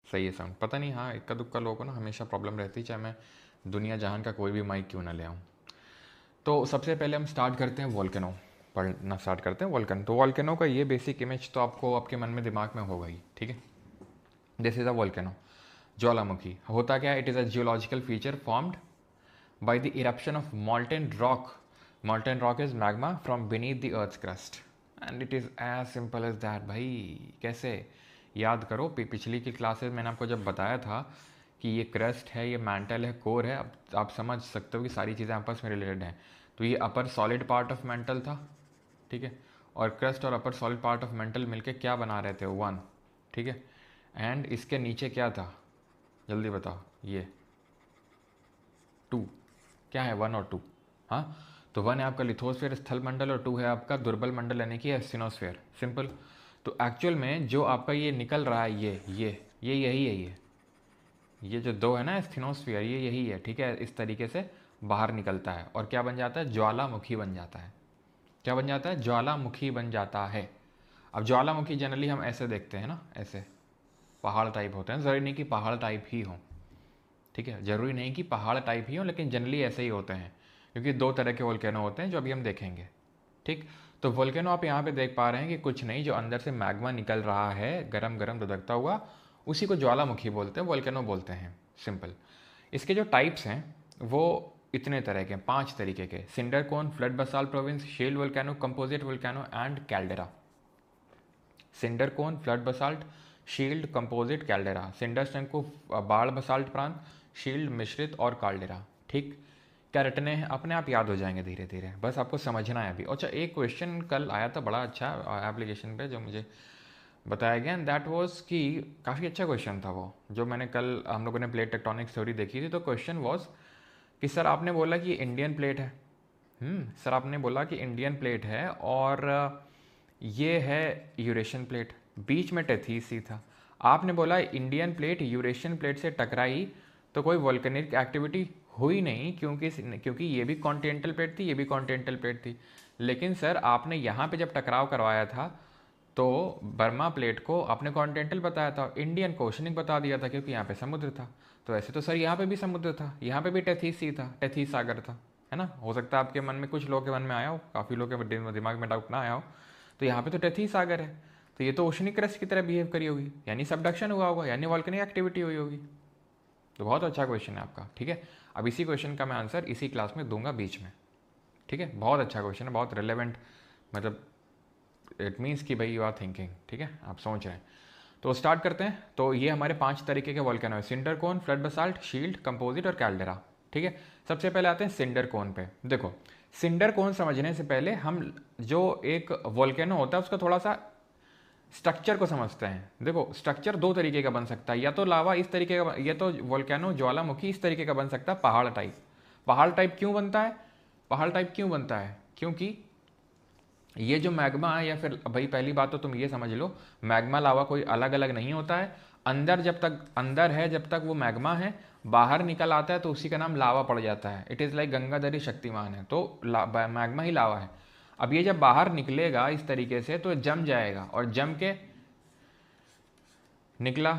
सही है साउंड, पता नहीं, हाँ इक्का दुक्का लोगों को ना हमेशा प्रॉब्लम रहती है, चाहे मैं दुनिया जहान का कोई भी माइक क्यों ना ले आऊँ। तो सबसे पहले हम स्टार्ट करते हैं वोल्केनो पढ़ना स्टार्ट करते हैं वोल्केनो। तो वोल्केनो का ये बेसिक इमेज तो आपको आपके मन में दिमाग में होगा ही, ठीक है। दिस इज अ वोल्केनो, ज्वालामुखी होता क्या है, it is a geological feature formed by the eruption of molten rock. Molten rock is magma from beneath the earth crust and it is as simple as that. भाई कैसे याद करो, पिछली की classes मैंने आपको जब बताया था कि ये क्रस्ट है, ये मैंटल है, कोर है, अब आप समझ सकते हो कि सारी चीज़ें आपस में रिलेटेड हैं। तो ये अपर सॉलिड पार्ट ऑफ मेंटल था, ठीक है, और क्रस्ट और अपर सॉलिड पार्ट ऑफ मेंटल मिलके क्या बना रहे थे, वन, ठीक है। एंड इसके नीचे क्या था, जल्दी बताओ, ये टू, क्या है वन और टू, हाँ। तो वन है आपका लिथोस्फीयर स्थल मंडल और टू है आपका दुर्बल मंडल यानी कि एस्टिनोस्फीयर, सिंपल। तो एक्चुअल में जो आपका ये निकल रहा है, ये यही है, ये जो दो है ना एस्थिनोस्फीयर, ये यही है, ठीक है। इस तरीके से बाहर निकलता है और क्या बन जाता है, ज्वालामुखी बन जाता है। क्या बन जाता है, ज्वालामुखी बन जाता है। अब ज्वालामुखी जनरली हम ऐसे देखते हैं ना, ऐसे पहाड़ टाइप होते हैं, ज़रूरी नहीं कि पहाड़ टाइप ही हो, ठीक है, ज़रूरी नहीं कि पहाड़ टाइप ही हो, लेकिन जनरली ऐसे ही होते हैं, क्योंकि दो तरह के वोल्केनो होते हैं जो अभी हम देखेंगे, ठीक। तो वोल्केनो आप यहाँ पे देख पा रहे हैं कि कुछ नहीं, जो अंदर से मैग्मा निकल रहा है गरम गरम धधकता हुआ, उसी को ज्वालामुखी बोलते हैं, वोल्केनो बोलते हैं, सिंपल। इसके जो टाइप्स हैं वो इतने तरह के, 5 तरीके के, cinder cone, flood basalt province, shield volcano, composite volcano and caldera. Cinder cone, flood basalt, shield, composite, caldera. Cinder शंकु, बाढ़ बसाल्ट प्रांत, शील्ड, मिश्रित और कैल्डेरा, ठीक। क्या रटने हैं, अपने आप याद हो जाएंगे धीरे धीरे, बस आपको समझना है अभी। अच्छा, एक क्वेश्चन कल आया था बड़ा अच्छा एप्लीकेशन पे जो मुझे बताया गया, एंड दैट वाज कि काफ़ी अच्छा क्वेश्चन था वो, जो मैंने कल हम लोगों ने प्लेट टेक्टोनिक थ्योरी देखी थी। तो क्वेश्चन वाज कि सर आपने बोला कि इंडियन प्लेट है, सर आपने बोला कि इंडियन प्लेट है और ये है यूरेशियन प्लेट, बीच में टेथीस ही था। आपने बोला इंडियन प्लेट यूरेशियन प्लेट से टकराई तो कोई वोल्केनिक एक्टिविटी हुई नहीं, क्योंकि ये भी कॉन्टिनेंटल प्लेट थी, ये भी कॉन्टिनेंटल प्लेट थी। लेकिन सर आपने यहाँ पे जब टकराव करवाया था तो बर्मा प्लेट को आपने कॉन्टिनेंटल बताया था, इंडियन को ओशनिक बता दिया था, क्योंकि यहाँ पे समुद्र था। तो ऐसे तो सर यहाँ पे भी समुद्र था, यहाँ पे भी टेथीस ही था, टेथीस सागर था, है ना। हो सकता है आपके मन में, कुछ लोगों के मन में आया हो, काफ़ी लोगों के दिमाग में डाउट ना आया हो। तो यहाँ पे तो टेथीस सागर है, तो ये तो ओशनिक क्रस्ट की तरह बिहेव करी होगी, यानी सबडक्शन हुआ होगा, यानी वॉल्केनिक एक्टिविटी हुई होगी। तो बहुत अच्छा क्वेश्चन है आपका, ठीक है। अब इसी क्वेश्चन का मैं आंसर इसी क्लास में दूंगा बीच में, ठीक है। बहुत अच्छा क्वेश्चन है, बहुत रिलेवेंट, मतलब इट मीन्स कि भाई यू आर थिंकिंग, ठीक है, आप सोच रहे हैं। तो स्टार्ट करते हैं। तो ये हमारे 5 तरीके के वोल्केनो है, cinder cone, flood basalt, shield, composite और कैल्डेरा, ठीक है। सबसे पहले आते हैं सिंडर कोन पे। देखो, सिंडर कोन समझने से पहले हम जो एक वोल्केनो होता है उसका थोड़ा सा स्ट्रक्चर को समझते हैं। देखो, स्ट्रक्चर 2 तरीके का बन सकता है, या तो लावा इस तरीके का, या तो वोल्केनो ज्वालामुखी इस तरीके का बन सकता है, पहाड़ टाइप। पहाड़ टाइप क्यों बनता है, पहाड़ टाइप क्यों बनता है, क्योंकि ये जो मैग्मा है, या फिर भाई पहली बात तो तुम ये समझ लो, मैग्मा लावा कोई अलग अलग नहीं होता है। अंदर जब तक अंदर है, जब तक वो मैग्मा है, बाहर निकल आता है तो उसी का नाम लावा पड़ जाता है। It is like Gangadhari Shaktimaan है, तो मैग्मा ही लावा है। अब ये जब बाहर निकलेगा इस तरीके से तो जम जाएगा, और जम के निकला,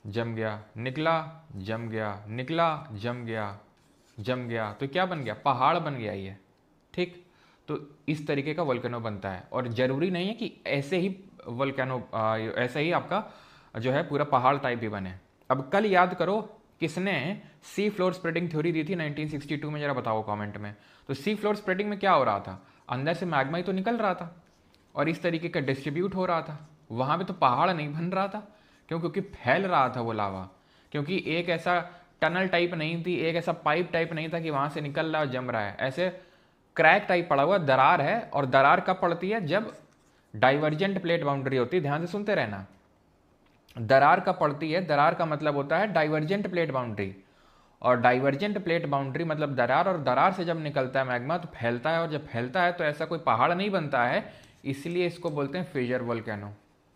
जम गया, निकला, जम गया, निकला, जम गया, जम गया, तो क्या बन गया, पहाड़ बन गया ये, ठीक। तो इस तरीके का वोल्केनो बनता है, और ज़रूरी नहीं है कि ऐसे ही वोल्केनो ऐसे ही आपका जो है पूरा पहाड़ टाइप भी बने। अब कल याद करो किसने सी फ्लोर स्प्रेडिंग थ्योरी दी थी 1962 में, जरा बताओ कमेंट में। तो सी फ्लोर स्प्रेडिंग में क्या हो रहा था, अंदर से मैग्मा ही तो निकल रहा था और इस तरीके का डिस्ट्रीब्यूट हो रहा था, वहाँ पे तो पहाड़ नहीं बन रहा था। क्यों, क्योंकि फैल रहा था वो लावा, क्योंकि एक ऐसा टनल टाइप नहीं थी, एक ऐसा पाइप टाइप नहीं था कि वहाँ से निकल रहा है और जम रहा है। ऐसे क्रैक टाइप पड़ा हुआ दरार है, और दरार कब पड़ती है, जब डाइवर्जेंट प्लेट बाउंड्री होती है, ध्यान से सुनते रहना। दरार कब पड़ती है, दरार का मतलब होता है डाइवर्जेंट प्लेट बाउंड्री, और डाइवर्जेंट प्लेट बाउंड्री मतलब दरार, और दरार से जब निकलता है मैग्मा तो फैलता है, और जब फैलता है तो ऐसा कोई पहाड़ नहीं बनता है, इसलिए इसको बोलते हैं फिजर वोल्केनो।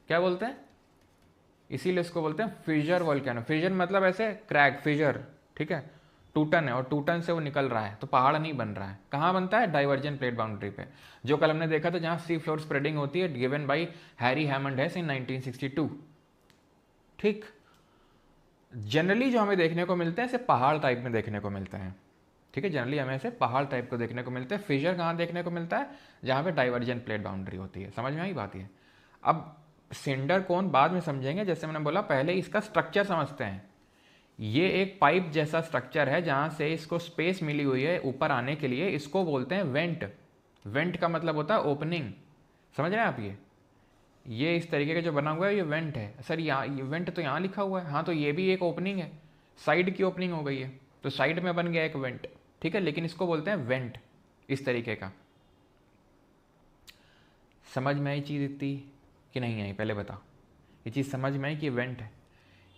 क्या बोलते हैं, इसीलिए इसको बोलते हैं फिजर वोल्केनो। फिजर मतलब ऐसे क्रैक, फिजर, ठीक है, टूटन है और टूटन से वो निकल रहा है, तो पहाड़ नहीं बन रहा है। कहाँ बनता है, डाइवर्जेंट प्लेट बाउंड्री पे, जो कल हमने देखा था जहाँ सी फ्लोर स्प्रेडिंग होती है, गिवन बाई हैरी हैमंड हेस इन 1962, ठीक। जनरली जो हमें देखने को मिलते हैं ऐसे पहाड़ टाइप में देखने को मिलते हैं, ठीक है। जनरली हमें ऐसे पहाड़ टाइप को देखने को मिलते हैं। फिशर कहाँ देखने को मिलता है? जहाँ पे डाइवर्जेंट प्लेट बाउंड्री होती है। समझ में आई बात ये? अब सिंडर कोन बाद में समझेंगे, जैसे मैंने बोला पहले इसका स्ट्रक्चर समझते हैं। ये एक पाइप जैसा स्ट्रक्चर है जहाँ से इसको स्पेस मिली हुई है ऊपर आने के लिए, इसको बोलते हैं वेंट। वेंट का मतलब होता है ओपनिंग। समझ रहे हैं आप? ये इस तरीके का जो बना हुआ है ये वेंट है। सर यहाँ ये वेंट तो यहाँ लिखा हुआ है, हाँ तो ये भी एक ओपनिंग है, साइड की ओपनिंग हो गई है, तो साइड में बन गया एक वेंट, ठीक है। लेकिन इसको बोलते हैं वेंट, इस तरीके का। समझ में आई चीज़ इतनी कि नहीं आई? पहले बता, ये चीज़ समझ में आई कि वेंट है।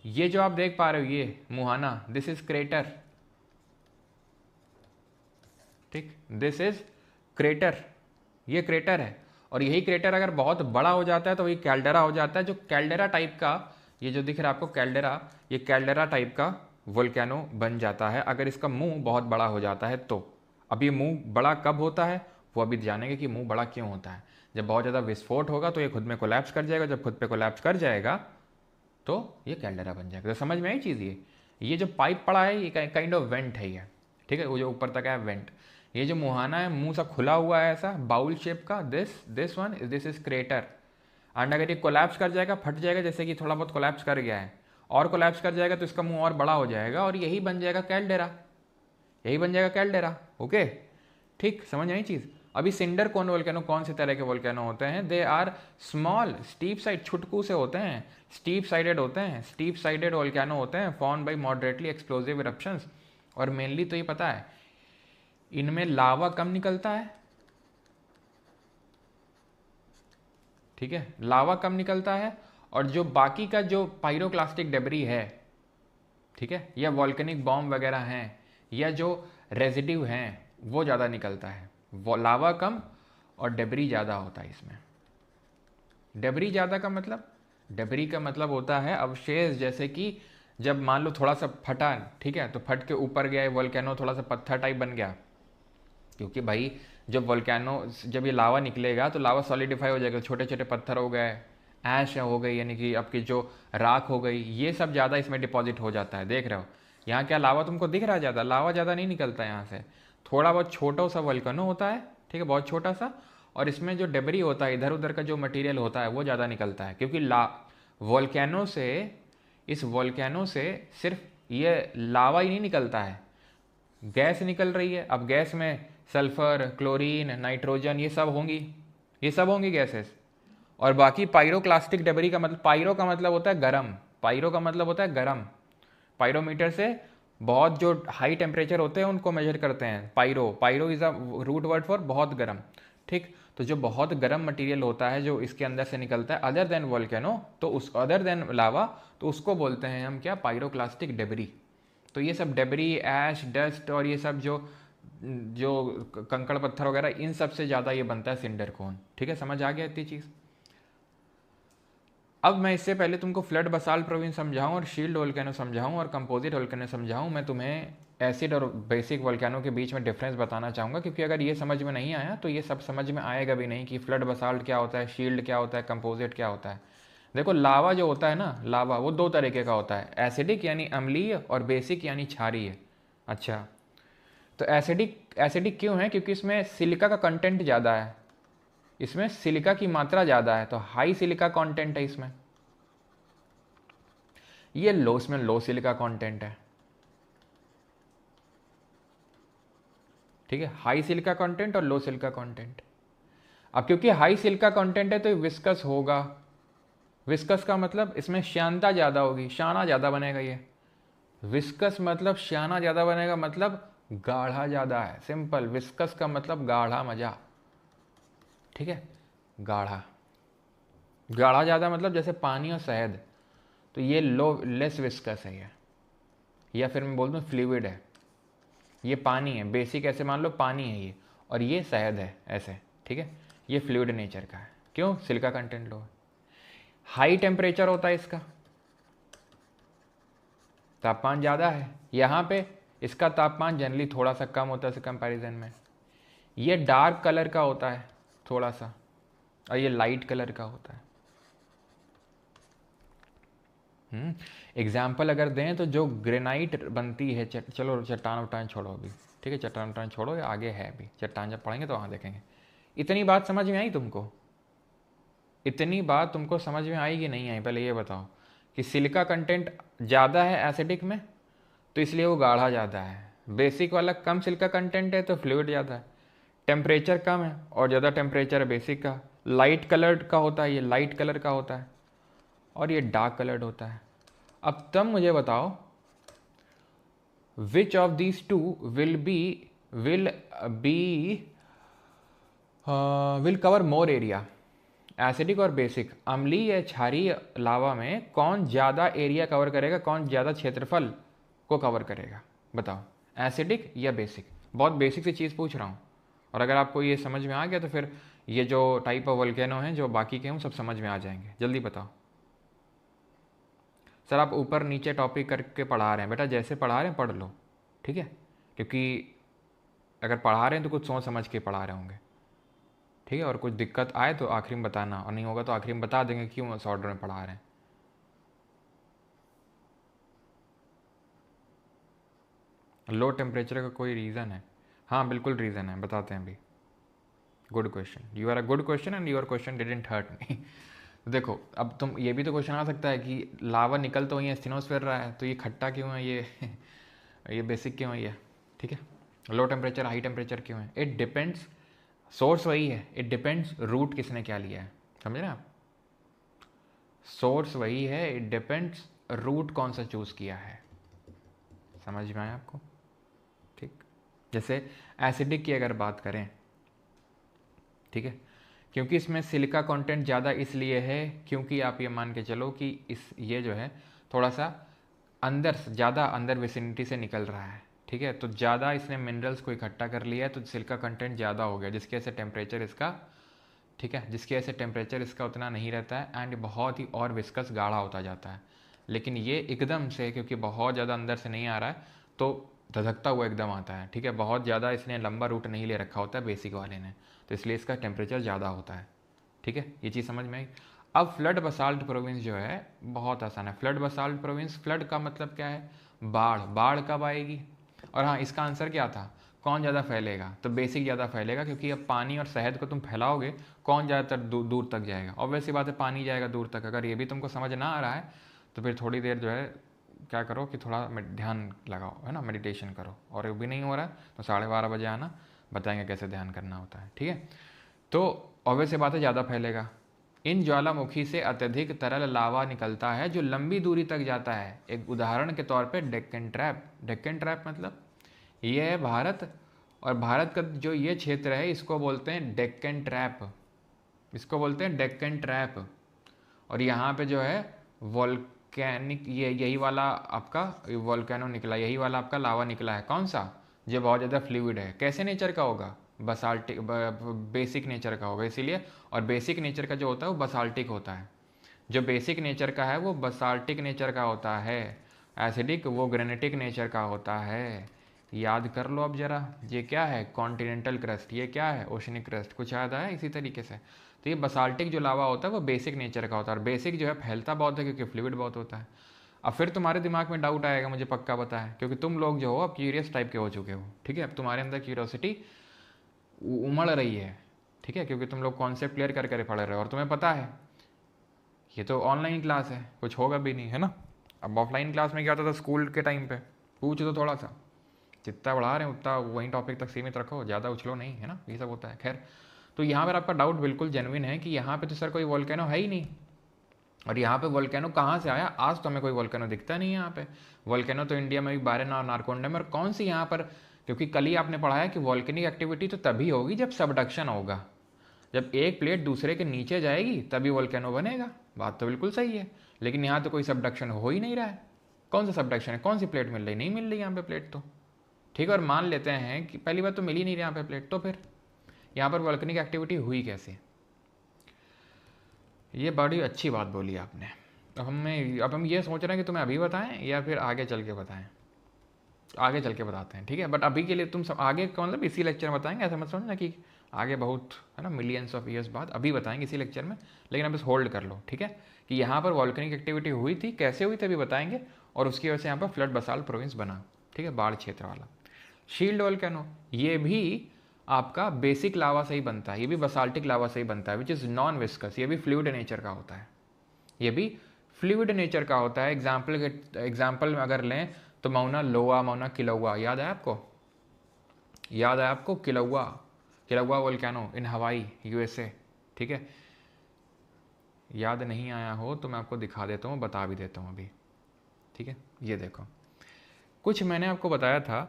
ये जो आप देख पा रहे हो ये मुहाना, दिस इज क्रेटर, ठीक, दिस इज क्रेटर, ये क्रेटर है। और यही क्रेटर अगर बहुत बड़ा हो जाता है तो वही कैल्डेरा हो जाता है। जो कैल्डेरा टाइप का, ये जो दिख रहा है आपको कैल्डेरा, ये कैल्डेरा टाइप का वोल्केनो बन जाता है अगर इसका मुंह बहुत बड़ा हो जाता है तो। अब ये मुंह बड़ा कब होता है वो अभी जानेंगे कि मुंह बड़ा क्यों होता है। जब बहुत ज़्यादा विस्फोट होगा तो ये खुद में कोलैप्स कर जाएगा, जब खुद पे कोलैप्स कर जाएगा तो ये कैल्डेरा बन जाएगा। तो समझ में आई चीज़? ये जो पाइप पड़ा है ये काइंड ऑफ वेंट है ये, ठीक है। वो जो ऊपर तक है वेंट। ये जो मुहाना है मुंह सा खुला हुआ है ऐसा बाउल शेप का, this one this is crater. And अगर ये कोलैप्स कर जाएगा, फट जाएगा, जैसे कि थोड़ा बहुत कोलैप्स कर गया है और कोलैप्स कर जाएगा तो इसका मुंह और बड़ा हो जाएगा और यही बन जाएगा कैल्डेरा, यही बन जाएगा कैल्डेरा। ओके, ठीक, समझ आई चीज़? अभी सिंडर कोन वोल्केनो कौन से तरह के वोल्केनो होते हैं? They are small steep side, छुटकू से होते हैं, स्टीप साइडेड होते हैं, स्टीप साइडेड वोल्केनो होते हैं, form by moderately explosive eruptions. और मेनली तो ये पता है इनमें लावा कम निकलता है, ठीक है, लावा कम निकलता है। और जो बाकी का जो पायरोक्लास्टिक डेब्री है, ठीक है, या वॉल्केनिक बॉम्ब वगैरह हैं, या जो रेजिड्यू हैं वो ज़्यादा निकलता है। वो लावा कम और डेब्री ज़्यादा होता है इसमें। डेब्री ज़्यादा का मतलब, डेब्री का मतलब होता है अवशेष। जैसे कि जब मान लो थोड़ा सा फटा, ठीक है, तो फट के ऊपर गया वोल्केनो, थोड़ा सा पत्थर टाइप बन गया, क्योंकि भाई जब वोल्केनो, जब ये लावा निकलेगा तो लावा सॉलिडिफाई हो जाएगा, छोटे छोटे पत्थर हो गए, ऐश हो गई, यानी कि आपकी जो राख हो गई, ये सब ज़्यादा इसमें डिपॉजिट हो जाता है। देख रहे हो यहाँ क्या लावा तुमको दिख रहा है? ज़्यादा लावा ज़्यादा नहीं निकलता है यहाँ से, थोड़ा बहुत छोटा सा वोल्केनो होता है, ठीक है, बहुत छोटा सा। और इसमें जो डेब्री होता है, इधर उधर का जो मटेरियल होता है वो ज़्यादा निकलता है, क्योंकि वोल्केनो से, इस वोल्केनो से सिर्फ ये लावा ही नहीं निकलता है, गैस निकल रही है। अब गैस में सल्फर, क्लोरीन, नाइट्रोजन, ये सब होंगी, ये सब होंगी गैसेस। और बाकी पायरोक्लास्टिक डेब्री का मतलब, पायरो का मतलब होता है गरम, पायरो का मतलब होता है गरम। पायरोमीटर से बहुत जो हाई टेम्परेचर होते हैं उनको मेजर करते हैं। Pyro, pyro is a root word for बहुत गर्म, ठीक। तो जो बहुत गर्म मटेरियल होता है जो इसके अंदर से निकलता है अदर देन वोल्केनो, तो उस अदर देन लावा, तो उसको बोलते हैं हम क्या? Pyroclastic debris. तो ये सब डेब्री, ऐश, डस्ट और ये सब जो जो कंकड़ पत्थर वगैरह, इन सब से ज़्यादा ये बनता है सिंडर कोन, ठीक है। समझ आ गया इतनी चीज़? अब मैं इससे पहले तुमको फ्लड बसाल्ट प्रोविंस समझाऊं और शील्ड वोल्केनो समझाऊं और कंपोजिट वोल्केनो समझाऊं, मैं तुम्हें एसिड और बेसिक वोल्केनो के बीच में डिफरेंस बताना चाहूँगा, क्योंकि अगर ये समझ में नहीं आया तो ये सब समझ में आएगा भी नहीं कि फ्लड बसाल्ट क्या होता है, शील्ड क्या होता है, कंपोजिट क्या होता है। देखो लावा जो होता है ना, लावा वो दो तरीके का होता है, एसिडिक यानी अम्लीय और बेसिक यानी क्षारीय। अच्छा, तो एसिडिक, एसिडिक क्यों है? क्योंकि इसमें सिलिका का कंटेंट ज़्यादा है, इसमें सिलिका की मात्रा ज़्यादा है, तो हाई सिलिका कंटेंट है इसमें। ये लो, इसमें लो सिलिका कंटेंट है, ठीक है, हाई सिलिका कंटेंट और लो सिलिका कंटेंट। अब क्योंकि हाई सिलिका कंटेंट है तो ये विस्कस होगा। विस्कस का मतलब इसमें श्यानता ज़्यादा होगी, श्याना ज़्यादा बनेगा ये। विस्कस मतलब श्याना ज़्यादा बनेगा, मतलब गाढ़ा ज़्यादा है, सिंपल। विस्कस का मतलब गाढ़ा, मजा, ठीक है, गाढ़ा। गाढ़ा ज़्यादा मतलब जैसे पानी और शहद, तो ये लो, लेस विस्कस है ये। या फिर मैं बोल दूँ फ्लूइड है, ये पानी है, बेसिक ऐसे मान लो पानी है ये, और ये शहद है ऐसे, ठीक है। ये फ्लूइड नेचर का है, क्यों? सिलिका कंटेंट लो है। हाई टेम्परेचर होता है इसका, तापमान ज़्यादा है यहाँ पे, इसका तापमान जनरली थोड़ा सा कम होता है इसके कंपैरिजन में। ये डार्क कलर का होता है थोड़ा सा, और ये लाइट कलर का होता है। एग्जाम्पल अगर दें तो जो ग्रेनाइट बनती है, चलो चट्टान वट्टान छोड़ो अभी, ठीक है, चट्टान वट्टान छोड़ो, ये आगे है अभी, चट्टान जब पढ़ेंगे तो वहाँ देखेंगे। इतनी बात समझ में आई तुमको? इतनी बात तुमको समझ में आई कि नहीं आई? पहले ये बताओ कि सिलिका कंटेंट ज़्यादा है एसिडिक में तो इसलिए वो गाढ़ा ज़्यादा है, बेसिक वाला कम सिलिका कंटेंट है तो फ्लूइड ज़्यादा है, टेम्परेचर कम है और ज़्यादा टेम्परेचर है बेसिक का, लाइट कलर्ड का होता है, ये लाइट कलर का होता है और ये डार्क कलर्ड होता है। अब तब मुझे बताओ which of these two will cover more area, acidic और बेसिक, अम्लीय या क्षारीय लावा में कौन ज़्यादा एरिया कवर करेगा, कौन ज़्यादा क्षेत्रफल को कवर करेगा? बताओ, एसिडिक या बेसिक? बहुत बेसिक सी चीज़ पूछ रहा हूँ, और अगर आपको ये समझ में आ गया तो फिर ये जो टाइप ऑफ वोल्केनो हैं जो बाकी के हैं वो सब समझ में आ जाएंगे। जल्दी बताओ सर, आप ऊपर नीचे टॉपिक करके पढ़ा रहे हैं, बेटा जैसे पढ़ा रहे हैं पढ़ लो, ठीक है, क्योंकि अगर पढ़ा रहे हैं तो कुछ सोच समझ के पढ़ा रहे होंगे, ठीक है, और कुछ दिक्कत आए तो आखिरी में बताना, और नहीं होगा तो आखिरी में बता देंगे क्यों इस ऑर्डर में पढ़ा रहे हैं। लो टेम्परेचर का कोई रीज़न है? हाँ बिल्कुल रीज़न है, बताते हैं अभी। Good question, you are a good question and your question didn't hurt me. देखो अब तुम ये भी तो क्वेश्चन आ सकता है कि लावा निकल तो वहीं स्टेनोस्फेयर रहा है तो ये खट्टा क्यों है, ये बेसिक क्यों है ये, ठीक है, लो टेम्परेचर हाई टेम्परेचर क्यों है? इट डिपेंड्स, सोर्स वही है, इट डिपेंड्स रूट किसने क्या लिया है, समझे ना आप? सोर्स वही है, इट डिपेंड्स रूट कौन सा चूज़ किया है, समझ में आया आपको? ठीक, जैसे एसिडिक की अगर बात करें, ठीक है, क्योंकि इसमें सिलिका कंटेंट ज़्यादा इसलिए है क्योंकि आप ये मान के चलो कि ये जो है थोड़ा सा अंदर, ज़्यादा अंदर विसिनिटी से निकल रहा है, ठीक है, तो ज़्यादा इसने मिनरल्स को इकट्ठा कर लिया है तो सिलिका कंटेंट ज़्यादा हो गया, जिसकी वजह से टेम्परेचर इसका, ठीक है, जिसकी वजह से टेम्परेचर इसका उतना नहीं रहता है एंड बहुत ही और विस्कस गाढ़ा होता जाता है। लेकिन ये एकदम से, क्योंकि बहुत ज़्यादा अंदर से नहीं आ रहा है तो धधकता हुआ एकदम आता है, ठीक है, बहुत ज़्यादा इसने लंबा रूट नहीं ले रखा होता है बेसिक वाले ने, तो इसलिए इसका टेम्परेचर ज़्यादा होता है, ठीक है, ये चीज़ समझ में आई। अब फ्लड बसाल्ट प्रोविंस जो है बहुत आसान है। फ्लड बसाल्ट प्रोविंस, फ्लड का मतलब क्या है? बाढ़। बाढ़ कब आएगी? और हाँ, इसका आंसर क्या था, कौन ज़्यादा फैलेगा? तो बेसिक ज़्यादा फैलेगा, क्योंकि अब पानी और शहद को तुम फैलाओगे, कौन ज़्यादातर दूर तक जाएगा? ऑब्वियस सी बात है, पानी जाएगा दूर तक। अगर ये भी तुमको समझ ना आ रहा है तो फिर थोड़ी देर जो है क्या करो कि थोड़ा ध्यान लगाओ, है ना, मेडिटेशन करो, और ये भी नहीं हो रहा है तो 12:30 बजे आना, बताएंगे कैसे ध्यान करना होता है, ठीक है। तो ऑब्वियस सी बात है ज़्यादा फैलेगा। इन ज्वालामुखी से अत्यधिक तरल लावा निकलता है जो लंबी दूरी तक जाता है। एक उदाहरण के तौर पे डेक्कन ट्रैप। डेक्कन ट्रैप मतलब ये है भारत, और भारत का जो ये क्षेत्र है इसको बोलते हैं डेक्कन ट्रैप, इसको बोलते हैं डेक्कन ट्रैप। और यहाँ पे जो है वॉल्केनिक, ये यही वाला आपका वॉल्केनो निकला, यही वाला आपका लावा निकला है। कौन सा? जो बहुत ज़्यादा फ्लूइड है। कैसे नेचर का होगा? बसाल्टिक, बेसिक नेचर का होगा इसीलिए। और बेसिक नेचर का जो होता है वो बसाल्टिक होता है। जो बेसिक नेचर का है वो बसाल्टिक नेचर का होता है। एसिडिक वो ग्रेनेटिक नेचर का होता है। याद कर लो अब जरा, ये क्या है? Continental crust. ये क्या है? Oceanic crust. कुछ याद आया इसी तरीके से? तो ये बसाल्टिक जो लावा होता है वो बेसिक नेचर का होता है। और बेसिक जो है फैलता बहुत है क्योंकि फ्लूइड बहुत होता है। अब फिर तुम्हारे दिमाग में डाउट आएगा, मुझे पक्का पता है, क्योंकि तुम लोग जो हो अब क्यूरियस टाइप के हो चुके हो, ठीक है। अब तुम्हारे अंदर क्यूरियोसिटी उमड़ रही है, ठीक है, क्योंकि तुम लोग कॉन्सेप्ट क्लियर कर कर पढ़ रहे हो और तुम्हें पता है ये तो ऑनलाइन क्लास है, कुछ होगा भी नहीं, है ना। अब ऑफलाइन क्लास में क्या होता था स्कूल के टाइम पे, पूछ दो थोड़ा सा, जितना पढ़ा रहे हैं उतना वहीं टॉपिक तक सीमित रखो, ज़्यादा उछलो नहीं, है ना, ये सब होता है। खैर, तो यहाँ पर आपका डाउट बिल्कुल जेन्युइन है कि यहाँ पे तो सर कोई वोल्केनो है ही नहीं, और यहाँ पे वोल्केनो कहाँ से आया? आज तो हमें कोई वोल्केनो दिखता नहीं है यहाँ पे। वोल्केनो तो इंडिया में भी बारह और नारकोंडम और कौन सी यहाँ पर, क्योंकि कल ही आपने पढ़ा है कि वोल्केनिक एक्टिविटी तो तभी होगी जब सबडक्शन होगा, जब एक प्लेट दूसरे के नीचे जाएगी तभी वोल्केनो बनेगा। बात तो बिल्कुल सही है, लेकिन यहाँ तो कोई सबडक्शन हो ही नहीं रहा है। कौन सा सबडक्शन है? कौन सी प्लेट मिल रही? नहीं मिल रही यहाँ पे प्लेट तो, ठीक है। और मान लेते हैं कि पहली बात तो मिल ही नहीं रही यहाँ पे प्लेट, तो फिर यहाँ पर वोल्केनिक एक्टिविटी हुई कैसे? ये बड़ी अच्छी बात बोली आपने। अब हम ये सोच रहे हैं कि तुम्हें अभी बताएं या फिर आगे चल के बताएं। आगे चल के बताते हैं, ठीक है। बट अभी के लिए तुम सब आगे का मतलब इसी लेक्चर में बताएंगे, ऐसा मत समझना कि आगे बहुत, है ना, मिलियंस ऑफ ईयर्स बाद। अभी बताएंगे इसी लेक्चर में, लेकिन अब बस होल्ड कर लो, ठीक है, कि यहाँ पर वॉल्केनिक एक्टिविटी हुई थी, कैसे हुई थी अभी बताएंगे, और उसकी वजह से यहाँ पर फ्लड बसाल्ट प्रोविंस बना, ठीक है, बाढ़ क्षेत्र वाला। शील्ड वॉल्केनो, ये भी आपका बेसिक लावा से ही बनता है, ये भी बसाल्टिक लावा से ही बनता है, विच इज़ नॉन विस्कस, ये भी फ्लूइड नेचर का होता है, ये भी फ्लूइड नेचर का होता है। एग्जाम्पल में अगर लें तो मौना लोआ, मौना किलौआ, याद है आपको, याद है आपको किलौआ, किलौआ वोल्केनो इन हवाई यूएसए, ठीक है। याद नहीं आया हो तो मैं आपको दिखा देता हूँ, बता भी देता हूँ अभी, ठीक है। ये देखो, कुछ मैंने आपको बताया था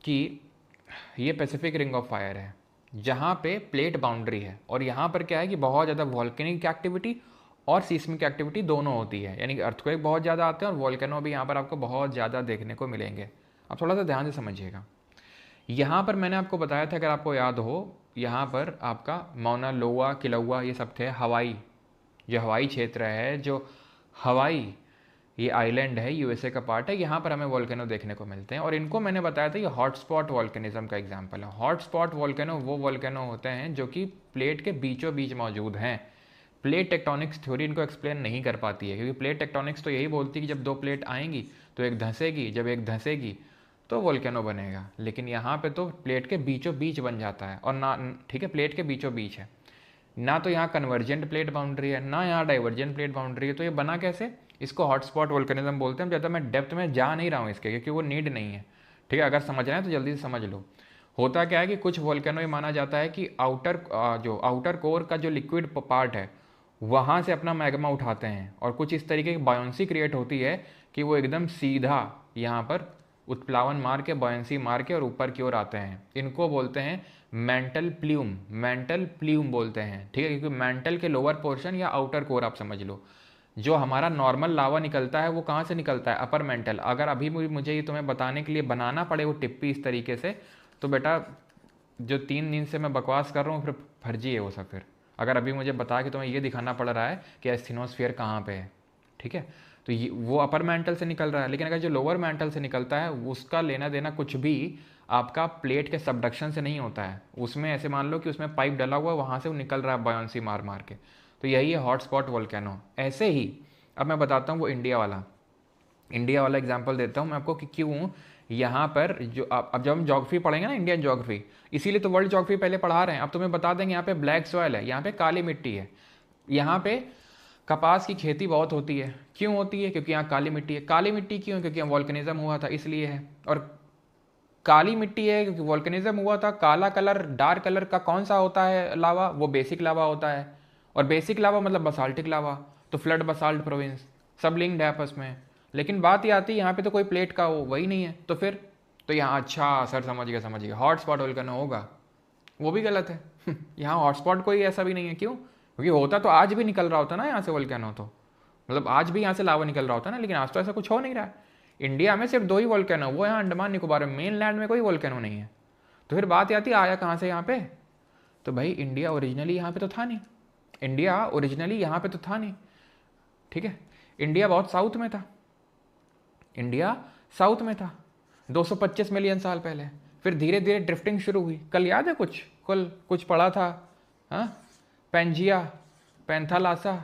कि ये पैसिफिक रिंग ऑफ फायर है, जहाँ पे प्लेट बाउंड्री है, और यहाँ पर क्या है कि बहुत ज़्यादा वॉल्केनिक एक्टिविटी और सीस्मिक एक्टिविटी दोनों होती है, यानी कि अर्थक्वेक बहुत ज़्यादा आते हैं और वॉल्केनो भी यहाँ पर आपको बहुत ज़्यादा देखने को मिलेंगे। आप थोड़ा सा ध्यान से समझिएगा। यहाँ पर मैंने आपको बताया था, अगर आपको याद हो, यहाँ पर आपका मौना लोआ, किलौआ, ये सब थे हवाई, जो हवाई क्षेत्र है, जो हवाई ये आइलैंड है, यूएसए का पार्ट है, यहाँ पर हमें वॉल्केनो देखने को मिलते हैं। और इनको मैंने बताया था ये हॉटस्पॉट वॉल्केनिज्म का एग्जाम्पल है। हॉटस्पॉट वॉल्केनो वो वॉल्केनो होते हैं जो कि प्लेट के बीचों बीच मौजूद हैं। प्लेट टेक्टोनिक्स थ्योरी इनको एक्सप्लेन नहीं कर पाती है, क्योंकि प्लेट टेक्टोनिक्स तो यही बोलती है कि जब दो प्लेट आएंगी तो एक धंसेगी, जब एक धंसेगी तो वॉल्केनो बनेगा। लेकिन यहाँ पे तो प्लेट के बीचों बीच बन जाता है, और ना, ठीक है, प्लेट के बीचों बीच है, ना तो यहाँ कन्वर्जेंट प्लेट बाउंड्री है, ना यहाँ डाइवर्जेंट प्लेट बाउंड्री है। तो ये बना कैसे, इसको हॉटस्पॉट वोल्केनिज्म बोलते हैं। ज़्यादा मैं डेप्थ में जा नहीं रहा हूँ इसके, क्योंकि वो नीड नहीं है, ठीक है। अगर समझ रहे हैं तो जल्दी से समझ लो। होता क्या है कि कुछ वोल्केनो ये माना जाता है कि जो आउटर कोर का जो लिक्विड पार्ट है वहाँ से अपना मैग्मा उठाते हैं, और कुछ इस तरीके की बायोंसी क्रिएट होती है कि वो एकदम सीधा यहाँ पर उत्प्लावन मार के, बॉयंसी मार के और ऊपर की ओर आते हैं। इनको बोलते हैं मेंटल प्ल्यूम, मेंटल प्ल्यूम बोलते हैं, ठीक है। क्योंकि मेंटल के लोअर पोर्शन या आउटर कोर आप समझ लो, जो हमारा नॉर्मल लावा निकलता है वो कहाँ से निकलता है, अपर मेंटल। अगर अभी मुझे ये तुम्हें बताने के लिए बनाना पड़े वो टिप्पी इस तरीके से, तो बेटा जो 3 दिन से मैं बकवास कर रहा हूँ फिर फर्जी है वो सब। फिर अगर अभी मुझे बता कि तुम्हें ये दिखाना पड़ रहा है कि एस्थेनोस्फीयर कहाँ पे है, ठीक है, तो ये वो अपर मेंटल से निकल रहा है। लेकिन अगर जो लोअर मेंटल से निकलता है उसका लेना देना कुछ भी आपका प्लेट के सबडक्शन से नहीं होता है। उसमें ऐसे मान लो कि उसमें पाइप डला हुआ है, वहाँ से वो निकल रहा है बायोंसी मार मार के। तो यही है हॉटस्पॉट वोल्केनो। ऐसे ही अब मैं बताता हूँ वो इंडिया वाला एग्जाम्पल देता हूँ मैं आपको कि क्यों यहाँ पर जो अब जब हम ज्योग्राफी पढ़ेंगे ना, इंडियन ज्योग्राफी, इसीलिए तो वर्ल्ड ज्योग्राफी पहले पढ़ा रहे हैं। अब तुम्हें बता देंगे यहाँ पे ब्लैक सॉयल है, यहाँ पे काली मिट्टी है, यहाँ पे कपास की खेती बहुत होती है। क्यों होती है, क्योंकि यहाँ काली मिट्टी है। काली मिट्टी क्यों है, क्योंकि यहाँ वॉल्केनिज्म हुआ था इसलिए है। और काली मिट्टी है क्योंकि वॉल्केनिज्म हुआ था। काला कलर, डार्क कलर का कौन सा होता है लावा, वो बेसिक लावा होता है। और बेसिक लावा मतलब बसाल्टिक लावा, तो फ्लड बसाल्ट प्रोविंस सब लिंक्ड है आपस में। लेकिन बात ये आती है यहाँ पे तो कोई प्लेट का वो वही नहीं है, तो फिर तो यहाँ अच्छा सर समझ गया हॉटस्पॉट वोल्केनो होगा, वो भी गलत है। यहाँ हॉटस्पॉट कोई ऐसा भी नहीं है। क्यों, क्योंकि होता तो आज भी निकल रहा होता ना यहाँ से वोल्केनो, तो मतलब आज भी यहाँ से लावा निकल रहा होता ना, लेकिन आज तो ऐसा कुछ हो नहीं रहा है। इंडिया में सिर्फ 2 ही वोल्केनो, वो यहाँ अंडमान निकोबार में, मेन लैंड में कोई वोल्केनो नहीं है। तो फिर बात आती है आया कहाँ से यहाँ पे, तो भाई इंडिया ओरिजिनली यहाँ पे तो था नहीं, इंडिया ओरिजिनली यहाँ पे तो था नहीं, ठीक है। इंडिया बहुत साउथ में था, इंडिया साउथ में था 225 मिलियन साल पहले। फिर धीरे धीरे ड्रिफ्टिंग शुरू हुई। कल याद है कुछ पढ़ा था, हाँ, पेंजिया, पैंथालासा,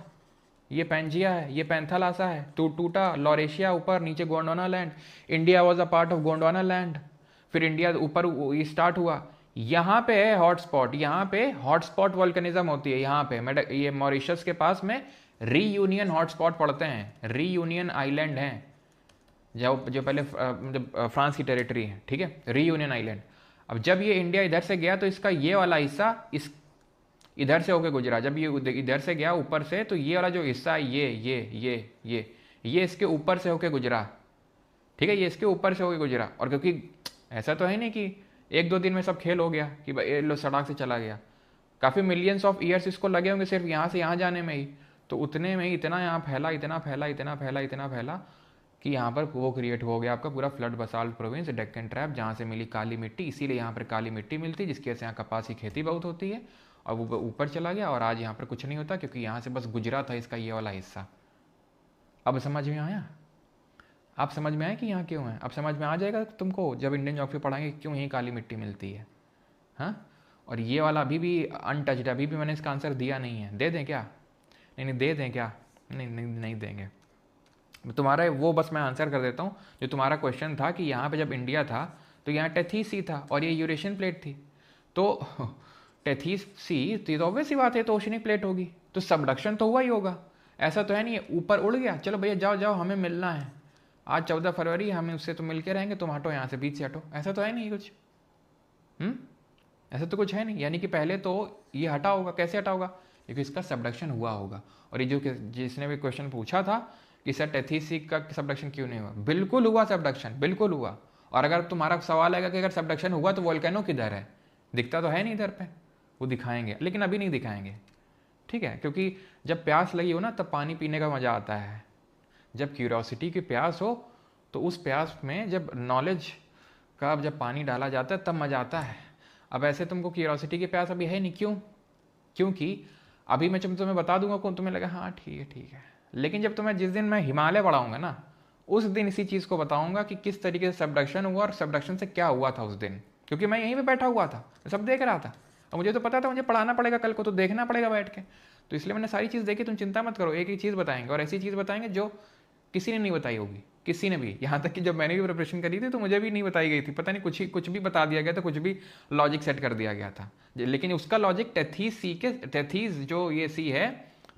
ये पेंजिया है, ये पैंथालासा है, टूटा लॉरेशिया ऊपर, नीचे Gondwana land. India was a part of Gondwana land. फिर इंडिया ऊपर स्टार्ट हुआ। यहाँ पे है हॉटस्पॉट, यहाँ पे हॉटस्पॉट वोल्केनिज्म होती है। यहाँ पे ये मॉरिशस के पास में रीयूनियन हॉटस्पॉट पड़ते हैं, रीयूनियन आइलैंड हैं, जो पहले फ्रांस की टेरिटरी है, ठीक है, रीयूनियन आइलैंड। अब जब ये इंडिया इधर से गया तो इसका ये वाला हिस्सा इधर से होके गुजरा। जब ये इधर से गया ऊपर से, तो ये वाला जो हिस्सा है ये इसके ऊपर से होके गुजरा, ठीक है, ये इसके ऊपर से होके गुजरा। और क्योंकि ऐसा तो है नहीं कि 1-2 दिन में सब खेल हो गया कि भाई लो सड़क से चला गया, काफ़ी मिलियंस ऑफ ईयर्स इसको लगे होंगे सिर्फ यहाँ से यहाँ जाने में ही। तो उतने में ही इतना यहाँ फैला, इतना फैला कि यहाँ पर वो क्रिएट हो गया आपका पूरा flood basalt province, Deccan trap, जहाँ से मिली काली मिट्टी। इसीलिए यहाँ पर काली मिट्टी मिलती है, जिसकी वजह से यहाँ कपास की खेती बहुत होती है। और वो ऊपर चला गया और आज यहाँ पर कुछ नहीं होता, क्योंकि यहाँ से बस गुजरा था इसका ये वाला हिस्सा। अब समझ में आया, आप समझ में आया कि यहाँ क्यों है। अब समझ में आ जाएगा तुमको जब इंडियन ज्योग्राफी पढ़ाएंगे क्यों यही काली मिट्टी मिलती है, हाँ। और ये वाला अभी भी अनटच्ड, अभी भी मैंने इसका आंसर दिया नहीं है, दे दें क्या। नहीं नहीं दे दें क्या? नहीं नहीं नहीं देंगे। तुम्हारा वो बस मैं आंसर कर देता हूँ। जो तुम्हारा क्वेश्चन था कि यहाँ पे जब इंडिया था तो यहाँ टेथीस सी था और ये यूरेशियन प्लेट थी, तो टेथीस सी तो ये तो ऑब्वियस ही बात है, तो ओशनिक प्लेट होगी, तो सबडक्शन तो हुआ ही होगा। ऐसा तो है नहीं है ऊपर उड़ गया, चलो भैया जाओ जाओ हमें मिलना है, आज 14 फरवरी हमें उससे तो मिल के रहेंगे, तुम हटो यहाँ से, बीच से हटो, ऐसा तो है नहीं कुछ। ऐसा तो कुछ है नहीं, यानी कि पहले तो ये हटा होगा। कैसे हटा होगा? क्योंकि इसका सबडक्शन हुआ होगा। और ये जो जिसने भी क्वेश्चन पूछा था कि सर टेथीसी का सबडक्शन क्यों नहीं हुआ, बिल्कुल हुआ सबडक्शन, बिल्कुल हुआ। और अगर तुम्हारा सवाल आएगा कि अगर सबडक्शन हुआ तो वोल्केनो किधर है, दिखता तो है नहीं इधर पे, वो दिखाएंगे लेकिन अभी नहीं दिखाएंगे, ठीक है? क्योंकि जब प्यास लगी हो ना तब पानी पीने का मज़ा आता है। जब क्यूरियोसिटी की प्यास हो तो उस प्यास में जब नॉलेज का जब पानी डाला जाता है तब मज़ा आता है। अब ऐसे तुमको क्यूरियोसिटी की प्यास अभी है नहीं, क्यों? क्योंकि अभी मैं जब तुम्हें बता दूंगा, कौन तुम्हें लगा हाँ ठीक है, लेकिन जब तुम्हें जिस दिन मैं हिमालय पढ़ाऊंगा ना उस दिन इसी चीज़ को बताऊंगा कि किस तरीके से सबडक्शन हुआ और सबडक्शन से क्या हुआ था उस दिन, क्योंकि मैं यहीं पे बैठा हुआ था, सब देख रहा था और मुझे तो पता था मुझे पढ़ाना पड़ेगा कल को, तो देखना पड़ेगा बैठ के, तो इसलिए मैंने सारी चीज़ देखी। तुम चिंता मत करो, एक एक चीज़ बताएंगे और ऐसी चीज़ बताएंगे जो किसी ने नहीं बताई होगी, किसी ने भी। यहाँ तक कि जब मैंने भी प्रिपरेशन करी थी तो मुझे भी नहीं बताई गई थी, पता नहीं कुछ भी बता दिया गया था, कुछ भी लॉजिक सेट कर दिया गया था, लेकिन उसका लॉजिक टेथीस जो ये सी है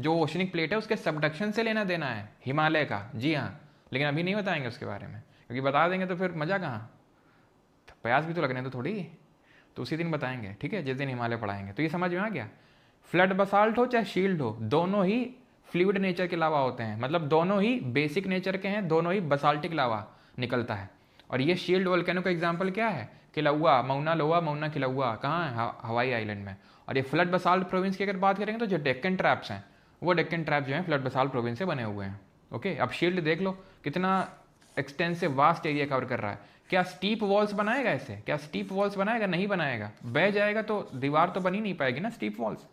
जो ओशनिक प्लेट है उसके सबडक्शन से लेना देना है हिमालय का, जी हाँ। लेकिन अभी नहीं बताएंगे उसके बारे में, क्योंकि बता देंगे तो फिर मज़ा कहाँ, तो प्रयास भी तो लगने तो थोड़ी, तो उसी दिन बताएंगे, ठीक है, जिस दिन हिमालय पढ़ाएंगे। तो ये समझ में आ गया? फ्लड बसाल्ट हो चाहे शील्ड हो, दोनों ही फ्लूइड नेचर के लावा होते हैं, मतलब दोनों ही बेसिक नेचर के हैं, दोनों ही बसाल्टिक लावा निकलता है। और ये शील्ड वोल्केनो का एग्जाम्पल क्या है? किलाउआ, मौना लोआ, मौना किलाउआ, कहाँ है? हवाई आइलैंड में। और ये फ्लड बसाल्ट प्रोविंस की अगर बात करेंगे तो जो डेक्कन ट्रैप्स हैं वो डेक्कन ट्रैप जो हैं फ्लड बसाल्ट प्रोविंस से बने हुए हैं। ओके, अब शील्ड देख लो कितना एक्सटेंसिव वास्ट एरिया कवर कर रहा है। क्या स्टीप वॉल्स बनाएगा ऐसे? क्या स्टीप वॉल्स बनाएगा? नहीं बनाएगा, बह जाएगा तो दीवार तो बनी नहीं पाएगी ना। स्टीप वॉल्स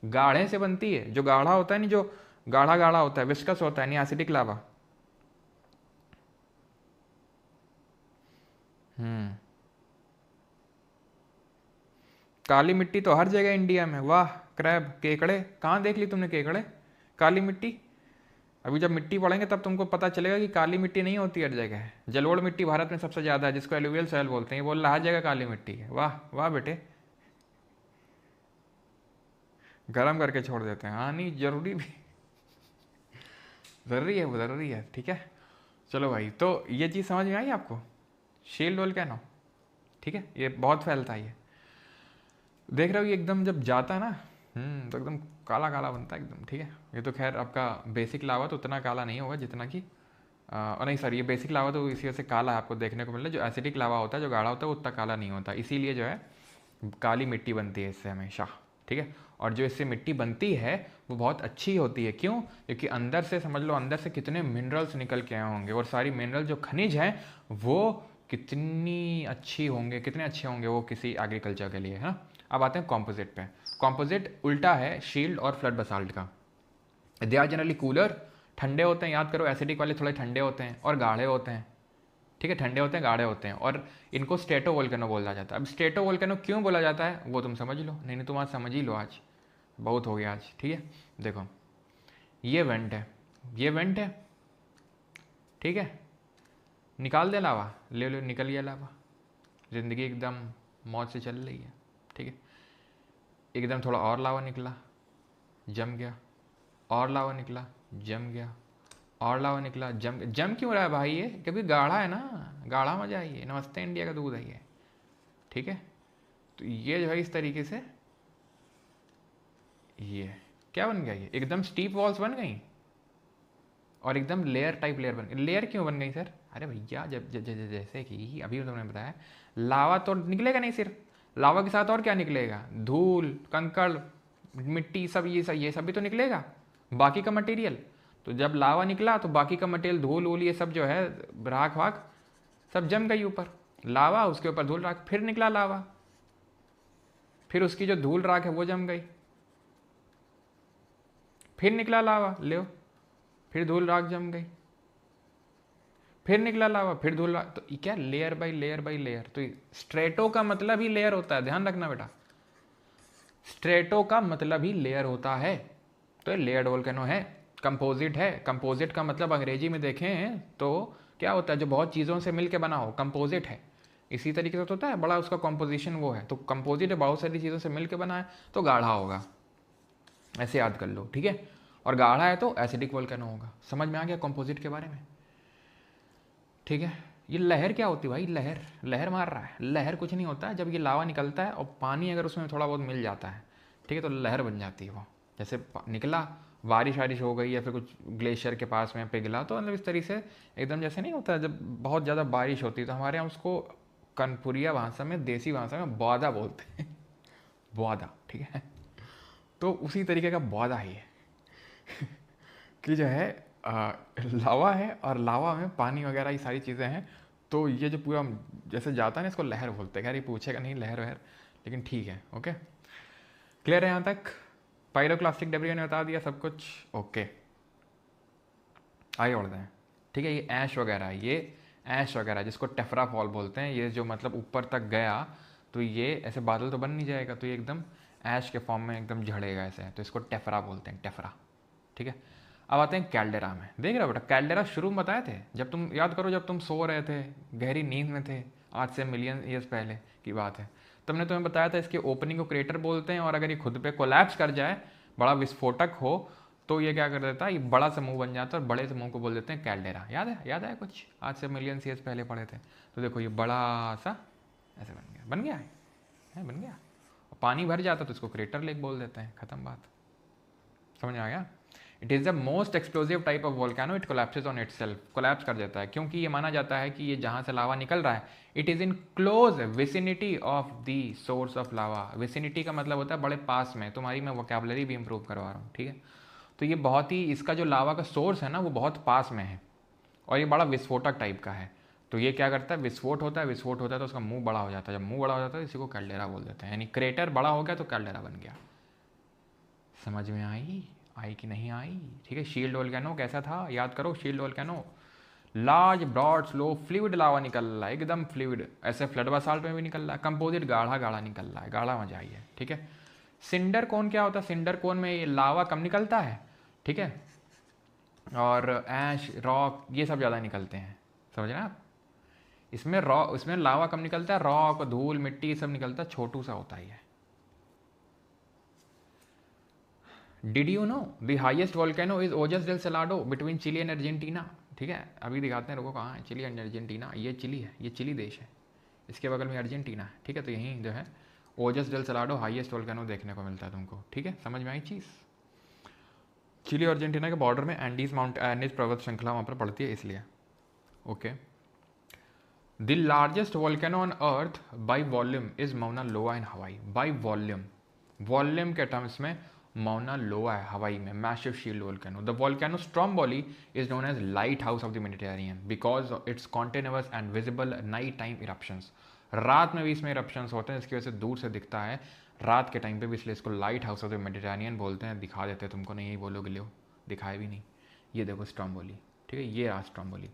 गाढ़े से बनती है, जो गाढ़ा होता है नहीं, जो गाढ़ा गाढ़ा होता है, विस्कस होता है, नहीं एसिडिक लावा। काली मिट्टी तो हर जगह इंडिया में, वाह। क्रैब, केकड़े, कहाँ देख ली तुमने केकड़े? काली मिट्टी, अभी जब मिट्टी पढ़ेंगे तब तुमको पता चलेगा कि काली मिट्टी नहीं होती हर जगह। जलोढ़ मिट्टी भारत में सबसे ज़्यादा है, जिसको एलुवियल सॉइल बोलते हैं, ये बोल रहा हर जगह काली मिट्टी है। वाह वाह बेटे, गर्म करके छोड़ देते हैं। हाँ नहीं, जरूरी भी ज़रूरी है, वो ज़रूरी है, ठीक है। चलो भाई, तो ये चीज़ समझ में आई आपको? शील्ड वोल्केनो, ठीक है, ये बहुत फैलता है। ये देख रहे हो, ये एकदम जब जाता है ना तो एकदम काला काला बनता है एकदम, ठीक है। ये तो खैर आपका बेसिक लावा तो उतना काला नहीं होगा जितना कि और नहीं सर, ये बेसिक लावा तो इसी वजह से काला आपको देखने को मिल रहा है। जो एसिडिक लावा होता है, जो गाढ़ा होता है, वो उतना काला नहीं होता, इसीलिए जो है काली मिट्टी बनती है इससे हमेशा, ठीक है। और जो इससे मिट्टी बनती है वो बहुत अच्छी होती है, क्यों? क्योंकि अंदर से समझ लो, अंदर से कितने मिनरल्स निकल के आए होंगे, और सारी मिनरल जो खनिज हैं वो कितनी अच्छी होंगे, कितने अच्छे होंगे वो किसी एग्रीकल्चर के लिए, है ना। अब आते हैं कॉम्पोजिट पे। कॉम्पोजिट उल्टा है शील्ड और फ्लड बसाल्ट का। दे आर जनरली कूलर, ठंडे होते हैं, याद करो एसिडिक वाले थोड़े ठंडे होते हैं और गाढ़े होते हैं, ठीक है, ठंडे होते हैं, गाढ़े होते हैं, और इनको स्ट्रेटो वोल्केनो बोला जाता है। अब स्ट्रेटो वोल्केनो क्यों बोला जाता है वो तुम समझ लो, नहीं तुम आज समझ ही लो, आज बहुत हो गया आज, ठीक है। देखो ये वेंट है, ये वेंट है, ठीक है, निकाल दे लावा, ले लो, निकल गया लावा, ज़िंदगी एकदम मौज से चल रही है, ठीक है। एकदम थोड़ा और लावा निकला, जम गया, और लावा निकला, जम गया, और लावा निकला, जम क्यों रहा है भाई? ये क्योंकि गाढ़ा है ना, गाढ़ा मजा है ये, नमस्ते इंडिया का दूध है ये, ठीक है। तो ये जो है इस तरीके से, ये क्या बन गया? ये एकदम स्टीप वॉल्स बन गई और एकदम लेयर टाइप लेयर बन गई। लेयर क्यों बन गई सर? अरे भैया जब जैसे कि अभी तुमने बताया, लावा तो निकलेगा नहीं, सिर्फ लावा के साथ और क्या निकलेगा? धूल, कंकड़, मिट्टी, सब ये सब भी तो निकलेगा, बाकी का मटेरियल। तो जब लावा निकला तो बाकी का मटेरियल, धूल वूल, ये सब जो है, राख वाख, सब जम गई ऊपर। लावा, उसके ऊपर धूल राख, फिर निकला लावा, फिर उसकी जो धूल राख है वो जम गई, फिर निकला लावा, ले, फिर धूल राख जम गई, फिर निकला लावा, फिर धूल राख। तो क्या layer by layer by layer. तो स्ट्रेटो का मतलब ही लेयर होता है, ध्यान रखना बेटा, स्ट्रेटो का मतलब ही लेयर होता है, तो ये लेयर्ड वोल्केनो है, कंपोजिट है। कंपोजिट का मतलब अंग्रेजी में देखें तो क्या होता है, जो बहुत चीज़ों से मिल के बना हो, कंपोजिट है। इसी तरीके से तो होता है, बड़ा उसका कॉम्पोजिशन वो है, तो कंपोजिट है, बहुत सारी चीज़ों से मिल के बना है, तो गाढ़ा होगा, ऐसे याद कर लो, ठीक है। और गाढ़ा है तो एसिडिक वोल्केनो होगा। समझ में आ गया कंपोजिट के बारे में, ठीक है। ये लहर क्या होती है भाई, लहर, लहर मार रहा है। लहर कुछ नहीं होता है, जब ये लावा निकलता है और पानी अगर उसमें थोड़ा बहुत मिल जाता है, ठीक है, तो लहर बन जाती है वो। जैसे निकला, बारिश वारिश हो गई या फिर कुछ ग्लेशियर के पास में पिघला, तो मतलब इस तरीके से एकदम जैसे नहीं होता, जब बहुत ज़्यादा बारिश होती है तो हमारे यहाँ उसको कनपुरिया भाषा में, देसी भाषा में बौदा बोलते हैं। बौदा, ठीक है। तो उसी तरीके का बौदा ही है कि जो है लावा है, और लावा में पानी वगैरह ये सारी चीज़ें हैं, तो ये जो पूरा जैसे जाता है ना, इसको लहर बोलते हैं। खैर ये पूछेगा नहीं लहर वहर, लेकिन ठीक है, ओके, क्लियर है यहाँ तक। पायरोक्लास्टिक डेब्री ने बता दिया सब कुछ, ओके, आगे बढ़ते हैं, ठीक है। ये ऐश वगैरह, ये ऐश वगैरह जिसको टेफरा फॉल बोलते हैं, ये जो मतलब ऊपर तक गया तो ये ऐसे बादल तो बन नहीं जाएगा, तो ये एकदम ऐश के फॉर्म में एकदम झड़ेगा ऐसे, तो इसको टेफरा बोलते हैं, टेफरा, ठीक है। अब आते हैं कैल्डेरा में। देख रहे हो बेटा, कैल्डेरा शुरू में बताए थे, जब तुम याद करो, जब तुम सो रहे थे, गहरी नींद में थे, आज से मिलियन ईयर्स पहले की बात है, तुमने तुम्हें बताया था इसके ओपनिंग को क्रेटर बोलते हैं, और अगर ये खुद पे कोलैप्स कर जाए, बड़ा विस्फोटक हो, तो ये क्या कर देता है, ये बड़ा समूह बन जाता है, और बड़े समूह को बोल देते हैं कैल्डेरा। याद है, याद है कुछ, आज से मिलियन ईयर्स पहले पढ़े थे। तो देखो ये बड़ा सा ऐसे बन गया, बन गया है, बन गया। पानी भर जाता तो इसको क्रेटर लेक बोल देते हैं, खत्म बात। समझ में आ गया। It is the most explosive type of volcano, it collapses on itself, collapse कर देता है, क्योंकि ये माना जाता है कि ये जहाँ से लावा निकल रहा है, it is in close vicinity of the source of lava. Vicinity का मतलब होता है बड़े पास में। तुम्हारी मैं वोकैबुलरी भी इंप्रूव करवा रहा हूँ, ठीक है। तो ये बहुत ही, इसका जो लावा का सोर्स है ना, वो बहुत पास में है, और ये बड़ा विस्फोटक टाइप का है। तो ये क्या करता है, विस्फोट होता है, विस्फोट होता है तो उसका मुंह बड़ा हो जाता है। जब मुंह बड़ा हो जाता है इसी को कैल्डेरा बोल देते हैं, यानी क्रेटर बड़ा हो गया तो कैल्डेरा बन गया। समझ में आई कि नहीं आई, ठीक है। शील्ड वोल्केनो कैसा था, याद करो। Shield volcano large broad slow fluid lava निकल रहा है, एकदम फ्लूइड, ऐसे फ्लड बासाल्ट में भी निकल रहा है। कंपोजिट गाढ़ा गाढ़ा निकल रहा है, गाढ़ा मजा आई है, ठीक है। सिंडर कोन क्या होता है, सिंडर कोन में ये लावा कम निकलता है, ठीक है, और ऐश रॉक ये सब ज़्यादा निकलते हैं, समझ रहे हैं आप। इसमें रॉक, इसमें लावा कम निकलता है, रॉक धूल मिट्टी ये सब निकलता है, छोटू सा होता है। Did you know the highest volcano is Ojos del Salado between Chile and Argentina, ठीक है। अभी दिखाते हैं, रुको कहाँ है चिली एंड अर्जेंटीना, ये चिली है, ये चिली देश है, इसके बगल में अर्जेंटीना है, ठीक है। तो यहीं जो है Ojos del Salado highest volcano देखने को मिलता है तुमको, ठीक है। समझ में आई चीज़। चिली और अर्जेंटीना के बॉर्डर में एंडीज पर्वत श्रृंखला वहाँ पर पड़ती है, इसलिए, okay. The largest volcano on earth by volume is Mauna Loa in Hawaii. By volume, volume के टर्म्स में मौना लोआ है हवाई में, massive shield volcano. The volcano Stromboli is known as lighthouse of the Mediterranean because it's continuous and visible night time eruptions. रात में भी इसमें eruptions होते हैं, इसकी वजह से दूर से दिखता है रात के टाइम पे भी, इसलिए इसको light house of the Mediterranean बोलते हैं। दिखा देते हैं तुमको, नहीं यही बोलोगे, लो दिखाए भी नहीं, ये देखो स्ट्रोम्बोली, ठीक है, ये रहा स्ट्रोम्बोली।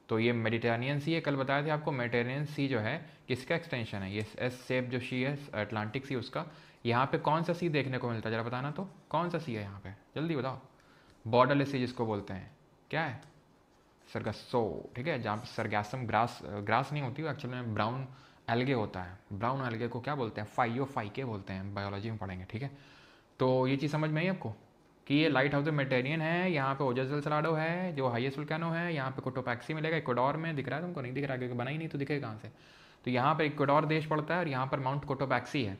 तो ये मेडिटेरेनियन सी है, कल बताया था आपको। मेडिटेरेनियन सी जो है किसका एक्सटेंशन है, ये एस सेप जो सी है अटलांटिक सी, उसका। यहाँ पे कौन सा सी देखने को मिलता है, जरा बताना तो, कौन सा सी है यहाँ पे, जल्दी बताओ। बॉर्डरलेस सी जिसको बोलते हैं, क्या है, सरगसो, ठीक है। जहाँ पे सरगैसम ग्रास, ग्रास नहीं होती, एक्चुअली में ब्राउन एल्गे होता है। ब्राउन एल्गे को क्या बोलते हैं, फाइके बोलते हैं, बायोलॉजी में पढ़ेंगे, ठीक है। तो ये चीज़ समझ में आई आपको कि ये लाइट हाउस मेडिटेरियन है, यहाँ पे ओजस डेल सलाडो है जो हाईएस्ट वोल्केनो है, यहाँ पे कोटोपैक्सी मिलेगा इक्वाडोर में, दिख रहा है तुमको, नहीं दिख रहा क्योंकि बना ही नहीं, तो दिखेगा कहाँ से। तो यहाँ पर इक्वाडोर देश पड़ता है, और यहाँ पर माउंट कोटोपैक्सी है,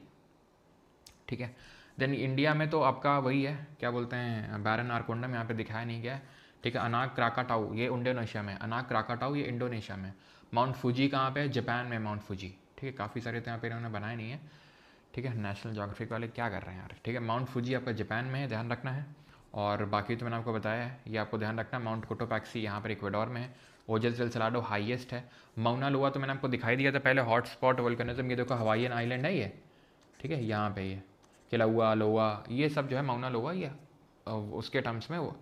ठीक है। देन इंडिया में तो आपका वही है, क्या बोलते हैं, बैरन आरकोंडम, यहाँ पे दिखाया नहीं गया है, ठीक है। अनाक क्राकाटाऊ ये इंडोनेशिया में, अनाक क्राकाटाऊ ये इंडोनेशिया में। माउंट फूजी कहाँ पे है, जापान में माउंट फूजी, ठीक है। काफ़ी सारे तो यहाँ पे इन्होंने बनाए नहीं है, ठीक है। नेशनल ज्योग्राफिक वाले क्या कर रहे हैं यार, ठीक है। माउंट फूजी आपका जापान में है, ध्यान रखना है। और बाकी तो मैंने आपको बताया है, ये आपको ध्यान रखना है। माउंट कोटोपैक्सी यहाँ पर इक्वाडोर में है। ओजस डेल सलाडो हाईएस्ट है। मौना लोआ तो मैंने आपको दिखाई दिया था पहले, हॉट स्पॉट वोल्केनिज्म, ये देखो हवाईयन आइलैंड है ये, ठीक है। यहाँ पे ये किलाउआ लोआ ये सब जो है मौना लोआ, ये उसके टर्म्स में वो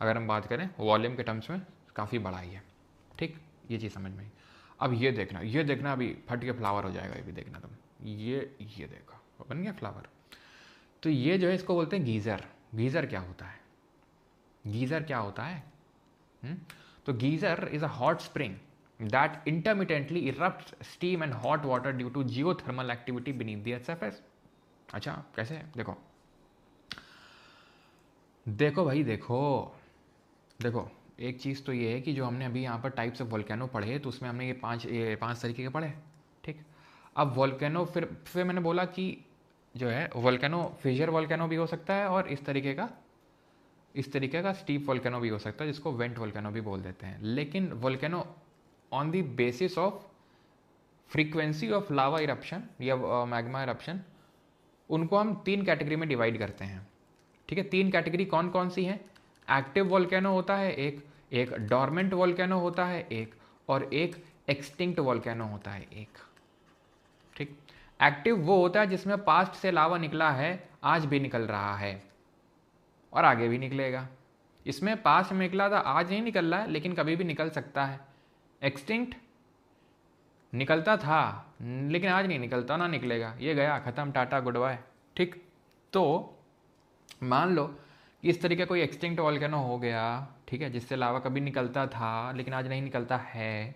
अगर हम बात करें वॉल्यूम के टर्म्स में काफ़ी बड़ा ही है, ठीक। ये चीज़ समझ में आई। अब ये देखना अभी फट के फ्लावर हो जाएगा, ये भी देखना तुम, ये देखो बन गया फ्लावर। तो ये जो है इसको बोलते हैं गीज़र। गीज़र क्या होता है, गीज़र क्या होता है? तो geyser is a hot spring that intermittently erupts steam and hot water due to geothermal activity beneath the surface. अच्छा कैसे? देखो देखो भाई देखो देखो, एक चीज़ तो ये है कि जो हमने अभी यहाँ पर टाइप्स ऑफ वोल्केनो पढ़े तो उसमें हमने ये पांच तरीके के पढ़े, ठीक। अब वोल्केनो फिर मैंने बोला कि जो है वोल्केनो फिशर वोल्केनो भी हो सकता है और इस तरीके का स्टीप वोल्केनो भी हो सकता है जिसको वेंट वोल्केनो भी बोल देते हैं। लेकिन volcano on the basis of frequency of lava eruption या मैग्मा इरप्शन, उनको हम 3 कैटेगरी में डिवाइड करते हैं, ठीक है। 3 कैटेगरी कौन कौन सी हैं? एक्टिव वोल्केनो होता है एक डॉर्मेंट वोल्केनो होता है एक, और एक एक्सटिंक्ट वोल्केनो होता है एक, ठीक। एक्टिव वो होता है जिसमें पास्ट से लावा निकला है, आज भी निकल रहा है और आगे भी निकलेगा। इसमें पास्ट में निकला था, आज नहीं निकल रहा है लेकिन कभी भी निकल सकता है। एक्सटिंक्ट निकलता था लेकिन आज नहीं निकलता, ना निकलेगा, ये गया, खत्म, टाटा गुड बाय, ठीक। तो मान लो कि इस तरीके कोई एक्सटिंक्ट वोल्केनो हो गया, ठीक है, जिससे लावा कभी निकलता था लेकिन आज नहीं निकलता है,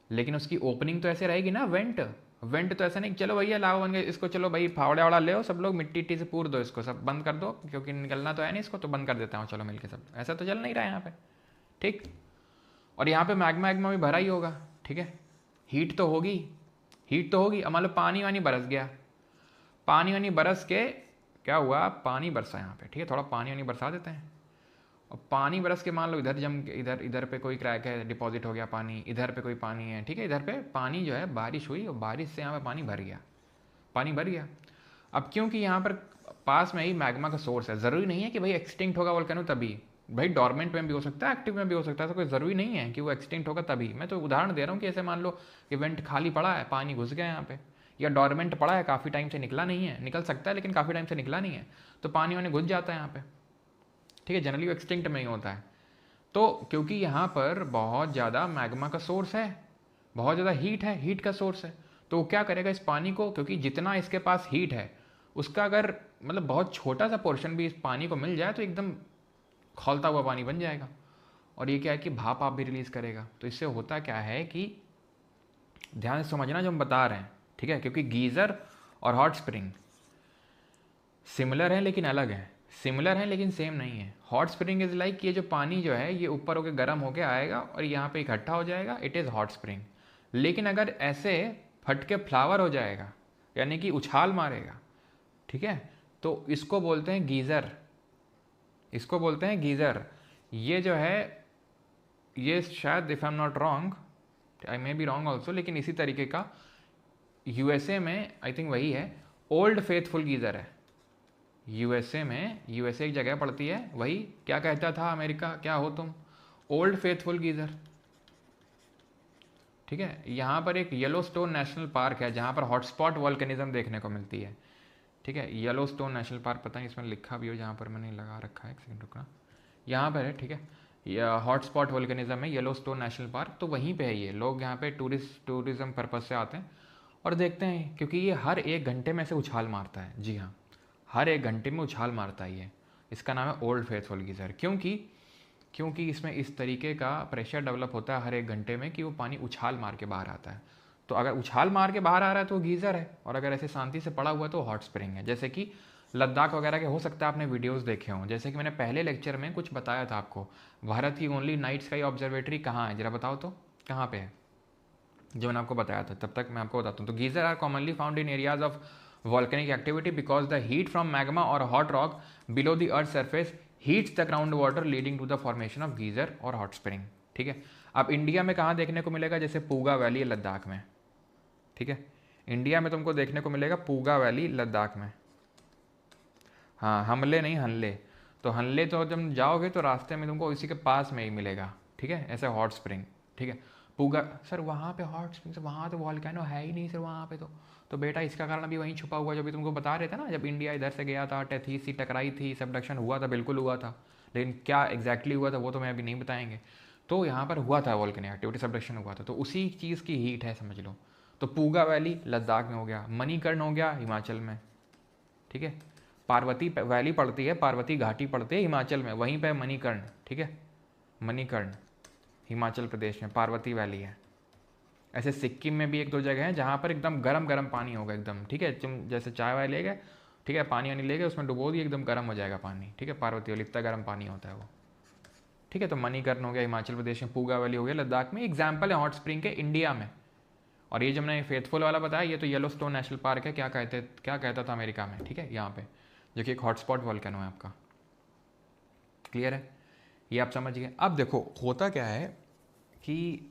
लेकिन उसकी ओपनिंग तो ऐसे रहेगी ना, वेंट तो ऐसा नहीं चलो भैया लावा बन गया, इसको चलो भाई फावड़ा वाड़ा ले, सब लोग मिट्टी इट्टी से पूर दो, इसको सब बंद कर दो क्योंकि निकलना तो है नहीं इसको, तो बंद कर देता हूँ चलो मिलके सब, ऐसा तो चल नहीं रहा है यहाँ पे, ठीक। और यहाँ पे मैग्मा भी भरा ही होगा, ठीक है, हीट तो होगी। अब मान लो पानी वानी बरस गया, पानी वानी बरस के क्या हुआ, पानी बरसा यहाँ पे, ठीक है, थोड़ा पानी वानी बरसा देते हैं, और पानी बरस के मान लो इधर जम के इधर पे कोई क्रैक है, डिपॉजिट हो गया पानी, इधर पे कोई पानी है, ठीक है, इधर पे पानी जो है बारिश हुई और बारिश से यहाँ पे पानी भर गया। अब क्योंकि यहाँ पर पास में ही मैग्मा का सोर्स है, ज़रूरी नहीं है कि भाई एक्सटिंक्ट होगा वोल्केनो तभी, भाई डॉर्मेंट में भी हो सकता है, एक्टिव में भी हो सकता है, तो कोई ज़रूरी नहीं है कि वो एक्सटिंक्ट होगा तभी। मैं तो उदाहरण दे रहा हूँ कि ऐसे मान लो इवेंट खाली पड़ा है, पानी घुस गया यहाँ पे, या डॉर्मेंट पड़ा है, काफ़ी टाइम से निकला नहीं है, निकल सकता है लेकिन काफ़ी टाइम से निकला नहीं है, तो पानी वानी घुस जाता है यहाँ पे, ठीक है, जनरली वो एक्सटिंक्ट में ही होता है। तो क्योंकि यहाँ पर बहुत ज़्यादा मैग्मा का सोर्स है, बहुत ज़्यादा हीट का सोर्स है, तो वो क्या करेगा इस पानी को, क्योंकि जितना इसके पास हीट है उसका अगर मतलब बहुत छोटा सा पोर्शन भी इस पानी को मिल जाए तो एकदम खौलता हुआ पानी बन जाएगा, और ये क्या है कि भाप आप भी रिलीज़ करेगा। तो इससे होता क्या है कि ध्यान से समझना जो हम बता रहे हैं, ठीक है, क्योंकि गीज़र और हॉट स्प्रिंग सिमिलर हैं लेकिन अलग हैं, सिमिलर हैं लेकिन सेम नहीं है। हॉट स्प्रिंग इज़ लाइक ये जो पानी जो है ये ऊपर होकर गर्म होकर आएगा और यहाँ पे इकट्ठा हो जाएगा, इट इज़ हॉट स्प्रिंग। लेकिन अगर ऐसे फट के फ्लावर हो जाएगा यानी कि उछाल मारेगा, ठीक है, तो इसको बोलते हैं गीज़र, इसको बोलते हैं गीज़र। ये जो है ये शायद if I am not wrong, I may be wrong also, लेकिन इसी तरीके का यूएसए में आई थिंक वही है, ओल्ड फेथफुल गीज़र है यूएसए में, यूएसए एक जगह पड़ती है, वही क्या कहता था अमेरिका, क्या हो तुम, ओल्ड फेथफुल गीज़र, ठीक है। यहाँ पर एक येलोस्टोन नेशनल पार्क है जहाँ पर हॉटस्पॉट वॉल्केनिज्म देखने को मिलती है, ठीक है, येलोस्टोन नेशनल पार्क, पता नहीं इसमें लिखा भी हो, जहाँ पर मैंने लगा रखा है, एक सेकंड रुकना, यहाँ पर है, ठीक है, हॉटस्पॉट वॉल्केनिज्म है येलोस्टोन नेशनल पार्क, तो वहीं पे है ये, लोग यहाँ पे टूरिज्म पर्पज़ से आते हैं और देखते हैं, क्योंकि ये हर 1 घंटे में से उछाल मारता है, जी हाँ, हर 1 घंटे में उछाल मारता है ये, इसका नाम है ओल्ड फेथफुल गीज़र। क्योंकि इसमें इस तरीके का प्रेशर डेवलप होता है हर 1 घंटे में कि वो पानी उछाल मार के बाहर आता है। तो अगर उछाल मार के बाहर आ रहा है तो वो गीज़र है, और अगर ऐसे शांति से पड़ा हुआ है तो हॉट स्प्रिंग है। जैसे कि लद्दाख वगैरह के हो सकता है आपने वीडियोस देखे हों, जैसे कि मैंने पहले लेक्चर में कुछ बताया था आपको, भारत की ओनली नाइट स्काई ऑब्जर्वेटरी कहाँ है, जरा बताओ तो कहाँ पे है, जो मैंने आपको बताया था, तब तक मैं आपको बताता हूँ। तो geyser are commonly found in areas of volcanic activity because the heat from magma or hot rock below the earth's surface heats the groundwater leading to the formation of geyser or hot spring, ठीक है। अब India में कहाँ देखने को मिलेगा, जैसे Puga valley Ladakh में, ठीक है, इंडिया में तुमको देखने को मिलेगा पूगा वैली लद्दाख में, हाँ, हमले नहीं हनले, तो हनले तो जब जाओगे तो रास्ते में तुमको इसी के पास में ही मिलेगा, ठीक है, ऐसे हॉट स्प्रिंग, ठीक है। पूगा सर वहाँ पे हॉट स्प्रिंग, सर वहाँ तो वॉल्केनो है ही नहीं सर वहाँ पे, तो बेटा इसका कारण अभी वहीं छुपा हुआ, जो भी तुमको बता रहे थे ना, जब इंडिया इधर से गया था, टेथीसी टकराई थी, सबडक्शन हुआ था, बिल्कुल हुआ था, लेकिन क्या एग्जैक्टली हुआ था वो तो मैं अभी नहीं बताएंगे। तो यहाँ पर हुआ था वॉल्केनिक एक्टिविटी, सबडक्शन हुआ था, तो उसी चीज़ की हीट है समझ लो। तो पूगा वैली लद्दाख में हो गया, मणिकर्ण हो गया हिमाचल में, ठीक है, पार्वती वैली पड़ती है, पार्वती घाटी पड़ती है हिमाचल में, वहीं पे मणिकर्ण, ठीक है, मणिकर्ण हिमाचल प्रदेश में पार्वती वैली है। ऐसे सिक्किम में भी एक दो जगह हैं जहाँ पर एकदम गरम गरम पानी होगा एकदम, ठीक है, तुम जैसे चाय वाय ले गए, ठीक है, पानी वानी ले गए, उसमें डुबो दिए, एकदम गर्म हो जाएगा पानी, ठीक है, पार्वती वाली इतना गर्म पानी होता है वो, ठीक है। तो मणिकर्ण हो गया हिमाचल प्रदेश में, पूगा वैली हो गया लद्दाख में, एग्जाम्पल है हॉट स्प्रिंग के इंडिया में। और ये जब मैंने फेथफुल वाला बताया, ये तो येलोस्टोन नेशनल पार्क है, क्या कहता था अमेरिका में, ठीक है, यहाँ पे, जो कि एक हॉटस्पॉट वॉल्केनो है आपका। क्लियर है, ये आप समझ गए। अब देखो होता क्या है कि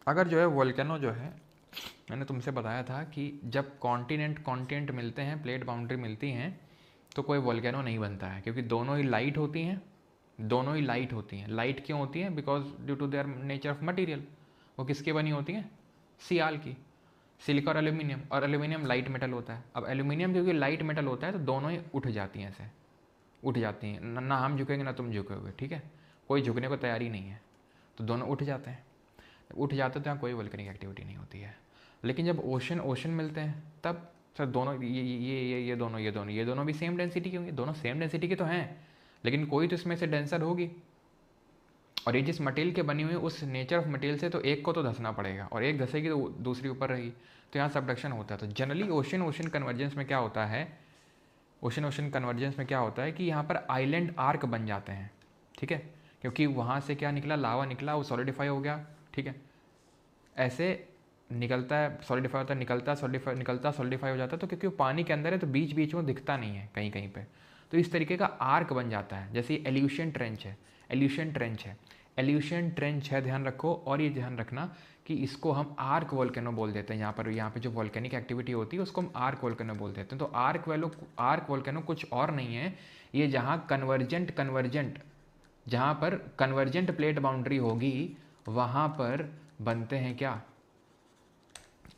अगर जो है वॉल्केनो जो है, मैंने तुमसे बताया था कि जब कॉन्टिनेंट मिलते हैं, प्लेट बाउंड्री मिलती हैं, तो कोई वॉल्केनो नहीं बनता है, क्योंकि दोनों ही लाइट होती हैं, दोनों ही लाइट होती हैं। लाइट क्यों होती हैं? Because due to their nature of material. वो किसकी बनी होती हैं? सियाल की, सिलिका और एल्यूमिनियम, और एल्यूमिनियम लाइट मेटल होता है। अब एल्यूमिनियम क्योंकि लाइट मेटल होता है तो दोनों ही उठ जाती हैं, ऐसे उठ जाती हैं, ना हम झुकेंगे ना तुम झुकोगे, ठीक है, कोई झुकने को तैयारी नहीं है, तो दोनों उठ जाते हैं। उठ जाते तो यहाँ कोई वोल्केनिक एक्टिविटी नहीं होती है। लेकिन जब ओशन मिलते हैं तब सर दोनों ये दोनों भी सेम डेंसिटी के होंगे, दोनों सेम डेंसिटी के तो हैं, लेकिन कोई तो इसमें से डेंसर होगी, और ये जिस मटेरियल के बनी हुई है उस नेचर ऑफ मटेरियल से तो एक को तो धंसना पड़ेगा, और एक धंसेगी तो दूसरी ऊपर रहेगी, तो यहाँ सबडक्शन होता है। तो जनरली ओशन कन्वर्जेंस में क्या होता है, ओशन कन्वर्जेंस में क्या होता है कि यहाँ पर आइलैंड आर्क बन जाते हैं, ठीक है, क्योंकि वहाँ से क्या निकला, लावा निकला, वो सॉलिडिफाई हो गया, ठीक है, ऐसे निकलता है, सॉलिडिफाई होता है, निकलता सॉलिडिफाई हो जाता है, तो क्योंकि वो पानी के अंदर है तो बीच बीच में दिखता नहीं है कहीं कहीं पे, तो इस तरीके का आर्क बन जाता है। जैसे एल्यूशन ट्रेंच है, एल्यूशन ट्रेंच है, ध्यान रखो। और ये ध्यान रखना कि इसको हम आर्क वोल्केनो बोल देते हैं। यहाँ पे जो वोल्केनिक एक्टिविटी होती है उसको हम आर्क वोल्केनो बोल देते हैं। तो आर्क वोल्केनो कुछ और नहीं है, ये जहाँ जहाँ पर कन्वर्जेंट प्लेट बाउंड्री होगी वहाँ पर बनते हैं क्या,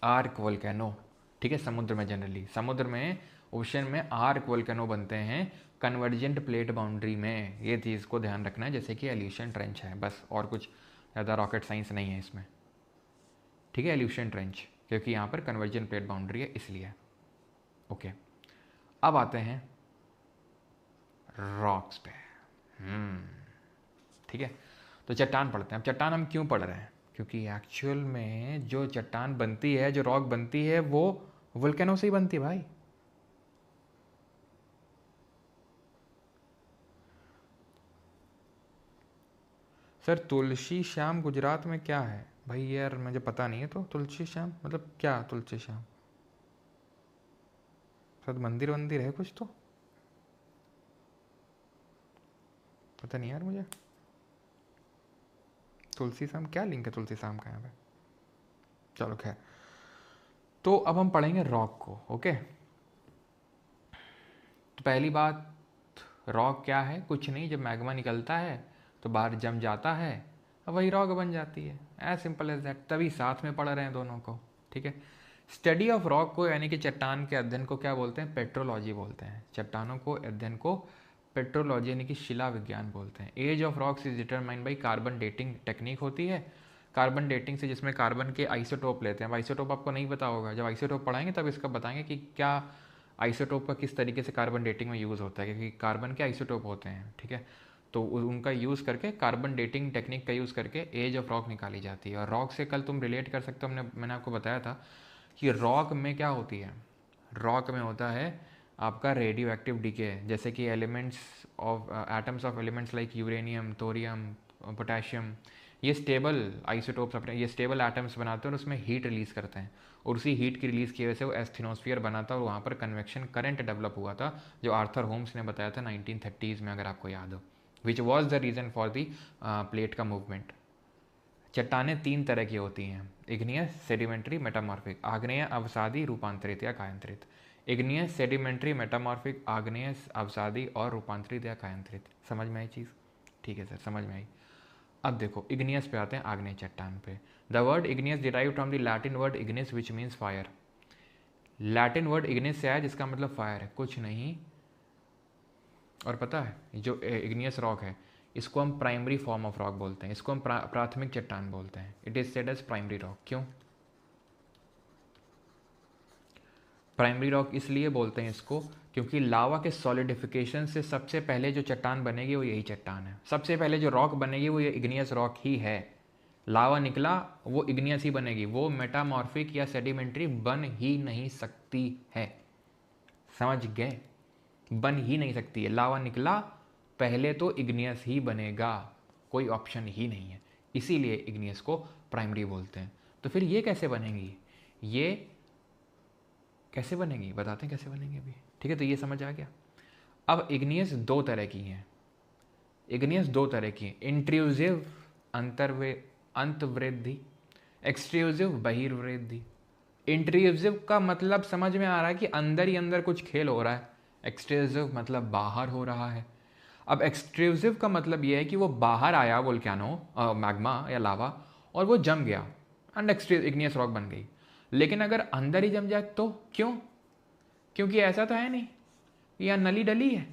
आर्क वोल्केनो, ठीक है। समुद्र में जनरली, समुद्र में, ओशन में आर्क वोल्केनो बनते हैं कन्वर्जेंट प्लेट बाउंड्री में। ये चीज़ को ध्यान रखना है, जैसे कि एल्यूशन ट्रेंच है, बस, और कुछ ज़्यादा रॉकेट साइंस नहीं है इसमें, ठीक है। एल्यूशन ट्रेंच क्योंकि यहाँ पर कन्वर्जेंट प्लेट बाउंड्री है इसलिए। ओके, अब आते हैं रॉक्स पे, ठीक है। तो चट्टान पढ़ते हैं। अब चट्टान हम क्यों पढ़ रहे हैं? क्योंकि एक्चुअल में जो चट्टान बनती है, जो रॉक बनती है, वो वोल्केनो से ही बनती है भाई। सर तुलसी श्याम गुजरात में क्या है भाई? यार मुझे पता नहीं है, तो तुलसी श्याम मतलब क्या? तुलसी श्याम सर मंदिर वंदिर है कुछ? तो पता नहीं यार मुझे। तुलसी श्याम क्या लिंक है तुलसी श्याम का यहाँ पे? चलो खैर, तो अब हम पढ़ेंगे रॉक को। ओके, तो पहली बात, रॉक क्या है? कुछ नहीं, जब मैग्मा निकलता है तो बाहर जम जाता है, अब वही रॉक बन जाती है, एज सिंपल एज दैट। तभी साथ में पढ़ रहे हैं दोनों को, ठीक है। स्टडी ऑफ रॉक को, यानी कि चट्टान के अध्ययन को क्या बोलते हैं? पेट्रोलॉजी बोलते हैं। चट्टानों को अध्ययन को पेट्रोलॉजी यानी कि शिला विज्ञान बोलते हैं। Age of rocks is determined by carbon dating technique होती है। कार्बन डेटिंग से, जिसमें कार्बन के आइसोटोप लेते हैं। अब आइसोटोप आपको नहीं पता होगा, जब आइसोटोप पढ़ाएंगे तब इसका बताएंगे कि क्या आइसोटोप का किस तरीके से कार्बन डेटिंग में यूज़ होता है, क्योंकि कार्बन के आइसोटोप होते हैं, ठीक है। तो उनका यूज़ करके, कार्बन डेटिंग टेक्निक का यूज़ करके एज ऑफ रॉक निकाली जाती है। और रॉक से कल तुम रिलेट कर सकते हो, मैंने आपको बताया था कि रॉक में क्या होती है, रॉक में होता है आपका रेडियो एक्टिव डीके, जैसे कि elements of atoms of elements like uranium, thorium, potassium, ये स्टेबल आइसोटोप्स अपने, ये स्टेबल एटम्स बनाते हैं और उसमें हीट रिलीज़ करते हैं, और उसी हीट की रिलीज़ की वजह से वो एस्थेनोस्फीयर बना था और वहाँ पर कन्वेक्शन करंट डेवलप हुआ था, जो आर्थर होम्स ने बताया था 1930s में, अगर आपको याद हो, which was the reason for the plate का मूवमेंट। चट्टानें तीन तरह की होती हैं, इग्नियस, सेडिमेंट्री, मेटामॉर्फिक। आग्नेय, अवसादी, रूपांतरित या कायांतरित। इग्नियस, सेडिमेंट्री, मेटामॉर्फिक, आग्नेयस, अवसादी और रूपांतरित या कायांतरित। समझ में आई चीज़? ठीक है सर, समझ में आई। अब देखो इग्नियस पे आते हैं, आग्नेय चट्टान पे। The word igneous derive from the Latin word Ignis which means fire. Latin word Ignis से आया जिसका मतलब फायर है, कुछ नहीं। और पता है जो इग्नियस रॉक है, इसको हम प्राइमरी फॉर्म ऑफ रॉक बोलते हैं, इसको हम प्राथमिक चट्टान बोलते हैं। It is said as primary rock. क्यों? प्राइमरी रॉक इसलिए बोलते हैं इसको क्योंकि लावा के सॉलिडिफिकेशन से सबसे पहले जो चट्टान बनेगी वो यही चट्टान है। सबसे पहले जो रॉक बनेगी वो ये इग्नियस रॉक ही है। लावा निकला वो इग्नियस ही बनेगी, वो मेटामॉर्फिक या सेडिमेंट्री बन ही नहीं सकती है। समझ गए? बन ही नहीं सकती है। लावा निकला पहले तो इग्नियस ही बनेगा, कोई ऑप्शन ही नहीं है। इसीलिए इग्नियस को प्राइमरी बोलते हैं। तो फिर ये कैसे बनेंगी, ये कैसे बनेंगी बताते हैं कैसे बनेंगे अभी, ठीक है। तो ये समझ आ गया। अब इग्नियस दो तरह की हैं। इग्नियस दो तरह की हैं, इंट्रूसिव अंतर्वृद्धि, एक्सट्रूसिव बहिर्वृद्धि। इंट्रूसिव का मतलब समझ में आ रहा है कि अंदर ही अंदर कुछ खेल हो रहा है, एक्सट्रूसिव मतलब बाहर हो रहा है। अब एक्सट्रूसिव का मतलब ये है कि वो बाहर आया वोल्केनो मैग्मा या लावा और वो जम गया एंड इग्नियस रॉक बन गई। लेकिन अगर अंदर ही जम जाए तो क्यों? क्योंकि ऐसा तो है नहीं यहाँ नली डली है,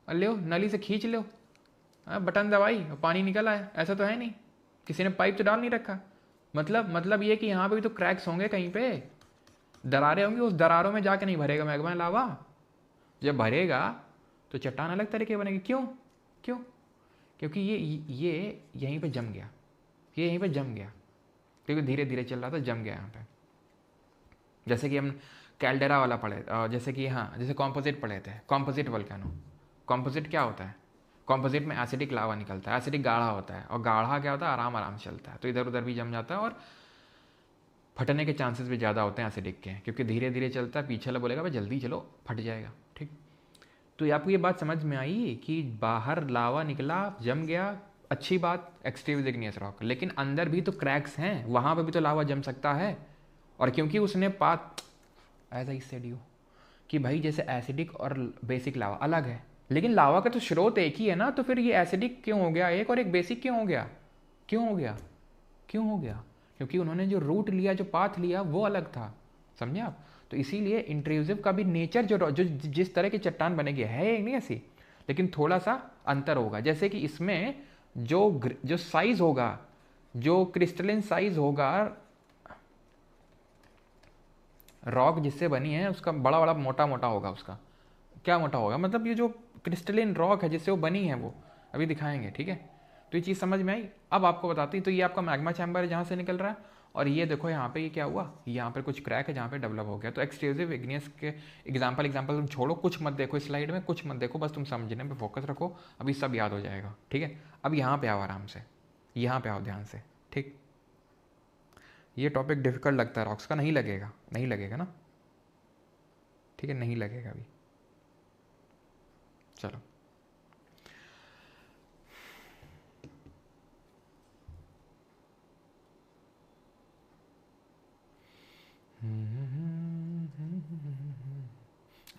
लो नली से खींच लो, बटन दबाई और पानी निकल आया, ऐसा तो है नहीं। किसी ने पाइप तो डाल नहीं रखा। मतलब ये कि यहाँ पे भी तो क्रैक्स होंगे, कहीं पे दरारें होंगी, उस दरारों में जाके नहीं भरेगा मैग्मा लावा। जब भरेगा तो चट्टान अलग तरीके बनेगी। क्यों? क्यों? क्योंकि ये यहीं पे जम गया, ये यहीं पे जम गया, क्योंकि धीरे धीरे चल रहा था, जम गया यहाँ पे। जैसे कि हम कैल्डेरा वाला पढ़े, जैसे कि हाँ जैसे कॉम्पोजिट पढ़े थे, कॉम्पोजिट वोल्केनो। कॉम्पोजिट क्या होता है? कॉम्पोजिट में एसिडिक लावा निकलता है, एसिडिक गाढ़ा होता है, और गाढ़ा क्या होता है? आराम आराम से चलता है, तो इधर उधर भी जम जाता है और फटने के चांसेस भी ज़्यादा होते हैं एसिडिक के, क्योंकि धीरे धीरे चलता है। पीछे वाला बोलेगा भाई जल्दी चलो, फट जाएगा। ठीक, तो आपको ये बात समझ में आई कि बाहर लावा निकला, जम गया, अच्छी बात, एक्सट्रीम इग्नियस रॉक, लेकिन अंदर भी तो क्रैक्स हैं, वहाँ पर भी तो लावा जम सकता है। और क्योंकि उसने एज आई सेड यू कि भाई जैसे एसिडिक और बेसिक लावा अलग है, लेकिन लावा का तो स्रोत एक ही है ना, तो फिर ये एसिडिक क्यों हो गया एक और एक बेसिक क्यों हो गया? क्यों हो गया? क्यों हो गया? क्योंकि उन्होंने जो रूट लिया, जो पाथ लिया, वो अलग था। समझे आप? तो इसीलिए इंट्रूसिव का भी नेचर जो जिस तरह की चट्टान बनेगी है नहीं ऐसी, लेकिन थोड़ा सा अंतर होगा। जैसे कि इसमें जो साइज होगा, जो क्रिस्टलिन साइज होगा रॉक जिससे बनी है उसका बड़ा बड़ा मोटा मोटा होगा। उसका क्या मोटा होगा? मतलब ये जो क्रिस्टलिन रॉक है जिससे वो बनी है, वो अभी दिखाएंगे, ठीक है। तो ये चीज़ समझ में आई। अब आपको बताती तो ये आपका मैग्मा चैम्बर है जहाँ से निकल रहा है, और ये देखो यहाँ पे ये क्या हुआ, यहाँ पर कुछ क्रैक है जहाँ पे डेवलप हो गया। तो एक्सट्रूसिव इग्नियस के एग्जाम्पल तुम छोड़ो, कुछ मत देखो इस स्लाइड में, कुछ मत देखो, बस तुम समझने पे फोकस रखो, अभी सब याद हो जाएगा, ठीक है। अब यहाँ पे आओ आराम से, यहाँ पे आओ ध्यान से, ठीक। ये टॉपिक डिफिकल्ट लगता है रॉक्स का, नहीं लगेगा, नहीं लगेगा ना, ठीक है, नहीं लगेगा अभी। चलो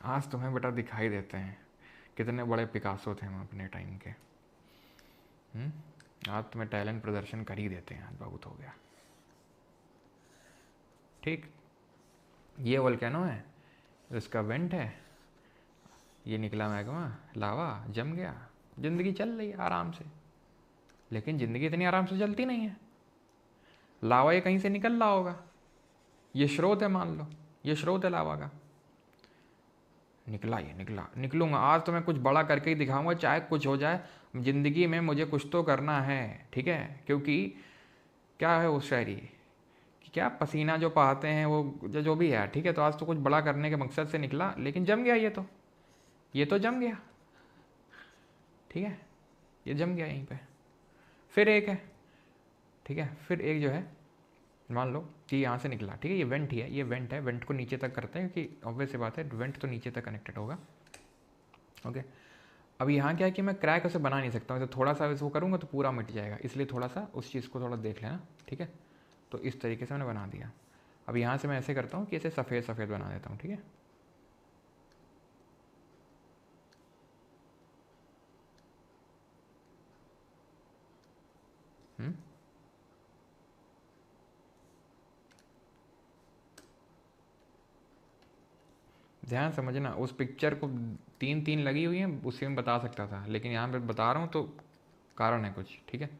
आज तुम्हें बेटा दिखाई देते हैं कितने बड़े पिकासो थे हम अपने टाइम के। आज तुम्हें टैलेंट प्रदर्शन कर ही देते हैं, आज बहुत हो गया। ठीक, ये वोल्केनो है, इसका वेंट है, ये निकला मैग्मा लावा, जम गया, जिंदगी चल रही है आराम से। लेकिन जिंदगी इतनी आराम से चलती नहीं है। लावा ये कहीं से निकल रहा होगा, ये स्रोत है, मान लो ये स्रोत है लावा का, निकला, ये निकलूंगा आज तो मैं कुछ बड़ा करके ही दिखाऊंगा, चाहे कुछ हो जाए ज़िंदगी में, मुझे कुछ तो करना है, ठीक है। क्योंकि क्या है वो शायरी कि क्या पसीना जो बहाते हैं वो जो भी है, ठीक है। तो आज तो कुछ बड़ा करने के मकसद से निकला, लेकिन जम गया, ये तो जम गया, ठीक है, ये जम गया यहीं पे। फिर एक है, ठीक है, फिर एक जो है मान लो कि यहाँ से निकला, ठीक है, ये वेंट ही है, ये वेंट है, वेंट को नीचे तक करते हैं क्योंकि ऑब्वियस सी बात है वेंट तो नीचे तक कनेक्टेड होगा, ओके। अब यहाँ क्या है कि मैं क्रैक उसे बना नहीं सकता हूँ, थोड़ा सा इसको करूँगा तो पूरा मिट जाएगा, इसलिए थोड़ा सा उस चीज़ को थोड़ा देख लेना, ठीक है। तो इस तरीके से मैंने बना दिया। अब यहाँ से मैं ऐसे करता हूँ कि इसे सफ़ेद सफ़ेद बना देता हूँ, ठीक है। ध्यान समझना, उस पिक्चर को 3 3 लगी हुई हैं उससे मैं बता सकता था, लेकिन यहाँ पे बता रहा हूँ तो कारण है कुछ, ठीक है,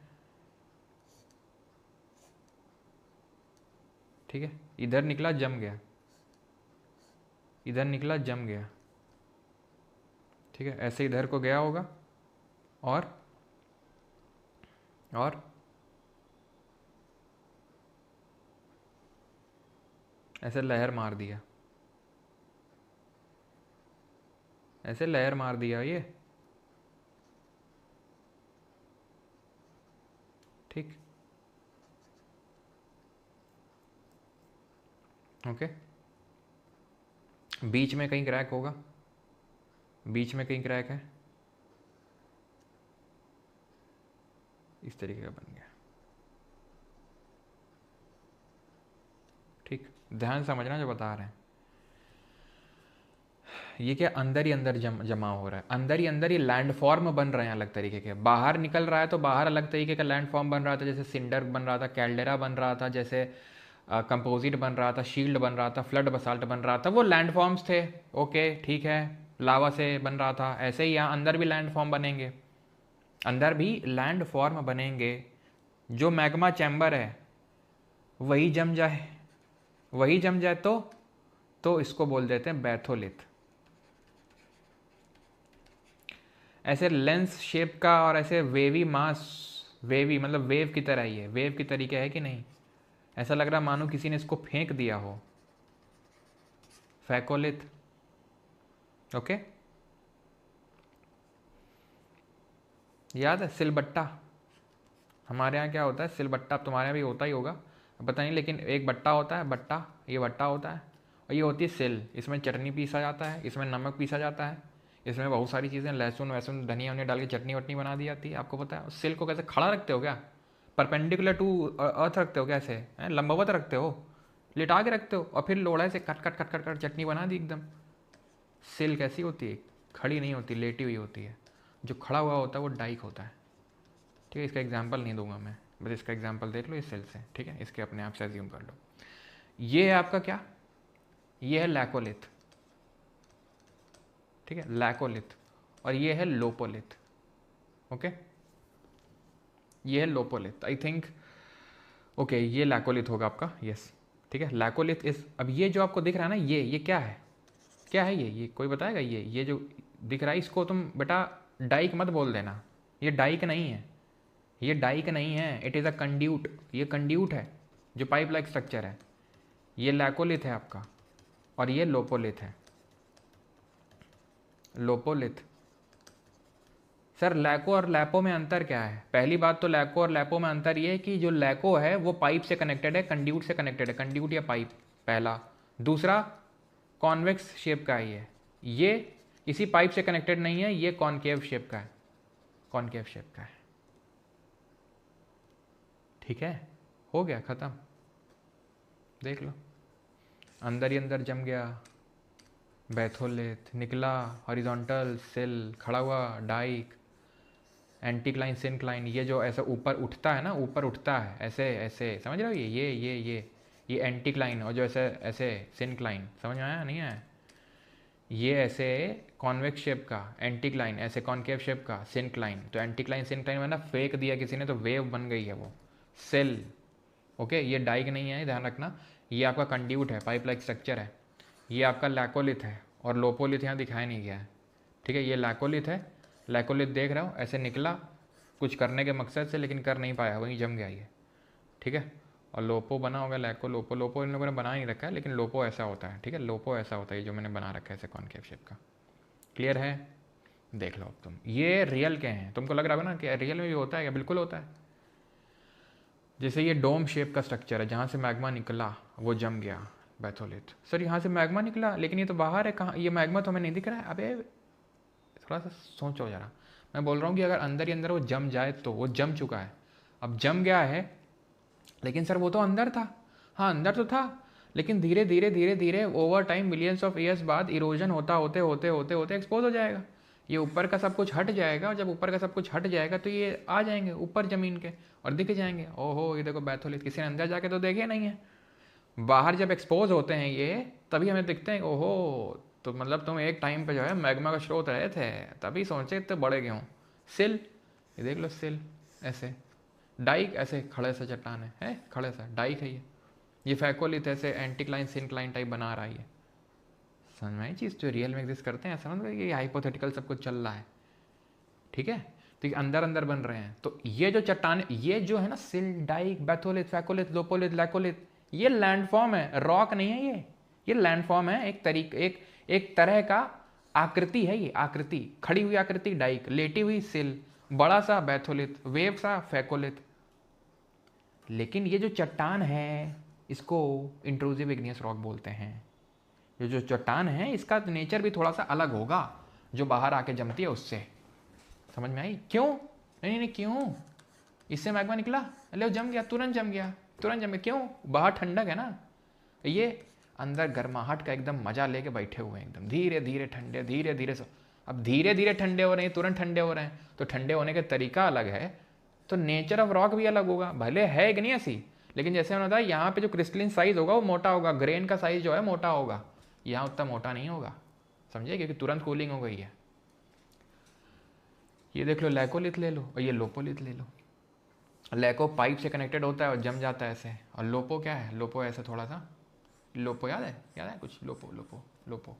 ठीक है। इधर निकला, जम गया, इधर निकला, जम गया, ठीक है। ऐसे इधर को गया होगा और ऐसे लहर मार दिया, ऐसे लहर मार दिया ये, ठीक, ओके। बीच में कहीं क्रैक होगा, बीच में कहीं क्रैक है, इस तरीके का बन गया, ठीक। ध्यान समझना जो बता रहे हैं, ये क्या अंदर ही अंदर जमा हो रहा है, अंदर ही अंदर ये लैंडफॉर्म बन रहे हैं अलग तरीके के। बाहर निकल रहा है तो बाहर अलग तरीके का लैंडफॉर्म बन रहा था, जैसे सिंडर बन रहा था, कैल्डेरा बन रहा था, जैसे कंपोजिट बन रहा था, शील्ड बन रहा था, फ्लड बसाल्ट बन रहा था, वो लैंडफॉर्म्स थे, ओके ठीक है। लावा से बन रहा था, ऐसे ही यहाँ अंदर भी लैंडफॉर्म बनेंगे, अंदर भी लैंडफॉर्म बनेंगे। जो मैग्मा चैम्बर है वही जम जाए, वही जम जाए तो इसको बोल देते हैं बैथोलिथ। ऐसे लेंस शेप का और ऐसे वेवी मास, वेवी मतलब वेव की तरह ही है, वेव की तरीके है कि नहीं, ऐसा लग रहा मानो किसी ने इसको फेंक दिया हो, फैकोलिथ, ओके। याद है सिलबट्टा, हमारे यहाँ क्या होता है सिलबट्टा, तुम्हारे यहाँ भी होता ही होगा, पता नहीं, लेकिन एक बट्टा होता है, बट्टा, ये बट्टा होता है, और ये होती है सिल, इसमें चटनी पीसा जाता है, इसमें नमक पीसा जाता है, इसमें बहुत सारी चीज़ें, लहसुन वहसुन धनिया वनिया डाल के चटनी वटनी बना दी जाती है, आपको पता है। सिल को कैसे खड़ा रखते हो क्या, परपेंडिकुलर टू अर्थ रखते हो, कैसे लंबवत रखते हो, लिटा के रखते हो, और फिर लोढ़े से कट कट कट कट कट चटनी बना दी एकदम। सिल कैसी होती है, खड़ी नहीं होती, लेटी हुई होती है। जो खड़ा हुआ होता है वो डाइक होता है, ठीक है। इसका एग्जाम्पल नहीं दूंगा मैं, बस इसका एग्जाम्पल देख लो इस सेल से, ठीक है, इसके अपने आप से अज्यूम कर लो। ये है आपका क्या, ये है लैकोलिथ, ठीक है, लैकोलिथ, और ये है लोपोलिथ, ओके। ये है लोपोलिथ, आई थिंक, ओके, ये लैकोलिथ होगा आपका, यस, ठीक है। लैकोलिथ इस, अब ये जो आपको दिख रहा है ना, ये क्या है, क्या है ये कोई बताएगा, ये जो दिख रहा है, इसको तुम बेटा डाइक मत बोल देना, ये डाइक नहीं है, ये डाइक नहीं है, इट इज़ अ कंड्यूट, ये कंड्यूट है जो पाइप लाइक स्ट्रक्चर है। ये लैकोलिथ है आपका, और ये लोपोलिथ है, लोपोलिथ। सर लैको और लैपो में अंतर क्या है, पहली बात तो लैको और लैपो में अंतर ये है कि जो लैको है वो पाइप से कनेक्टेड है, कंड्यूट से कनेक्टेड है, कंड्यूट या पाइप, पहला। दूसरा कॉन्वेक्स शेप का है ये इसी पाइप से कनेक्टेड नहीं है, ये कॉनकेव शेप का है, कॉनकेव शेप का है, ठीक है। हो गया ख़त्म, देख लो, अंदर ही अंदर जम गया, बैथोलिथ निकला, हॉरिजॉन्टल सेल, खड़ा हुआ डाइक, एंटीक्लाइन सिनक्लाइन, ये जो ऐसा ऊपर उठता है ना, ऊपर उठता है ऐसे ऐसे, समझ रहे हो, ये एंटीक्लाइन, और जो ऐसे ऐसे सिनक्लाइन, समझ में आया नहीं आया, ये ऐसे कॉन्वेक्स शेप का, एंटीक्लाइन ऐसे कॉनकेव शेप का, सिनक्लाइन, तो एंटीक्लाइन सिनक्लाइन में ना फेंक दिया किसी ने तो वेव बन गई है वो सेल, ओके। ये डाइक नहीं है, ध्यान रखना, ये आपका कंड्यूट है, पाइप लाइक स्ट्रक्चर है, ये आपका लैकोलिथ है, और लोपोलिथ यहाँ दिखाया नहीं गया है, ठीक है। ये लैकोलिथ है, लैकोलिथ देख रहे हो, ऐसे निकला कुछ करने के मकसद से, लेकिन कर नहीं पाया, वहीं जम गया ये, ठीक है। और लोपो बना होगा, लैको लोपो, लोपो इन लोगों ने बना नहीं रखा है, लेकिन लोपो ऐसा होता है, ठीक है, लोपो ऐसा होता है जो मैंने बना रखा है ऐसे कॉनकेव शेप का, क्लियर है। देख लो अब तुम, ये रियल के हैं, तुमको लग रहा है ना कि रियल में भी होता है, क्या बिल्कुल होता है। जैसे ये डोम शेप का स्ट्रक्चर है, जहाँ से मैग्मा निकला वो जम गया, बैथोलिथ। सर यहाँ से मैग्मा निकला, लेकिन ये तो बाहर है, कहाँ ये मैग्मा तो हमें नहीं दिख रहा है, अबे थोड़ा सा सोचो जरा, मैं बोल रहा हूँ कि अगर अंदर ही अंदर वो जम जाए तो वो जम चुका है, अब जम गया है, लेकिन सर वो तो अंदर था, हाँ अंदर तो था, लेकिन धीरे धीरे धीरे धीरे over time millions of years बाद इरोजन होता होते होते होते होते एक्सपोज हो जाएगा, ये ऊपर का सब कुछ हट जाएगा, और जब ऊपर का सब कुछ हट जाएगा तो ये आ जाएंगे ऊपर ज़मीन के और दिख जाएंगे। ओहो ये देखो बैथोलिथ, किसी ने अंदर जाके तो देखे नहीं है, बाहर जब एक्सपोज होते हैं ये तभी हमें दिखते हैं। ओहो, तो मतलब तुम एक टाइम पे जो है मैग्मा का स्रोत रहे थे, तभी सोचे इतने बड़े क्यों। सिल, ये देख लो सिल, ऐसे डाइक, ऐसे खड़े से चट्टान है खड़े से डाइक है ये फैकोलिथ ऐसे एंटीक्लाइन सिनक्लाइन टाइप बना रहा है ये समझ में आई चीज़? जो रियल में एग्जिस्ट करते हैं, समझ गए? ये हाइपोथेटिकल सब कुछ चल रहा है, ठीक है? तो ये अंदर अंदर बन रहे हैं। तो ये जो चट्टान, ये जो है ना, sill, dike, batholith, phacolith, lopolith, laccolith, ये लैंडफॉर्म है, रॉक नहीं है ये लैंडफॉर्म है। एक तरह का आकृति है ये, आकृति, खड़ी हुई आकृति डाइक, लेटी हुई सिल, बड़ा सा बैथोलिथ, वेव सा फैकोलिथ। लेकिन ये जो चट्टान है, इसको इंट्रूसिव इग्नियस रॉक बोलते हैं। ये जो चट्टान है, इसका नेचर भी थोड़ा सा अलग होगा जो बाहर आके जमती है उससे। समझ में आई? क्यों? नहीं, क्यों? इससे मैग्मा निकला, ले जम गया, तुरंत जम गया। क्यों? बाहर ठंडक है ना, ये अंदर गर्माहट का एकदम मजा लेके बैठे हुए हैं, एकदम धीरे धीरे ठंडे, धीरे धीरे। अब धीरे धीरे ठंडे हो रहे हैं, तुरंत ठंडे हो रहे हैं, तो ठंडे होने का तरीका अलग है, तो नेचर ऑफ रॉक भी अलग होगा। भले है कि नहीं ऐसी, लेकिन जैसे मैंने बताया, यहाँ पे जो क्रिस्टलिन साइज होगा वो मोटा होगा, ग्रेन का साइज जो है मोटा होगा, यहाँ उतना मोटा नहीं होगा। समझे? क्योंकि तुरंत कूलिंग हो गई है। ये देख लो, लैकोलिथ ले लो और ये लोपोलिथ ले लो। लैको पाइप से कनेक्टेड होता है और जम जाता है ऐसे, और लोपो क्या है? लोपो ऐसे थोड़ा सा, लोपो याद है कुछ? लोपो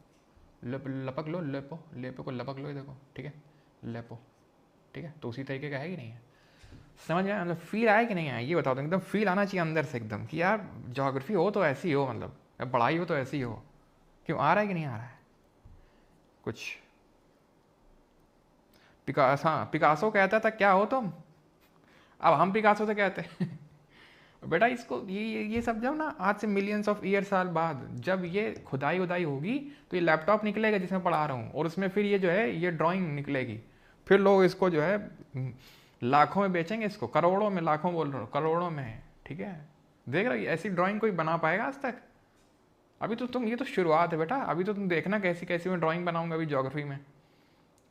लपक लो, लेपो को लपक लो, ये देखो, ठीक है, लेपो, ठीक है। तो उसी तरीके का है कि नहीं है? समझ में आया? मतलब फील आया कि नहीं आया, ये बताओ। तो एकदम फील आना चाहिए अंदर से एकदम कि यार ज्योग्राफी हो तो ऐसी हो, मतलब पढ़ाई हो तो ऐसी हो। क्यों आ रहा है कि नहीं आ रहा है कुछ? पिकासो कहता था क्या हो तुम, अब हम पिकासो से कहते हैं। बेटा इसको ये सब जब ना, आज से मिलियंस ऑफ ईयर साल बाद जब ये खुदाई उदाई होगी, तो ये लैपटॉप निकलेगा जिसमें पढ़ा रहा हूँ, और उसमें फिर ये जो है ये ड्राइंग निकलेगी। फिर लोग इसको जो है लाखों में बेचेंगे, इसको करोड़ों में, लाखों बोल रहा हूँ, करोड़ों में, ठीक है? देख रहा, ऐसी ड्राइंग कोई बना पाएगा आज तक? अभी तो ये तो शुरुआत है बेटा, अभी तो तुम देखना कैसी कैसी मैं ड्राइंग बनाऊंगा अभी ज्योग्राफी में,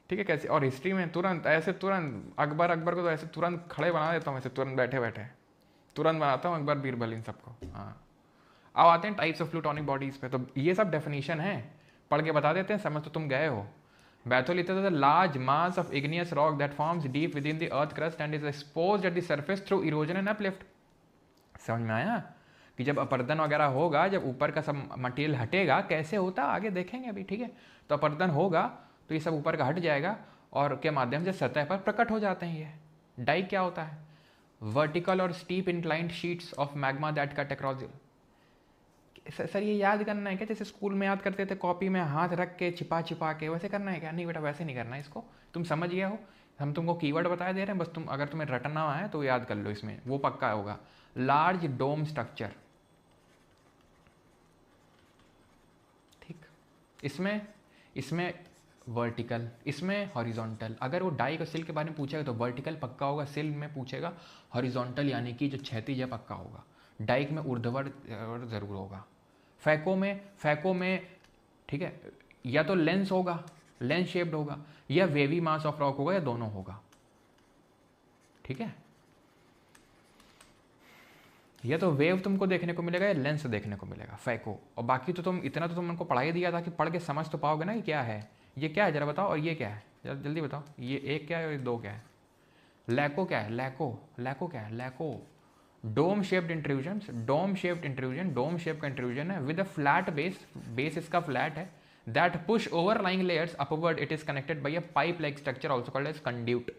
ठीक है? कैसे, और हिस्ट्री में तुरंत ऐसे, तुरंत अकबर को तो ऐसे तुरंत खड़े बना देता हूँ, ऐसे तुरंत बैठे बैठे तुरंत बनाता हूँ अकबर बीरबल इन सबको। हाँ, अब आते हैं टाइप्स ऑफ प्लूटोनिक बॉडीज पे। तो ये सब डेफिनेशन है, पढ़ के बता देते हैं, समझ तो तुम गए हो। Batholith is a large mass of igneous rock that forms deep within the earth crust and is exposed at the surface through erosion and uplift। समझ में आया कि जब अपर्दन वगैरह होगा, जब ऊपर का सब मटेरियल हटेगा, कैसे होता आगे देखेंगे अभी, ठीक है? तो अपर्दन होगा तो ये सब ऊपर का हट जाएगा और के माध्यम से सतह पर प्रकट हो जाते हैं। ये डाइक क्या होता है? वर्टिकल और steep inclined sheets of magma that cut across. Sir ये याद करना है क्या, जैसे स्कूल में याद करते थे कॉपी में हाथ रख के छिपा छिपा के, वैसे करना है क्या? नहीं बेटा, वैसे नहीं करना है इसको, तुम समझ गया हो। हम तुमको कीवर्ड बता दे रहे हैं, बस तुम अगर तुम्हें रटना है तो याद कर लो, इसमें वो पक्का होगा। लार्ज डोम स्ट्रक्चर, ठीक? इसमें वर्टिकल, इसमें हॉरिजॉन्टल। अगर वो डाइक और सिल के बारे में पूछेगा तो वर्टिकल पक्का होगा, सिल में पूछेगा हॉरिजॉन्टल यानी कि जो क्षैतिज है पक्का होगा, डाइक में ऊर्ध्वाधर जरूर होगा। फैको में ठीक है, या तो लेंस होगा, लेंस शेप्ड होगा, या वेवी मास ऑफ रॉक होगा, या दोनों होगा, ठीक है? या तो वेव तुमको देखने को मिलेगा या लेंस देखने को मिलेगा, फैको। और बाकी तो तुम इतना तो तुमको पढ़ा ही दिया था कि पढ़ के समझ तो पाओगे ना कि क्या है, ये क्या है जरा बताओ, और ये क्या है जरा जल्दी बताओ, ये एक क्या है और ये दो क्या है? लैको क्या है? लैको क्या है? लैको dome shaped intrusion, dome shape का इंट्रूजन है विद अ फ्लैट बेस इसका फ्लैट है, that push overlying layers upward, it is connected by a pipe like structure also called as conduit.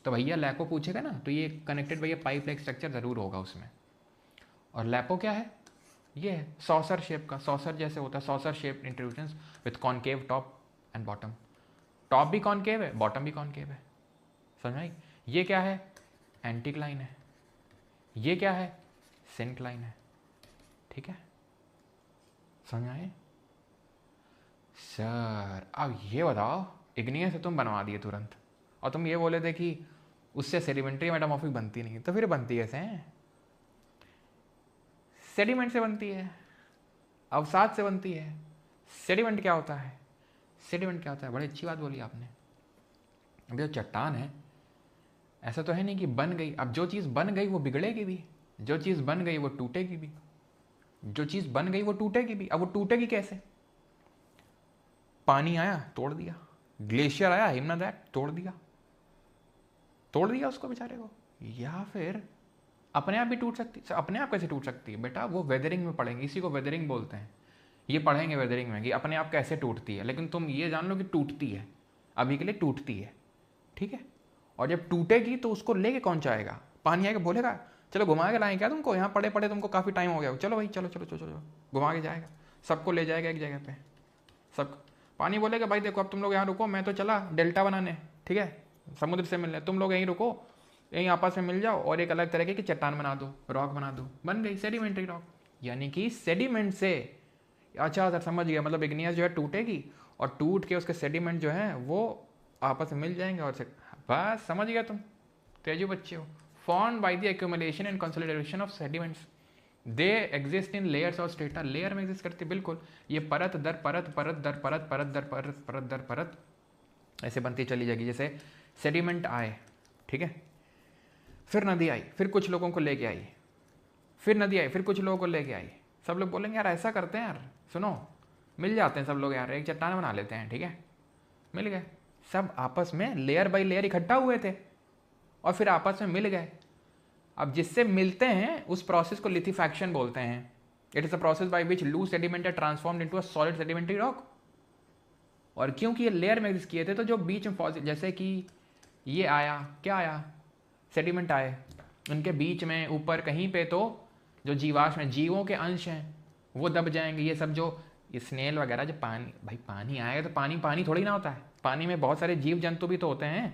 तो भैया लैको पूछेगा ना, तो ये connected by a pipe like structure जरूर होगा उसमें। और लैपो क्या है? ये है सॉसर शेप का, सॉसर जैसे होता है, saucer shape intrusion with concave top and bottom, top भी कॉनकेव है, बॉटम भी कॉनकेव है। समझ आई? ये क्या है? एंटीक्लाइन है। ये क्या है? सिंक्लाइन है, ठीक है? समझ आए सर? अब ये बताओ, इग्नियस से तुम बनवा दिए तुरंत, और तुम ये बोले थे कि उससे सेडिमेंट्री मेटामॉर्फिक बनती नहीं, तो फिर बनती कैसे है? सेडिमेंट से बनती है, अवसाद से बनती है। सेडिमेंट क्या होता है? सेडिमेंट क्या होता है? बड़ी अच्छी बात बोली आपने। अभी जो चट्टान है, ऐसा तो है नहीं कि बन गई, अब जो चीज़ बन गई वो बिगड़ेगी भी, जो चीज़ बन गई वो टूटेगी भी, जो चीज़ बन गई वो टूटेगी भी। अब वो टूटेगी कैसे? पानी आया तोड़ दिया, ग्लेशियर आया हिमनद तोड़ दिया उसको बेचारे को, या फिर अपने आप भी टूट सकती है। अपने आप कैसे टूट सकती है बेटा? वो वेदरिंग में पड़ेंगे, इसी को वेदरिंग बोलते हैं। ये पढ़ेंगे वेदरिंग में कि अपने आप कैसे टूटती है, लेकिन तुम ये जान लो कि टूटती है, अभी के लिए टूटती है, ठीक है। और जब टूटेगी तो उसको लेके कौन चाहेगा? पानी आएगा बोलेगा चलो घुमा के लाएं क्या तुमको, यहाँ पड़े पड़े तुमको काफ़ी टाइम हो गया, चलो भाई चलो चलो चलो चलो, घुमा के जाएगा, सबको ले जाएगा एक जगह पे। सब पानी बोलेगा भाई देखो अब तुम लोग यहाँ रुको, मैं तो चला डेल्टा बनाने, ठीक है, समुद्र से मिलने, तुम लोग यहीं रुको, यहीं आपस में मिल जाओ और एक अलग तरीके की चट्टान बना दो, रॉक बना दो, बन गई सेडिमेंट्री रॉक। यानी कि सेडिमेंट से, अच्छा सर समझ गया, मतलब इग्नियस जो है टूटेगी और टूट के उसके सेडिमेंट जो है वो आपस में मिल जाएंगे और बस समझ गया तुम, तेजू बच्चे हो। Formed by the accumulation and consolidation of sediments, they exist in layers और स्ट्रेटा, लेयर में एग्जिस्ट करती, बिल्कुल ये परत दर परत, परत दर परत, परत दर परत, परत दर परत ऐसे बनती चली जाएगी। जैसे सेडिमेंट आए, ठीक है, फिर नदी आई, फिर कुछ लोगों को लेके आई, फिर नदी आई, फिर कुछ लोगों को लेके आई, सब लोग बोलेंगे यार ऐसा करते हैं यार, सुनो मिल जाते हैं सब लोग यार, एक चट्टान बना लेते हैं, ठीक है, मिल गए, सब आपस में लेयर बाई लेयर इकट्ठा हुए थे और फिर आपस में मिल गए। अब जिससे मिलते हैं उस प्रोसेस को लिथिफैक्शन बोलते हैं। It is a process by which loose sediment are transformed into a solid sedimentary rock. और क्योंकि ये लेयर में एग्जिस्ट किए थे तो जो बीच में फॉसिल, जैसे कि ये आया, क्या आया, सेडिमेंट आए, उनके बीच में ऊपर कहीं पे तो जो जीवाश्म हैं, जीवों के अंश हैं वो दब जाएंगे। ये सब जो स्नेल वगैरह, जो पानी, भाई पानी आएगा तो पानी पानी थोड़ी ना होता है, पानी में बहुत सारे जीव जंतु भी तो होते हैं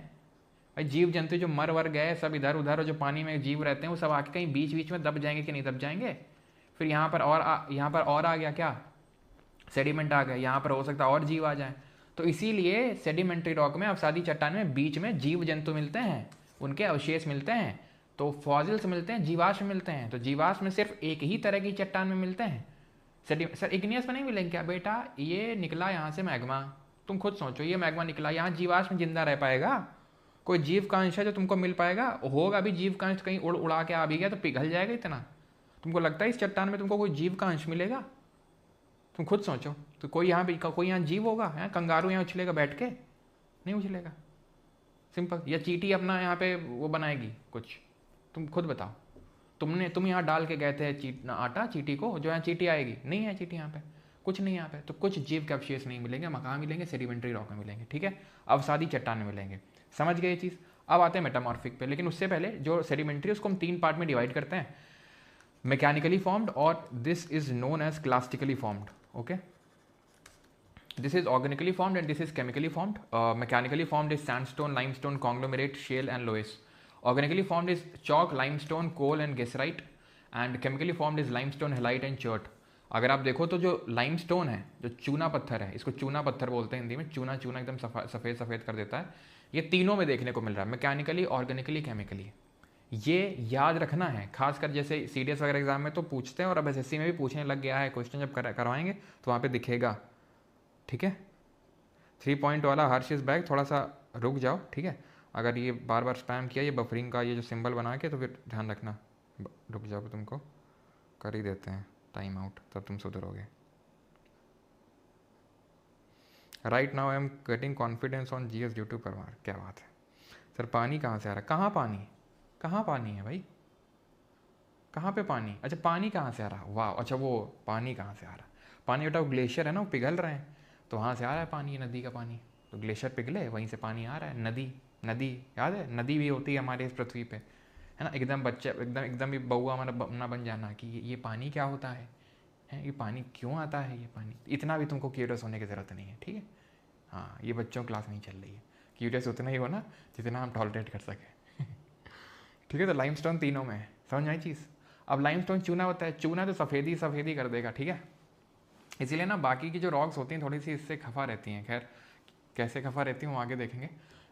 भाई, जीव जंतु जो मर वर गए सब इधर उधर, जो पानी में जीव रहते हैं वो सब आके कहीं बीच बीच में दब जाएंगे कि नहीं दब जाएंगे। फिर यहाँ पर और आ गया क्या, सेडिमेंट आ गया, यहाँ पर हो सकता है और जीव आ जाए। तो इसीलिए सेडिमेंट्री रॉक में, अवसादी चट्टान में बीच में जीव जंतु मिलते हैं, उनके अवशेष मिलते हैं, तो फॉसिल्स मिलते हैं, जीवाश्म मिलते हैं। तो जीवाश्म में सिर्फ एक ही तरह की चट्टान में मिलते हैं। सर इग्नियस में नहीं मिलेंगे क्या? बेटा ये निकला यहाँ से मैग्मा, तुम खुद सोचो, ये मैग्मा निकला, यहाँ जीवाश्म जिंदा रह पाएगा? कोई जीव का अंश है जो तुमको मिल पाएगा? होगा भी जीव का अंश, कहीं उड़ा के आ भी गया तो पिघल जाएगा इतना। तुमको लगता है इस चट्टान में तुमको कोई जीव का अंश मिलेगा? तुम खुद सोचो, तो कोई यहाँ जीव होगा? है कंगारू यहाँ उछलेगा बैठ के? नहीं उछलेगा, सिंपल। या चींटी अपना यहाँ पे वो बनाएगी कुछ? तुम खुद बताओ, तुम यहाँ डाल के गए थे आटा चींटी को, जो यहाँ चींटी आएगी? नहीं है चींटी यहाँ पे, कुछ नहीं यहाँ पे। तो कुछ जीव के अवशेष नहीं मिलेंगे, मकान मिलेंगे, सेडिमेंट्री रॉक में मिलेंगे, ठीक है, अवसादी चट्टान में मिलेंगे। समझ गए ये चीज़? अब आते हैं मेटामॉर्फिक पे, लेकिन उससे पहले जो सेडिमेंट्री उसको हम 3 पार्ट में डिवाइड करते हैं, मैकेनिकली फॉर्म्ड, और this is known as clastically formed. Okay, this is organically formed and this is chemically formed. Mechanically formed is sandstone, limestone, conglomerate, shale and loess. Organically formed is chalk, limestone, coal and gessrite. And chemically formed is limestone, halite and chert. अगर आप देखो तो जो limestone है, जो चूना पत्थर है, इसको चूना पत्थर बोलते हैं हिंदी में, चूना चूना एकदम सफ़ेद सफ़ेद कर देता है, ये तीनों में देखने को मिल रहा है, मैकेनिकली, ऑर्गेनिकली, केमिकली। ये याद रखना है, खासकर जैसे CDS वगैरह एग्जाम में तो पूछते हैं, और अब SSC में भी पूछने लग गया है, क्वेश्चन जब करवाएंगे तो वहाँ पे दिखेगा, ठीक है। 3 पॉइंट वाला हर्ष इज बैक, थोड़ा सा रुक जाओ, ठीक है। अगर ये बार बार स्पैम किया, ये बफरिंग का ये जो सिंबल बना के, तो फिर ध्यान रखना, रुक जाओ, तुमको कर ही देते हैं टाइम आउट, तब तुम सुधरोगे। Right now I am getting confidence on GS due to Parmar. क्या बात है सर, पानी कहाँ से आ रहा है? कहाँ पानी, कहाँ पानी है भाई, कहाँ पे पानी? अच्छा पानी कहाँ से आ रहा है, वाह, अच्छा वो पानी कहाँ से आ रहा है? पानी बेटा वो ग्लेशियर है ना, वो पिघल रहे हैं, तो वहाँ से आ रहा है पानी, नदी का पानी। तो ग्लेशियर पिघले, वहीं से पानी आ रहा है। नदी याद है, नदी भी होती है हमारे इस पृथ्वी पे, है ना। एकदम बच्चा, एकदम ही बउआ ना बन जाना कि ये पानी क्या होता है, ये पानी क्यों आता है, ये पानी, इतना भी तुमको क्यूरियस होने की ज़रूरत नहीं है, ठीक है। हाँ, ये बच्चों क्लास नहीं चल रही है, क्यूरियस उतना ही हो ना जितना हम टॉलरेट कर सकें ठीक है। तो लाइमस्टोन तीनों में है, समझ आई चीज़। अब लाइमस्टोन चूना होता है, चूना तो सफ़ेदी कर देगा, ठीक है। इसीलिए ना बाकी की जो रॉक्स होती हैं थोड़ी सी इससे खफा रहती हैं, खैर कैसे खफा रहती हैं वो आगे देखेंगे,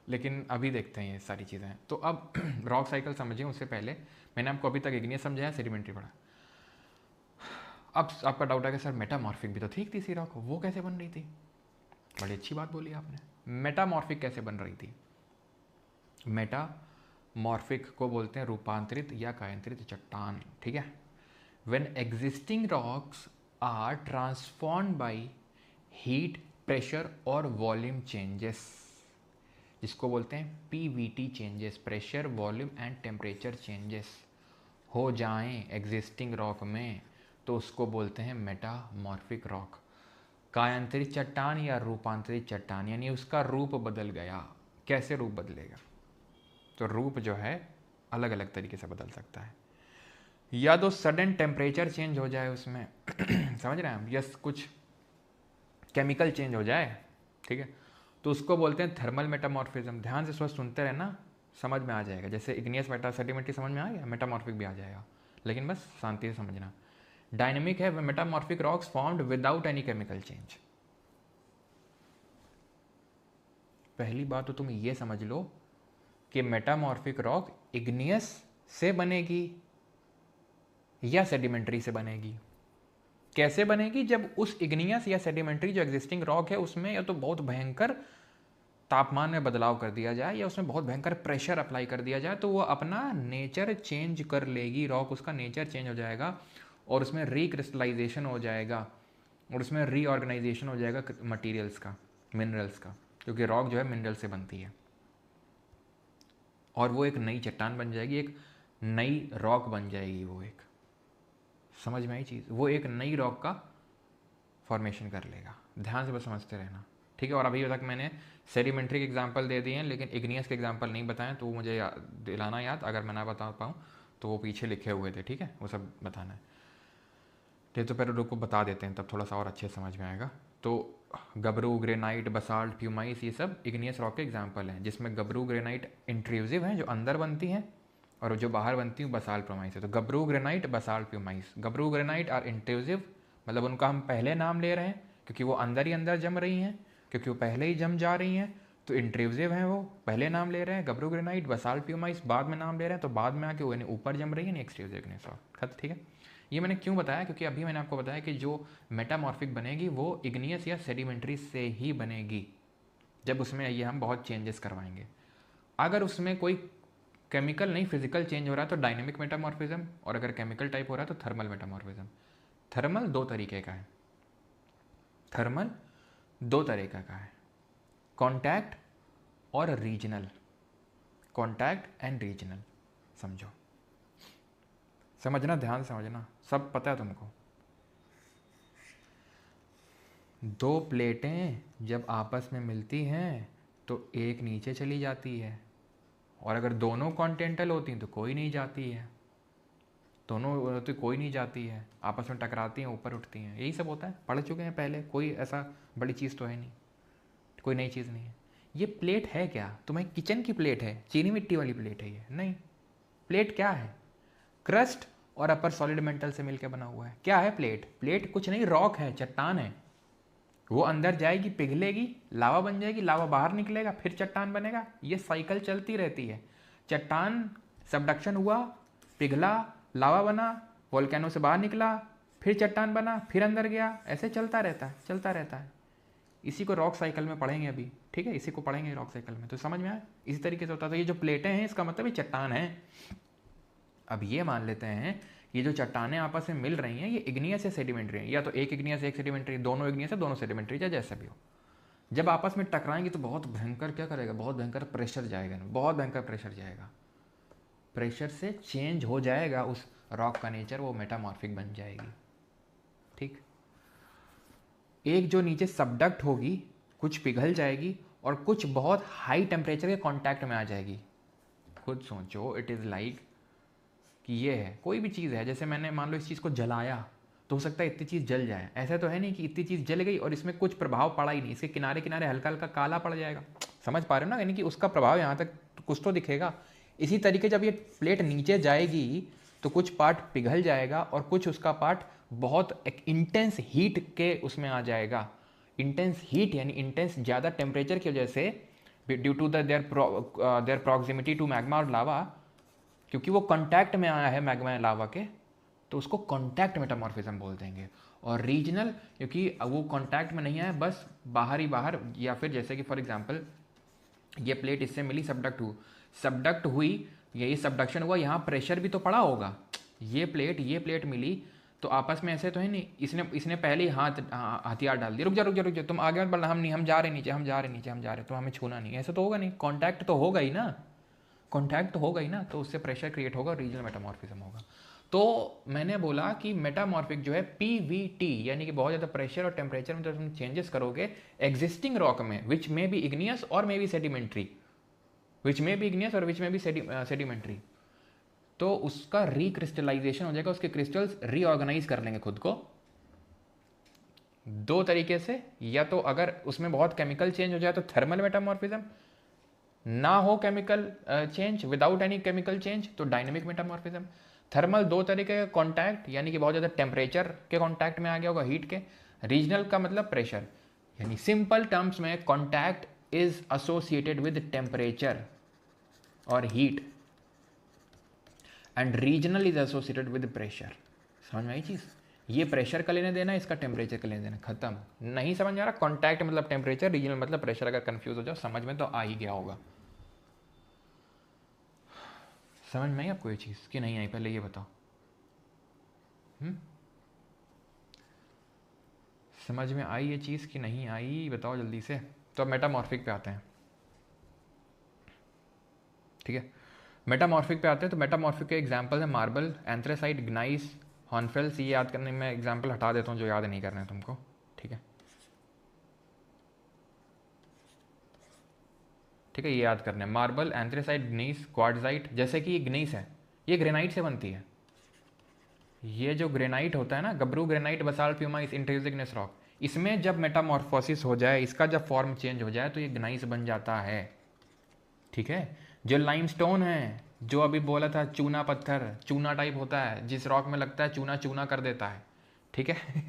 लेकिन अभी देखते हैं ये सारी चीज़ें। तो अब रॉक साइकिल समझिए, उससे पहले मैंने आपको अभी तक इग्नियस समझाया, सेडिमेंट्री पढ़ा। अब आपका डाउट है कि सर मेटामॉर्फिक भी तो ठीक थी सी रॉक, वो कैसे बन रही थी? बड़ी अच्छी बात बोली आपने, मेटामॉर्फिक कैसे बन रही थी? मेटामॉर्फिक को बोलते हैं रूपांतरित या कायांतरित चट्टान, ठीक है। When existing rocks are transformed by heat, pressure और वॉल्यूम चेंजेस, जिसको बोलते हैं PVT changes, pressure, volume and temperature changes हो जाएं एग्जिस्टिंग रॉक में, तो उसको बोलते हैं मेटामॉर्फिक रॉक। कायांतरित चट्टान या रूपांतरित चट्टान, यानी उसका रूप बदल गया। कैसे रूप बदलेगा? तो रूप जो है अलग अलग तरीके से बदल सकता है। या तो सडन टेम्परेचर चेंज हो जाए उसमें समझ रहे हैं हम, यस, कुछ केमिकल चेंज हो जाए, ठीक है, तो उसको बोलते हैं थर्मल मेटामॉर्फिज्म। ध्यान से स्वस्त सुनते रहना, समझ में आ जाएगा। जैसे इग्नियस सेडिमेंट्री समझ में आ गया, मेटामॉर्फिक भी आ जाएगा, लेकिन बस शांति से समझना। डायनेमिक है metamorphic rocks formed without any chemical change. पहली बात तो तुम ये समझ लो कि मेटामॉर्फिक रॉक इग्नियस से बनेगी या सेडिमेंट्री से बनेगी। कैसे बनेगी? जब उस इग्नियस या सेडिमेंट्री जो एग्जिस्टिंग रॉक है उसमें या तो बहुत भयंकर तापमान में बदलाव कर दिया जाए या उसमें बहुत भयंकर प्रेशर अप्लाई कर दिया जाए, तो वो अपना नेचर चेंज कर लेगी। रॉक, उसका नेचर चेंज हो जाएगा और उसमें रिक्रिस्टलाइजेशन हो जाएगा और उसमें रीऑर्गेनाइजेशन हो जाएगा मटेरियल्स का, मिनरल्स का, क्योंकि रॉक जो है मिनरल से बनती है। और वो एक नई चट्टान बन जाएगी, एक नई रॉक बन जाएगी। वो एक, समझ में आई चीज़? वो एक नई रॉक का फॉर्मेशन कर लेगा। ध्यान से बस समझते रहना, ठीक है। और अभी तक मैंने सेडिमेंट्री के एग्जाम्पल दे दिए हैं, लेकिन इग्नियस के एग्जाम्पल नहीं बताएं, तो मुझे दिलाना याद, अगर मैं ना बता पाऊँ तो वो पीछे लिखे हुए थे, ठीक है, वो सब बताना है। तो पहले लोग को बता देते हैं, तब थोड़ा सा और अच्छे समझ में आएगा। तो गबरू, ग्रेनाइट, बसाल्ट, प्यूमाइस, ये सब इग्नियस रॉक के एग्जाम्पल हैं, जिसमें गबरू ग्रेनाइट इंट्रूसिव हैं, जो अंदर बनती हैं, और जो बाहर बनती हैं बसाल्ट प्यूमाइस है। तो gabbro granite, basalt pumice. Gabbro granite are intrusive, मतलब उनका हम पहले नाम ले रहे हैं क्योंकि वो अंदर ही अंदर जम रही हैं, क्योंकि वो पहले ही जम जा रही हैं, तो इंट्रूसिव हैं, वो पहले नाम ले रहे हैं। गबरू ग्रेनाइट, बसाल्ट प्यूमाइस बाद में नाम ले रहे हैं, तो बाद में आके वो यानी ऊपर जम रही है, एक्सट्रूसिव इग्नियस रॉक, ठीक है। ये मैंने क्यों बताया? क्योंकि अभी मैंने आपको बताया कि जो मेटामॉर्फिक बनेगी वो इग्नियस या सेडिमेंट्री से ही बनेगी, जब उसमें ये हम बहुत चेंजेस करवाएंगे। अगर उसमें कोई केमिकल नहीं, फिजिकल चेंज हो रहा है तो डायनेमिक मेटामॉर्फिज्म, और अगर केमिकल टाइप हो रहा है तो थर्मल मेटामॉर्फिज्म। थर्मल दो तरीके का है, थर्मल दो तरीके का है, कॉन्टैक्ट और रीजनल। कॉन्टैक्ट एंड रीजनल, समझो, समझना, ध्यान से समझना, सब पता है तुमको। दो प्लेटें जब आपस में मिलती हैं तो एक नीचे चली जाती है, और अगर दोनों कॉन्टिनेंटल होती हैं तो कोई नहीं जाती है, दोनों तो कोई नहीं जाती है, आपस में टकराती हैं, ऊपर उठती हैं। यही सब होता है, पढ़ चुके हैं पहले, कोई ऐसा बड़ी चीज़ तो है नहीं, कोई नई चीज़ नहीं है। ये प्लेट है क्या? तुम्हें किचन की प्लेट है, चीनी मिट्टी वाली प्लेट है ये? नहीं। प्लेट क्या है? क्रस्ट और अपर सॉलिड मेंटल से मिलकर बना हुआ है। क्या है प्लेट? प्लेट कुछ नहीं, रॉक है, चट्टान है। वो अंदर जाएगी, पिघलेगी, लावा बन जाएगी, लावा बाहर निकलेगा, फिर चट्टान बनेगा। ये साइकिल चलती रहती है। चट्टान, सबडक्शन हुआ, पिघला, लावा बना, वोल्केनो से बाहर निकला, फिर चट्टान बना, फिर अंदर गया, ऐसे चलता रहता है, चलता रहता है। इसी को रॉक साइकिल में पढ़ेंगे अभी, ठीक है, इसी को पढ़ेंगे रॉक साइकिल में, तो समझ में आया? इसी तरीके से होता है। तो ये जो प्लेटें हैं इसका मतलब ये चट्टान है। अब ये मान लेते हैं ये जो चट्टानें आपस में मिल रही हैं ये इग्नियस या सेडिमेंट्री है, या तो एक इग्नियस एक सेडिमेंट्री, दोनों इग्नियस है दोनों सेडिमेंट्री, या जैसा भी हो। जब आपस में टकराएंगे तो बहुत भयंकर क्या करेगा, बहुत भयंकर प्रेशर जाएगा, बहुत भयंकर प्रेशर जाएगा। प्रेशर से चेंज हो जाएगा उस रॉक का नेचर, वो मेटामॉर्फिक बन जाएगी, ठीक। एक जो नीचे सबडक्ट होगी, कुछ पिघल जाएगी और कुछ बहुत हाई टेम्परेचर के कांटेक्ट में आ जाएगी। खुद सोचो, इट इज़ लाइक कि ये है, कोई भी चीज़ है, जैसे मैंने मान लो इस चीज़ को जलाया तो हो सकता है इतनी चीज़ जल जाए। ऐसा तो है नहीं कि इतनी चीज़ जल गई और इसमें कुछ प्रभाव पड़ा ही नहीं, इसके किनारे किनारे हल्का हल्का काला पड़ जाएगा। समझ पा रहे हो ना, यानी कि उसका प्रभाव यहाँ तक कुछ तो दिखेगा। इसी तरीके जब ये प्लेट नीचे जाएगी तो कुछ पार्ट पिघल जाएगा और कुछ उसका पार्ट बहुत एक इंटेंस हीट के उसमें आ जाएगा। इंटेंस हीट यानी इंटेंस ज़्यादा टेम्परेचर की वजह से, due to their proximity to magma और लावा, क्योंकि वो कांटेक्ट में आया है मैग्मा लावा के, तो उसको कांटेक्ट मेटामॉर्फिज्म बोल देंगे। और रीजनल, क्योंकि वो कांटेक्ट में नहीं आया, बस बाहर ही बाहर, या फिर जैसे कि फॉर एग्जांपल ये प्लेट इससे मिली, सबडक्ट हुई, यही सबडक्शन हुआ, यहाँ प्रेशर भी तो पड़ा होगा। ये प्लेट मिली तो आपस में ऐसे तो है नहीं, इसने पहले ही हथियार डाल दिया, रुक जा तुम आगे मत बढ़ना, हम जा रहे नीचे, तो हमें छूना नहीं, ऐसा तो होगा नहीं, कांटेक्ट तो होगा ही ना, तो उससे प्रेशर क्रिएट होगा, रीजनल मेटामॉर्फिज्म होगा। तो मैंने बोला कि मेटामॉर्फिक जो है पीवीटी यानी कि बहुत ज़्यादा प्रेशर और टेम्परेचर में जब तुम चेंजेस करोगे एग्जिस्टिंग रॉक में, विच में बी इग्नियस और मे बी सेडिमेंट्री, विच में बी इग्नियस और विच में बी सेडिमेंट्री, तो उसका रिक्रिस्टलाइजेशन हो जाएगा, उसके क्रिस्टल्स रीऑर्गेनाइज कर लेंगे खुद को दो तरीके से, या तो अगर उसमें बहुत केमिकल चेंज हो जाए तो थर्मल मेटामॉर्फिज्म, ना हो chemical change, without any chemical change तो डायनेमिक मेटामॉर्फिज्म। थर्मल दो तरीके का कॉन्टैक्ट, यानी कि बहुत ज़्यादा टेम्परेचर के कॉन्टैक्ट में आ गया होगा, हीट के। रीजनल का मतलब प्रेशर, यानी सिंपल टर्म्स में contact is associated with temperature और heat and regional is associated with pressure. समझ में आई चीज़? ये प्रेशर का लेने देना, इसका टेम्परेचर का लेने देना, खत्म। नहीं समझ आ रहा? कॉन्टैक्ट मतलब टेम्परेचर, रीजनल मतलब प्रेशर। अगर कंफ्यूज हो जाओ समझ में तो आ ही गया होगा। समझ में आई आपको ये चीज़ कि नहीं आई, पहले ये बताओ। समझ में आई ये चीज़ कि नहीं आई, बताओ जल्दी से। तो अब मेटामॉर्फिक पे आते हैं, ठीक है। मेटामॉर्फिक पे आते हैं, तो मेटामॉर्फिक के एग्जांपल है मार्बल, एंथ्रेसाइट, ग्नाइस, हॉर्नफेल्स। ये याद करने में एग्जांपल हटा देता हूँ जो याद नहीं करना है तुमको, ठीक है। ठीक है, ये याद करना है, मार्बल, एंथ्रेसाइट, ग्नीस, क्वार्ट्जाइट। जैसे कि ये ग्नीस है, ये ग्रेनाइट से बनती है। ये जो ग्रेनाइट होता है ना, gabbro granite, basalt, pumice, intrinsic rock, इसमें जब मेटामॉर्फोसिस हो जाए, इसका जब फॉर्म चेंज हो जाए तो ये ग्नाइस बन जाता है, ठीक है। जो लाइमस्टोन है, जो अभी बोला था चूना पत्थर, चूना टाइप होता है, जिस रॉक में लगता है चूना चूना कर देता है, ठीक है।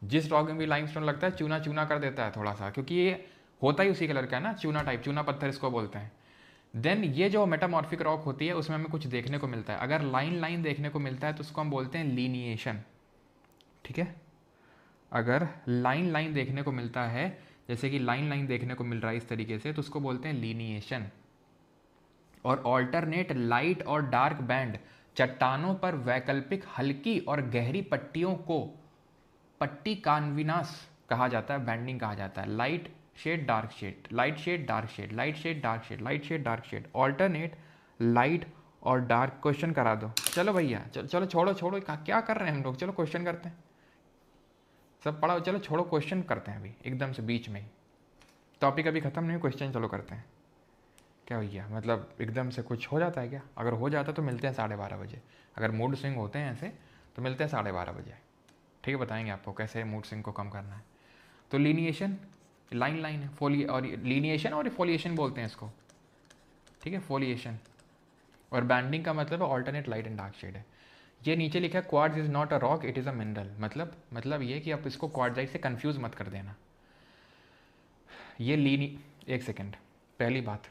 जिस रॉक में भी लाइमस्टोन लगता है चूना चूना कर देता है थोड़ा सा, क्योंकि ये होता ही उसी कलर का है ना, चूना टाइप, चूना पत्थर इसको बोलते हैं। देन ये जो मेटामॉर्फिक रॉक होती है उसमें हमें कुछ देखने को मिलता है। अगर लाइन लाइन देखने को मिलता है तो उसको हम बोलते हैं लीनिएशन, ठीक है। अगर लाइन लाइन देखने को मिलता है, जैसे कि लाइन लाइन देखने को मिल रहा है इस तरीके से, तो उसको बोलते हैं लीनिएशन। और ऑल्टरनेट लाइट और डार्क बैंड, चट्टानों पर वैकल्पिक हल्की और गहरी पट्टियों को पट्टी कान्विनास कहा जाता है, बैंडिंग कहा जाता है। Light shade dark shade, light shade dark shade, light shade dark shade, light shade dark shade, alternate light और डार्क। क्वेश्चन करा दो, चलो भैया, चलो छोड़ो छोड़ो, क्या कर रहे हैं हम लोग, चलो क्वेश्चन करते हैं। सब पढ़ा, चलो छोड़ो, क्वेश्चन करते हैं अभी एकदम से बीच में ही। टॉपिक अभी खत्म नहीं, क्वेश्चन चलो करते हैं। क्या भैया, मतलब एकदम से कुछ हो जाता है क्या? अगर हो जाता तो मिलते हैं 12:30 बजे। अगर मूड स्विंग होते हैं ऐसे तो मिलते हैं 12:30 बजे, ठीक है। बताएंगे आपको कैसे मूड स्विंग को कम करना है। तो लीनिएशन, लाइन लाइन है, फोली और लीनिएशन और फोलिएशन बोलते हैं इसको, ठीक है, फोलिएशन। और बैंडिंग का मतलब है alternate light and dark shade है। ये नीचे लिखा है quartz is not a rock, it is a mineral. मतलब ये कि आप इसको क्वार्ट्जाइट से कंफ्यूज मत कर देना। ये लीनी, एक सेकेंड, पहली बात,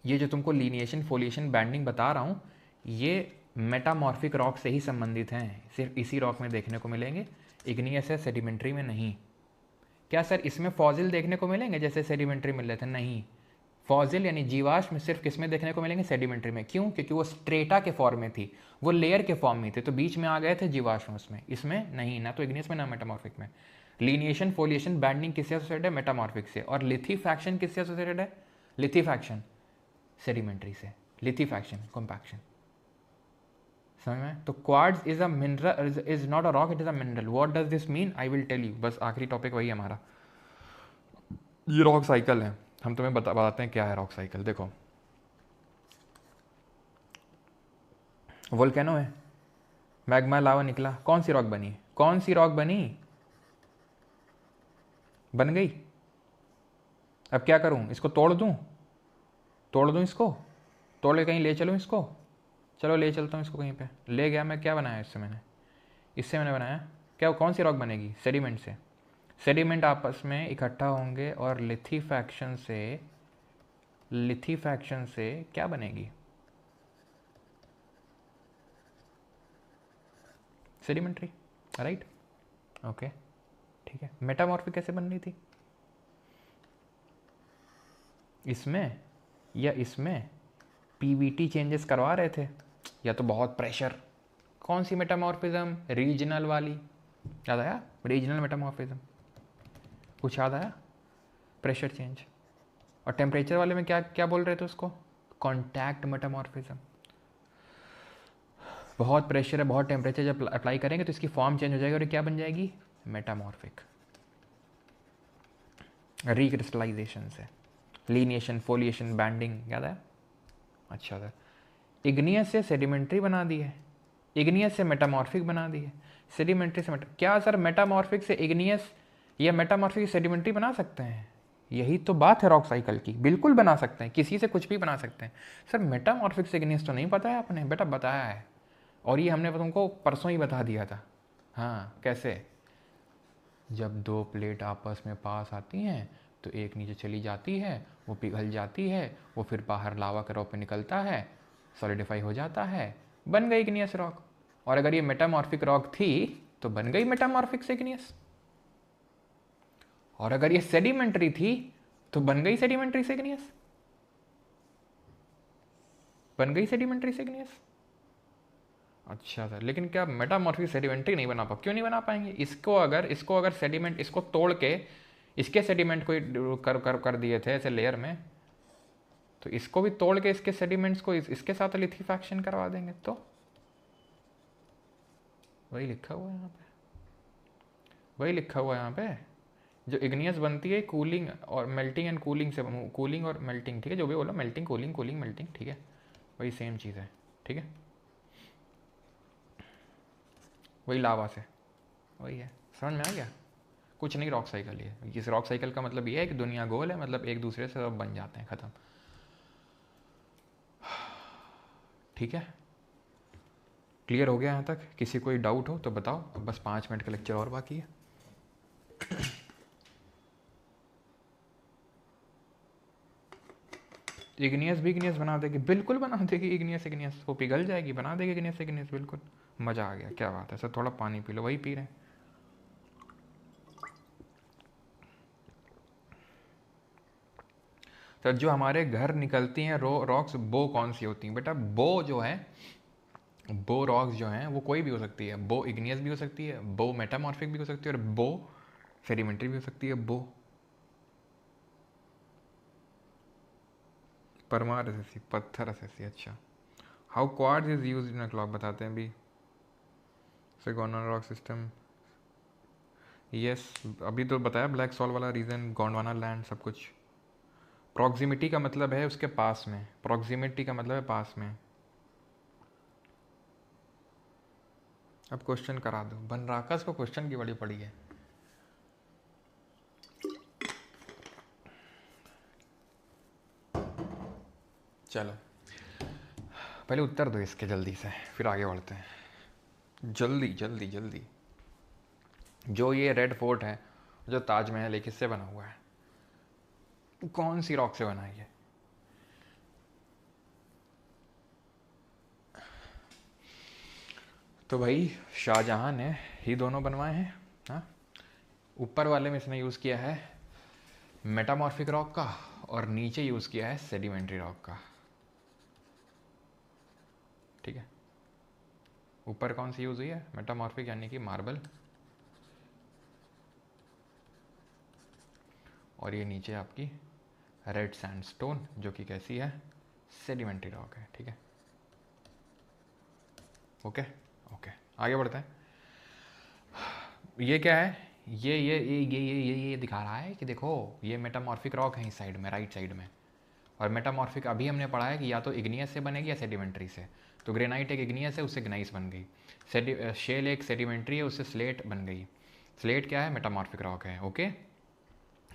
ये जो तुमको लीनिएशन, फोलिएशन, बैंडिंग बता रहा हूँ, ये मेटामॉर्फिक रॉक से ही संबंधित हैं, सिर्फ इसी रॉक में देखने को मिलेंगे, इग्नियस है, सेडिमेंट्री में नहीं। क्या सर इसमें फॉजिल देखने को मिलेंगे जैसे सेडिमेंट्री मिल रहे थे? नहीं, फॉजिल यानी जीवाश्म सिर्फ किस में देखने को मिलेंगे? सेडिमेंट्री में। क्यों? क्योंकि वो स्ट्रेटा के फॉर्म में थी, वो लेयर के फॉर्म में थे, तो बीच में आ गए थे जीवाश्म उसमें। इसमें नहीं, ना तो इग्नियस में ना मेटामॉर्फिक में। लीनिएशन, फोलिएशन, बैंडिंग किससे एसोसिएटेड है? मेटामॉर्फिक से। और लिथीफैक्शन किससे एसोसिएटेड है? लिथीफैक्शन सेडिमेंट्री से। लिथीफैक्शन, कॉम्पैक्शन, समझ में? तो quartz is a mineral, is not a rock, it is a mineral. What does this mean? I will tell you. बस आखिरी टॉपिक वही हमारा, ये रॉक साइकिल है। हम तुम्हें बताते हैं क्या है रॉक साइकिल। देखो, वोल्केनो है, मैग्मा लावा निकला, कौन सी रॉक बनी? कौन सी रॉक बनी? बन गई। अब क्या करूं, इसको तोड़ दूं? तोड़ दूं इसको? तोड़ के कहीं ले चलूं इसको? चलो ले चलता हूँ इसको कहीं पे। ले गया मैं, क्या बनाया इससे मैंने? इससे मैंने बनाया क्या? कौन सी रॉक बनेगी? सेडिमेंट से। सेडिमेंट आपस में इकट्ठा होंगे और लिथीफैक्शन से क्या बनेगी? Sedimentary, right? ओके, ठीक है। मेटामॉर्फिक कैसे बन रही थी? इसमें या इसमें पीवीटी चेंजेस करवा रहे थे, या तो बहुत प्रेशर। कौन सी मेटामॉर्फिज्म? रीजनल वाली, याद आया? रीजनल मेटामॉर्फिज्म, कुछ याद आया? Pressure change. और टेम्परेचर वाले में क्या क्या बोल रहे थे उसको? Contact metamorphism. बहुत प्रेशर है, बहुत टेम्परेचर जब अप्लाई करेंगे तो इसकी फॉर्म चेंज हो जाएगी और ये क्या बन जाएगी, मेटामॉर्फिक, रिक्रिस्टलाइजेशन से, लीनिएशन, फोलिएशन, बैंडिंग, याद है। अच्छा सर, इग्नियस से सेडिमेंट्री बना दी है, इग्नियस से मेटामॉर्फिक बना दी है, सेडिमेंट्री से क्या सर मेटामॉर्फिक से इग्नियस या मेटामॉर्फिक से सेडिमेंट्री बना सकते हैं? यही तो बात है रॉक साइकिल की, बिल्कुल बना सकते हैं, किसी से कुछ भी बना सकते हैं। सर मेटामॉर्फिक से इग्नियस तो नहीं पता है आपने? बेटा बताया है, और ये हमने तुमको परसों ही बता दिया था। हाँ कैसे, जब दो प्लेट आपस में पास आती हैं तो एक नीचे चली जाती है, वो पिघल जाती है, वो फिर बाहर लावा के रूप में निकलता है, सॉलिडिफाई हो जाता है, बन गई इग्नियस रॉक। और अगर ये मेटामॉर्फिक रॉक थी तो बन गई मेटामॉर्फिक से इग्नियस, और अगर ये सेडिमेंट्री थी तो बन गई सेडिमेंट्री से इग्नियस, बन गई सेडिमेंट्री से इग्नियस। अच्छा सर, लेकिन क्या मेटामॉर्फिक सेडिमेंट्री नहीं बना क्यों नहीं बना पाएंगे? इसको अगर सेडिमेंट इसको तोड़ के इसके सेडिमेंट को कर दिए थे ऐसे लेयर में, तो इसको भी तोड़ के इसके सेडिमेंट्स को इसके साथ लिथेफैक्शन करवा देंगे तो वही लिखा हुआ है यहाँ पे, वही लिखा हुआ है यहाँ पे, जो इग्नियस बनती है कूलिंग और मेल्टिंग एंड कूलिंग से, कूलिंग और मेल्टिंग, ठीक है, जो भी बोला, मेल्टिंग कूलिंग कूलिंग मेल्टिंग, ठीक है, वही सेम चीज़ है, ठीक है, वही लावा से, वही है। समझ में आ गया? कुछ नहीं रॉक साइकिल है, इस रॉक साइकिल का मतलब ये है कि दुनिया गोल है, मतलब एक दूसरे से सब बन जाते हैं, ख़त्म, ठीक है। क्लियर हो गया यहाँ तक? किसी कोई डाउट हो तो बताओ, अब बस 5 मिनट का लेक्चर और बाकी है। इग्नियस भी इग्नियस बना देगी, बिल्कुल बना देगी, इग्नियस इग्नियस वो पिघल जाएगी, बना देगी इग्नियस इग्नियस, बिल्कुल मज़ा आ गया, क्या बात है सर, थोड़ा पानी पी लो, वही पी रहे हैं। सर जो हमारे घर निकलती हैं रॉक्स, बो कौन सी होती हैं बेटा? बो जो है, बो रॉक्स जो हैं वो कोई भी हो सकती है, बो इग्नियस भी हो सकती है, बो मेटामॉर्फिक भी हो सकती है, और बो सेडिमेंट्री भी हो सकती है। बो परमार एसेसी, पत्थर एसेसी, अच्छा। How quartz is use in a clock, बताते हैं भी, गोंडवाना रॉक सिस्टम, यस अभी तो बताया, ब्लैक सॉल वाला रीज़न, गोंडवाना लैंड, सब कुछ। प्रॉक्सिमिटी का मतलब है उसके पास में, प्रॉक्सिमिटी का मतलब है पास में। अब क्वेश्चन करा दो, बनराकस को क्वेश्चन की बड़ी पड़ी है। चलो पहले उत्तर दो इसके जल्दी से, फिर आगे बढ़ते हैं, जल्दी जल्दी जल्दी। जो ये रेड फोर्ट है, जो ताजमहल है, किससे बना हुआ है? कौन सी रॉक से बना है ये? तो भाई शाहजहां ने ही दोनों बनवाए हैं। हाँ, ऊपर वाले में इसने यूज़ किया है मेटामॉर्फिक रॉक का, और नीचे यूज़ किया है सेडिमेंट्री रॉक का, ठीक है। ऊपर कौन सी यूज़ हुई है? मेटामॉर्फिक यानी कि मार्बल, और ये नीचे आपकी रेड सैंडस्टोन, जो कि कैसी है? सेडिमेंट्री रॉक है, ठीक है। ओके ओके, आगे बढ़ते हैं। ये क्या है? ये दिखा रहा है कि देखो ये मेटामॉर्फिक रॉक है इस साइड में, राइट साइड में, और मेटामॉर्फिक अभी हमने पढ़ा है कि या तो इग्नियस से बनेगी या सेडिमेंट्री से। तो ग्रेनाइट एक इग्नियस है, उससे ग्नाइस बन गई। शेल एक सेडिमेंट्री है, उससे स्लेट बन गई। स्लेट क्या है? मेटामॉर्फिक रॉक है, ओके।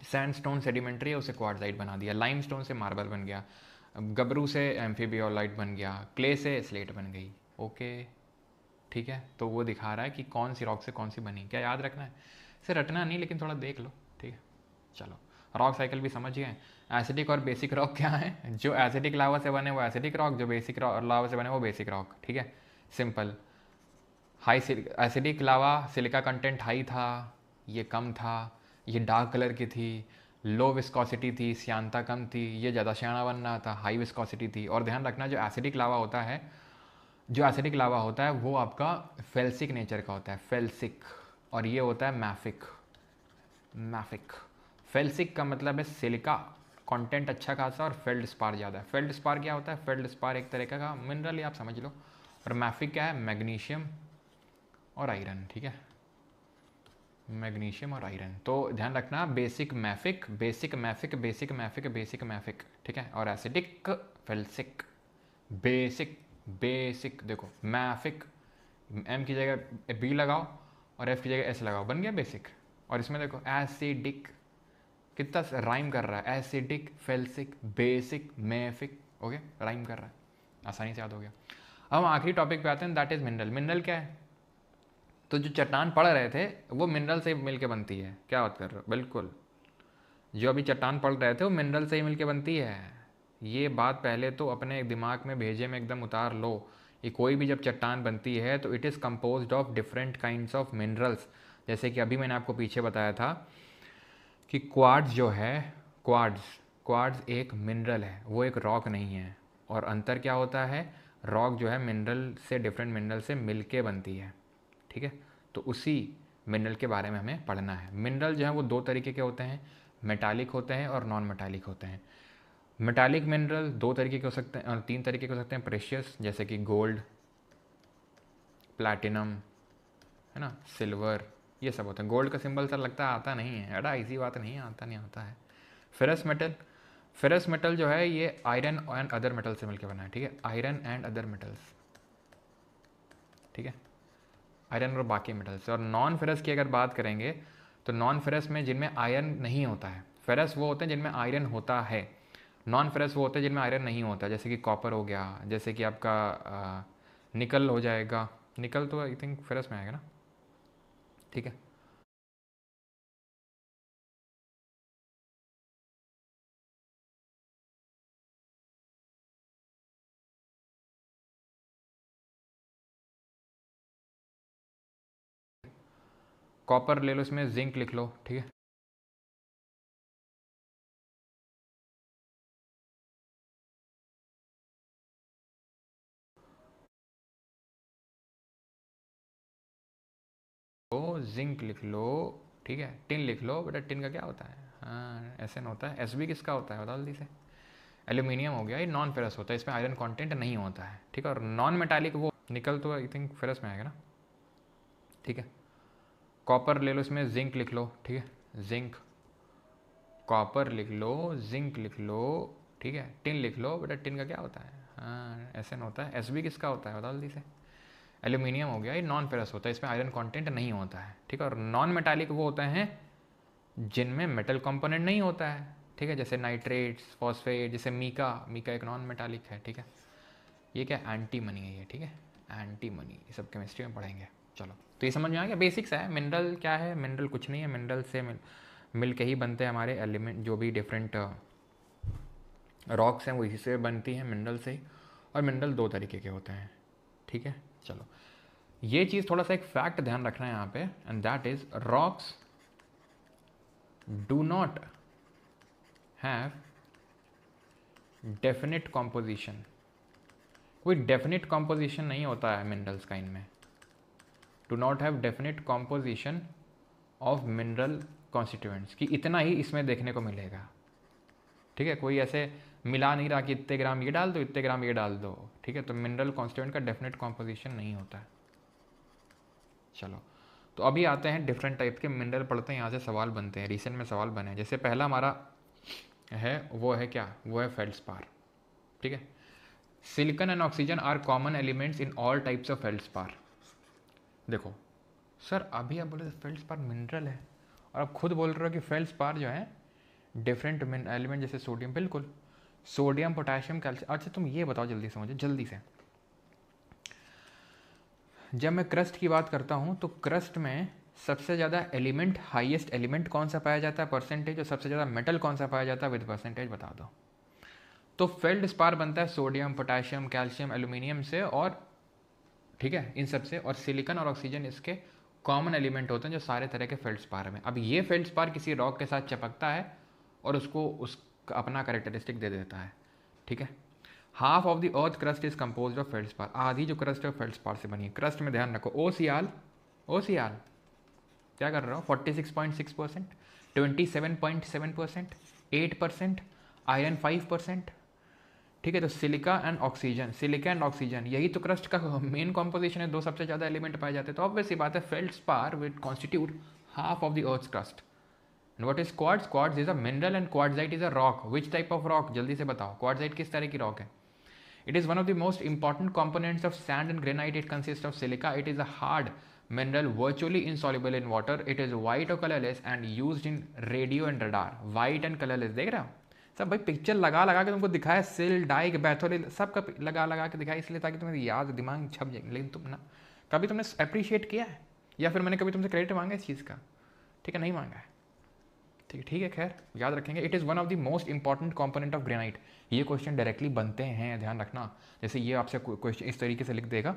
सैंडस्टोन सेडिमेंट्री है, उसे क्वार्टजाइट बना दिया। लाइमस्टोन से मार्बल बन गया, गबरू से एम्फीबियोलाइट बन गया, क्ले से स्लेट बन गई, ओके, ठीक है। तो वो दिखा रहा है कि कौन सी रॉक से कौन सी बनी। क्या याद रखना है? सिर्फ रटना नहीं, लेकिन थोड़ा देख लो, ठीक है। चलो रॉक साइकिल भी समझ गए। एसिडिक और बेसिक रॉक क्या है? जो एसिडिक लावा से बने वो एसिडिक रॉक, जो बेसिक लावा से बने वो बेसिक रॉक, ठीक है, simple. High acidic lava silica content high था, ये कम था, ये डार्क कलर की थी, लो विस्कोसिटी थी, श्यानता कम थी, ये ज़्यादा श्याना बन रहा था, हाई विस्कोसिटी थी। और ध्यान रखना जो एसिडिक लावा होता है, जो एसिडिक लावा होता है वो आपका फेल्सिक नेचर का होता है, फेल्सिक, और ये होता है मैफिक। मैफिक, फेल्सिक का मतलब है सिलिका कंटेंट अच्छा खासा और फेल्ड स्पार ज़्यादा है। फेल्ड स्पार क्या होता है? फेल्ड स्पार एक तरीका का मिनरल, आप समझ लो और मैफिक क्या है, मैग्नीशियम और आयरन, ठीक है, मैग्नीशियम और आयरन। तो ध्यान रखना basic mafic, basic mafic, basic mafic, basic mafic, ठीक है, और एसिडिक फेल्सिक, बेसिक बेसिक। देखो मैफिक, एम की जगह बी लगाओ और एफ की जगह एस लगाओ, बन गया बेसिक। और इसमें देखो एसिडिक, कितना राइम कर रहा है, acidic felsic basic mafic, okay, rhyme कर रहा है, आसानी से याद हो गया। अब हम आखिरी टॉपिक पे आते हैं, दैट इज मिनरल। मिनरल क्या है, तो जो चट्टान पढ़ रहे थे वो मिनरल से मिल के बनती है, क्या बात कर रहे हो, बिल्कुल जो अभी चट्टान पढ़ रहे थे वो मिनरल से ही मिल के बनती है। ये बात पहले तो अपने दिमाग में भेजे में एकदम उतार लो, ये कोई भी जब चट्टान बनती है तो it is composed of different kinds of minerals. जैसे कि अभी मैंने आपको पीछे बताया था कि क्वार्ट्ज जो है, क्वार्ट्ज क्वार्ट्ज एक मिनरल है, वो एक रॉक नहीं है। और अंतर क्या होता है, रॉक जो है मिनरल से, डिफरेंट मिनरल से मिल के बनती है, ठीक है। तो उसी मिनरल के बारे में हमें पढ़ना है। मिनरल जो है वो दो तरीके के होते हैं, मेटालिक होते हैं और नॉन मेटालिक होते हैं। मेटालिक मिनरल दो तरीके के हो सकते हैं, तीन तरीके के हो सकते हैं, प्रेशियस जैसे कि गोल्ड, प्लैटिनम, है ना, सिल्वर, ये सब होते हैं। गोल्ड का सिंबल सर लगता है आता नहीं है, अड़ा इजी बात नहीं है, आता नहीं आता है। फेरस मेटल, फेरस मेटल जो है ये आयरन एंड अदर मेटल से मिलकर बना है, ठीक है, आयरन एंड अदर मेटल्स, ठीक है, आयरन और बाकी मेटल्स। और नॉन फेरस की अगर बात करेंगे तो नॉन फेरस में जिनमें आयरन नहीं होता है, फेरस वो होते हैं जिनमें आयरन होता है, नॉन फेरस वो होते हैं जिनमें आयरन नहीं होता, जैसे कि कॉपर हो गया, जैसे कि आपका निकल हो जाएगा, निकल तो आई थिंक फेरस में आएगा ना, ठीक है। कॉपर ले लो, इसमें जिंक लिख लो, ठीक है। तो जिंक लिख लो, ठीक है, टिन लिख लो, बेटा टिन का क्या होता है, हाँ एस एन होता है। एस बी किसका होता है बताओ जल्दी से, एल्यूमिनियम हो गया, ये नॉन फेरस होता है, इसमें आयरन कंटेंट नहीं होता है, ठीक है। और नॉन मेटालिक वो निकल तो आई थिंक फेरस में आएगा ना, ठीक है। कॉपर ले लो, इसमें जिंक लिख लो, ठीक है, जिंक, कॉपर लिख लो, जिंक लिख लो, ठीक है, टिन लिख लो, बेटा टिन का क्या होता है, हाँ एस एन होता है। एस बी किसका होता है बताओ जल्दी से, एल्यूमिनियम हो गया, ये नॉन फेरस होता है, इसमें आयरन कंटेंट नहीं होता है, ठीक है। और नॉन मेटालिक वो होते हैं जिनमें मेटल कंपोनेंट नहीं होता है, ठीक है, जैसे नाइट्रेट्स, फॉस्फेट, जैसे मीका, मीका एक नॉन मेटालिक है, ठीक है। ये क्या एंटीमनी है ये, ठीक है, एंटीमनी, ये सब केमिस्ट्री में पढ़ेंगे। चलो तो ये समझ में आ गया, बेसिक्स है। मिनरल क्या है, मिनरल कुछ नहीं है, मिनरल से मिल के ही बनते हैं हमारे एलिमेंट, जो भी डिफरेंट रॉक्स हैं वो इसी से बनती हैं, मिनरल से ही। और मिनरल दो तरीके के होते हैं, ठीक है। चलो ये चीज़ थोड़ा सा एक फैक्ट ध्यान रखना है यहाँ पे, and that is rocks do not have definite composition. कोई डेफिनेट कॉम्पोजिशन नहीं होता है मिनरल्स का, इनमें do not have definite composition of mineral constituents, कि इतना ही इसमें देखने को मिलेगा, ठीक है। कोई ऐसे मिला नहीं रहा कि इतने ग्राम ये डाल दो, इतने ग्राम ये डाल दो, ठीक है। तो मिनरल कॉन्स्टिट्यूएंट का डेफिनेट कॉम्पोजिशन नहीं होता है। चलो तो अभी आते हैं डिफरेंट टाइप के मिनरल पढ़ते हैं, यहाँ से सवाल बनते हैं, रिसेंट में सवाल बने हैं। जैसे पहला हमारा है वो है क्या, वो है फेल्डस्पार, ठीक है। Silicon and oxygen are common elements in all types of feldspar. देखो सर अभी आप बोले फेल्डस्पार मिनरल है, और आप खुद बोल रहे हो कि फेल्डस्पार जो है डिफरेंट एलिमेंट, जैसे सोडियम, बिल्कुल सोडियम, पोटेशियम, कैल्शियम। अच्छा तुम ये बताओ जल्दी से मुझे, जल्दी से, जब मैं क्रस्ट की बात करता हूँ तो क्रस्ट में सबसे ज़्यादा एलिमेंट, हाईएस्ट एलिमेंट कौन सा पाया जाता है परसेंटेज, और सबसे ज़्यादा मेटल कौन सा पाया जाता है विद परसेंटेज, बता दो। तो फेल्डस्पार बनता है सोडियम, पोटेशियम, कैल्शियम, एल्यूमिनियम से, और ठीक है इन सब से। और सिलिकॉन और ऑक्सीजन इसके कॉमन एलिमेंट होते हैं जो सारे तरह के फेल्डस्पार में। अब ये फेल्डस्पार किसी रॉक के साथ चिपकता है और उसको उसका अपना कैरेक्टरिस्टिक दे देता है, ठीक है। Half of the earth crust is compose of feldspar, आधी जो क्रस्ट है फेल्डस्पार से बनी है। क्रस्ट में ध्यान रखो ओसीआर, ओसीआर क्या कर रहा हो, 46.6%, 27.7%, 8%, आयरन 5%, ठीक है। तो सिलिका एंड ऑक्सीजन यही तो क्रस्ट का मेन कॉम्पोजिशन है, दो सबसे ज़्यादा एलिमेंट पाए जाते हैं। तो ऑब्वियस सी बात है feldspar will constitute half of the earth's crust. And what is quartz? Quartz is a mineral and quartzite is a rock. Which type of rock? जल्दी से बताओ, क्वार्ट्जाइट किस तरह की रॉक है? It is one of the most important components of sand and granite. It consists of silica. It is a hard mineral virtually insoluble in water. It is white or colorless and used in radio and radar. White and colorless, देख रहे हो सब भाई? Picture लगा लगा के तुमको दिखाया, सिल डाइक बैथोलिन सबका लगा लगा के दिखाया, इसलिए ताकि तुम्हें याद दिमाग छप जाए। लेकिन तुम ना कभी तुमने अप्रिशिएट किया है या फिर मैंने कभी तुमसे क्रेडिट मांगा इस चीज़ का? ठीक है, नहीं मांगा है। ठीक है, खैर याद रखेंगे। It is one of the most important component of granite. ये क्वेश्चन डायरेक्टली बनते हैं, ध्यान रखना। जैसे ये आपसे क्वेश्चन इस तरीके से लिख देगा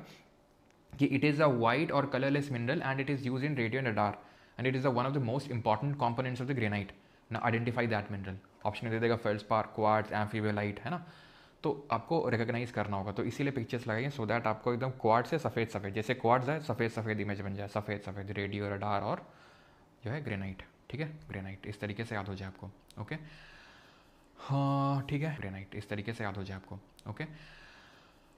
कि इट इज़ अ वाइट और colourless mineral and it is use in radio and radar and it is one of the most important components of the granite. ना आइडेंटिफाई दैट मिनरल। ऑप्शन दे देगा feldspar, quartz, एम्फीबियोलाइट, है ना। तो आपको recognise करना होगा, तो इसीलिए पिक्चर्स लगाइए सो दैट आपको एकदम क्वार्ट्ज से सफ़ेद सफ़ेद, जैसे क्वार्ट्ज है सफ़ेद सफ़ेद इमेज बन जाए, सफ़ेद सफ़ेद रेडियो, रडार और जो है ग्रेनाइट। ठीक है, ग्रेनाइट इस तरीके से याद हो जाए आपको। ओके, हाँ ठीक है, ग्रेनाइट इस तरीके से याद हो जाए आपको। ओके,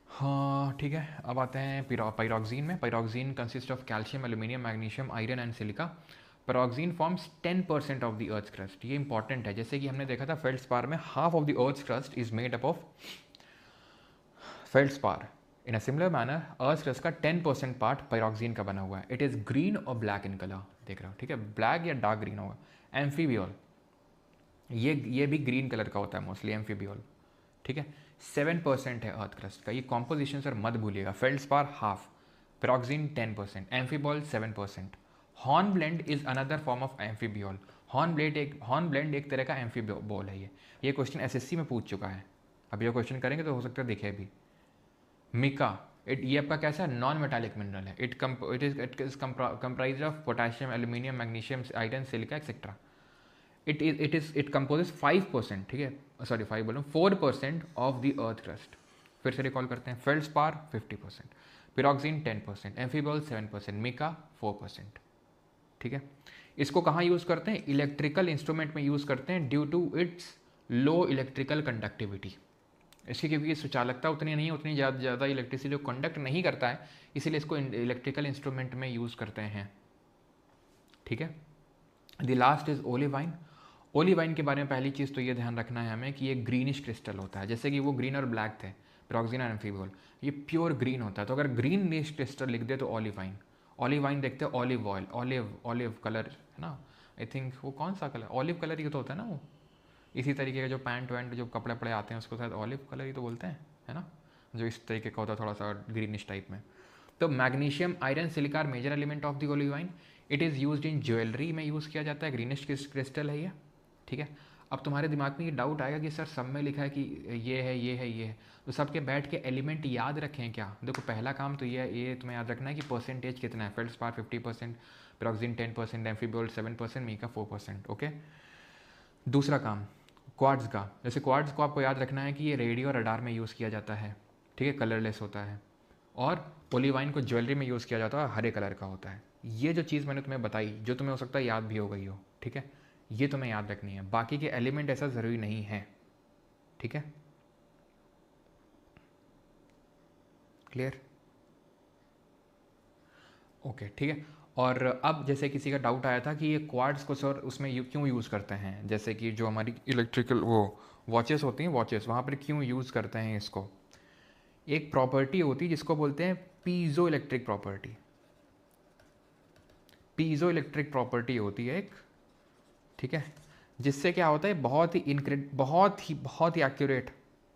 हाँ ठीक है। अब आते हैं पायरोक्सिन में। Pyroxene consist of calcium, aluminium, magnesium, iron and silica. Pyroxene forms 10% of the earth crust. ये इंपॉर्टेंट है, जैसे कि हमने देखा था फेल्डस्पार में half of the earth crust is made up of feldspar. In a similar manner earth crust का 10% part pyroxene का बना हुआ है। इट इज़ ग्रीन और ब्लैक इन कलर, देख रहे हो, ठीक है, ब्लैक या डार्क ग्रीन होगा। एम्फीबियोल, ये भी ग्रीन कलर का होता है मोस्टली, एम्फीबियोल। ठीक है, 7% है अर्थ क्रस्ट का। ये कॉम्पोजिशन सर मत भूलिएगा। Feldspar half, pyroxene 10%, amphibole 7%। Hornblende is another form of amphibole. Hornblende एक तरह का एम्फीबॉल है। ये क्वेश्चन एसएससी में पूछ चुका है। अब ये क्वेश्चन करेंगे तो हो सकता है दिखे भी। मिका, ये आपका कैसा नॉन मेटालिक मिनरल है। It is comprise of potassium, aluminium, magnesium, iron, silica etcetera. It composes 5%, ठीक है, सॉरी 5 बोलूँ 4% ऑफ द अर्थ क्रस्ट। फिर से रिकॉल करते हैं। Feldspar 50%, pyroxene 10%, amphibole 7%, mica 4%। ठीक है, इसको कहाँ यूज़ करते हैं? इलेक्ट्रिकल इंस्ट्रूमेंट में यूज़ करते हैं due to its low electrical conductivity. इसकी क्योंकि सुचालकता उतनी नहीं है, उतनी ज़्यादा इलेक्ट्रिसिटी जो कंडक्ट नहीं करता है, इसीलिए इसको इलेक्ट्रिकल इंस्ट्रूमेंट में यूज़ करते हैं। ठीक है, the last is olivine. Olivine के बारे में पहली चीज़ तो ये ध्यान रखना है हमें कि ये ग्रीनिश क्रिस्टल होता है। जैसे कि वो ग्रीन और ब्लैक थे पायरोक्सिन और एम्फीबियोल, ये प्योर ग्रीन होता है। तो अगर ग्रीनिश क्रिस्टल लिख दे तो ओलिवाइन। ओलिवाइन देखते हैं ऑलिव ऑयल, ऑलिव कलर है ना। आई थिंक वो कौन सा कलर, ऑलिव कलर ही तो होता है ना वो। इसी तरीके का जो पैंट वैंट जो कपड़े वपड़े आते हैं उसको शायद ऑलिव कलर ही तो बोलते हैं, है ना, जो इस तरीके का होता है थोड़ा सा ग्रीनिश टाइप में। तो magnesium, iron, silica are major element of the olivine. It is used in jewellery में यूज़ किया जाता है। ग्रीनिश क्रिस्टल है ये। ठीक है, अब तुम्हारे दिमाग में ये डाउट आएगा कि सर सब में लिखा है कि ये है ये है ये है, तो सबके बैठ के एलिमेंट याद रखें क्या? देखो पहला काम तो ये तुम्हें याद रखना है कि परसेंटेज कितना है। Feldspar 50%, pyroxene 10%, amphibole 7%, mica 4%। Okay, दूसरा काम क्वार्ट्ज का। जैसे क्वार्ट्ज को आपको याद रखना है कि ये रेडियो रडार में यूज़ किया जाता है। ठीक है, कलरलेस होता है। और ओलिवाइन को ज्वेलरी में यूज़ किया जाता है, हरे कलर का होता है। ये जो चीज़ मैंने तुम्हें बताई, जो तुम्हें हो सकता है याद भी हो गई हो, ठीक है, ये तुम्हें याद रखनी है। बाकी के एलिमेंट ऐसा ज़रूरी नहीं है। ठीक है, क्लियर? ओके, ठीक है। और अब जैसे किसी का डाउट आया था कि ये क्वार्ट्ज को सर उसमें क्यों यूज़ करते हैं, जैसे कि जो हमारी इलेक्ट्रिकल वो वॉचेस होती हैं, वॉचेस वहाँ पर क्यों यूज़ करते हैं इसको? एक प्रॉपर्टी होती है जिसको बोलते हैं piezo electric property. Piezo electric property होती है एक, ठीक है, जिससे क्या होता है बहुत ही एक्यूरेट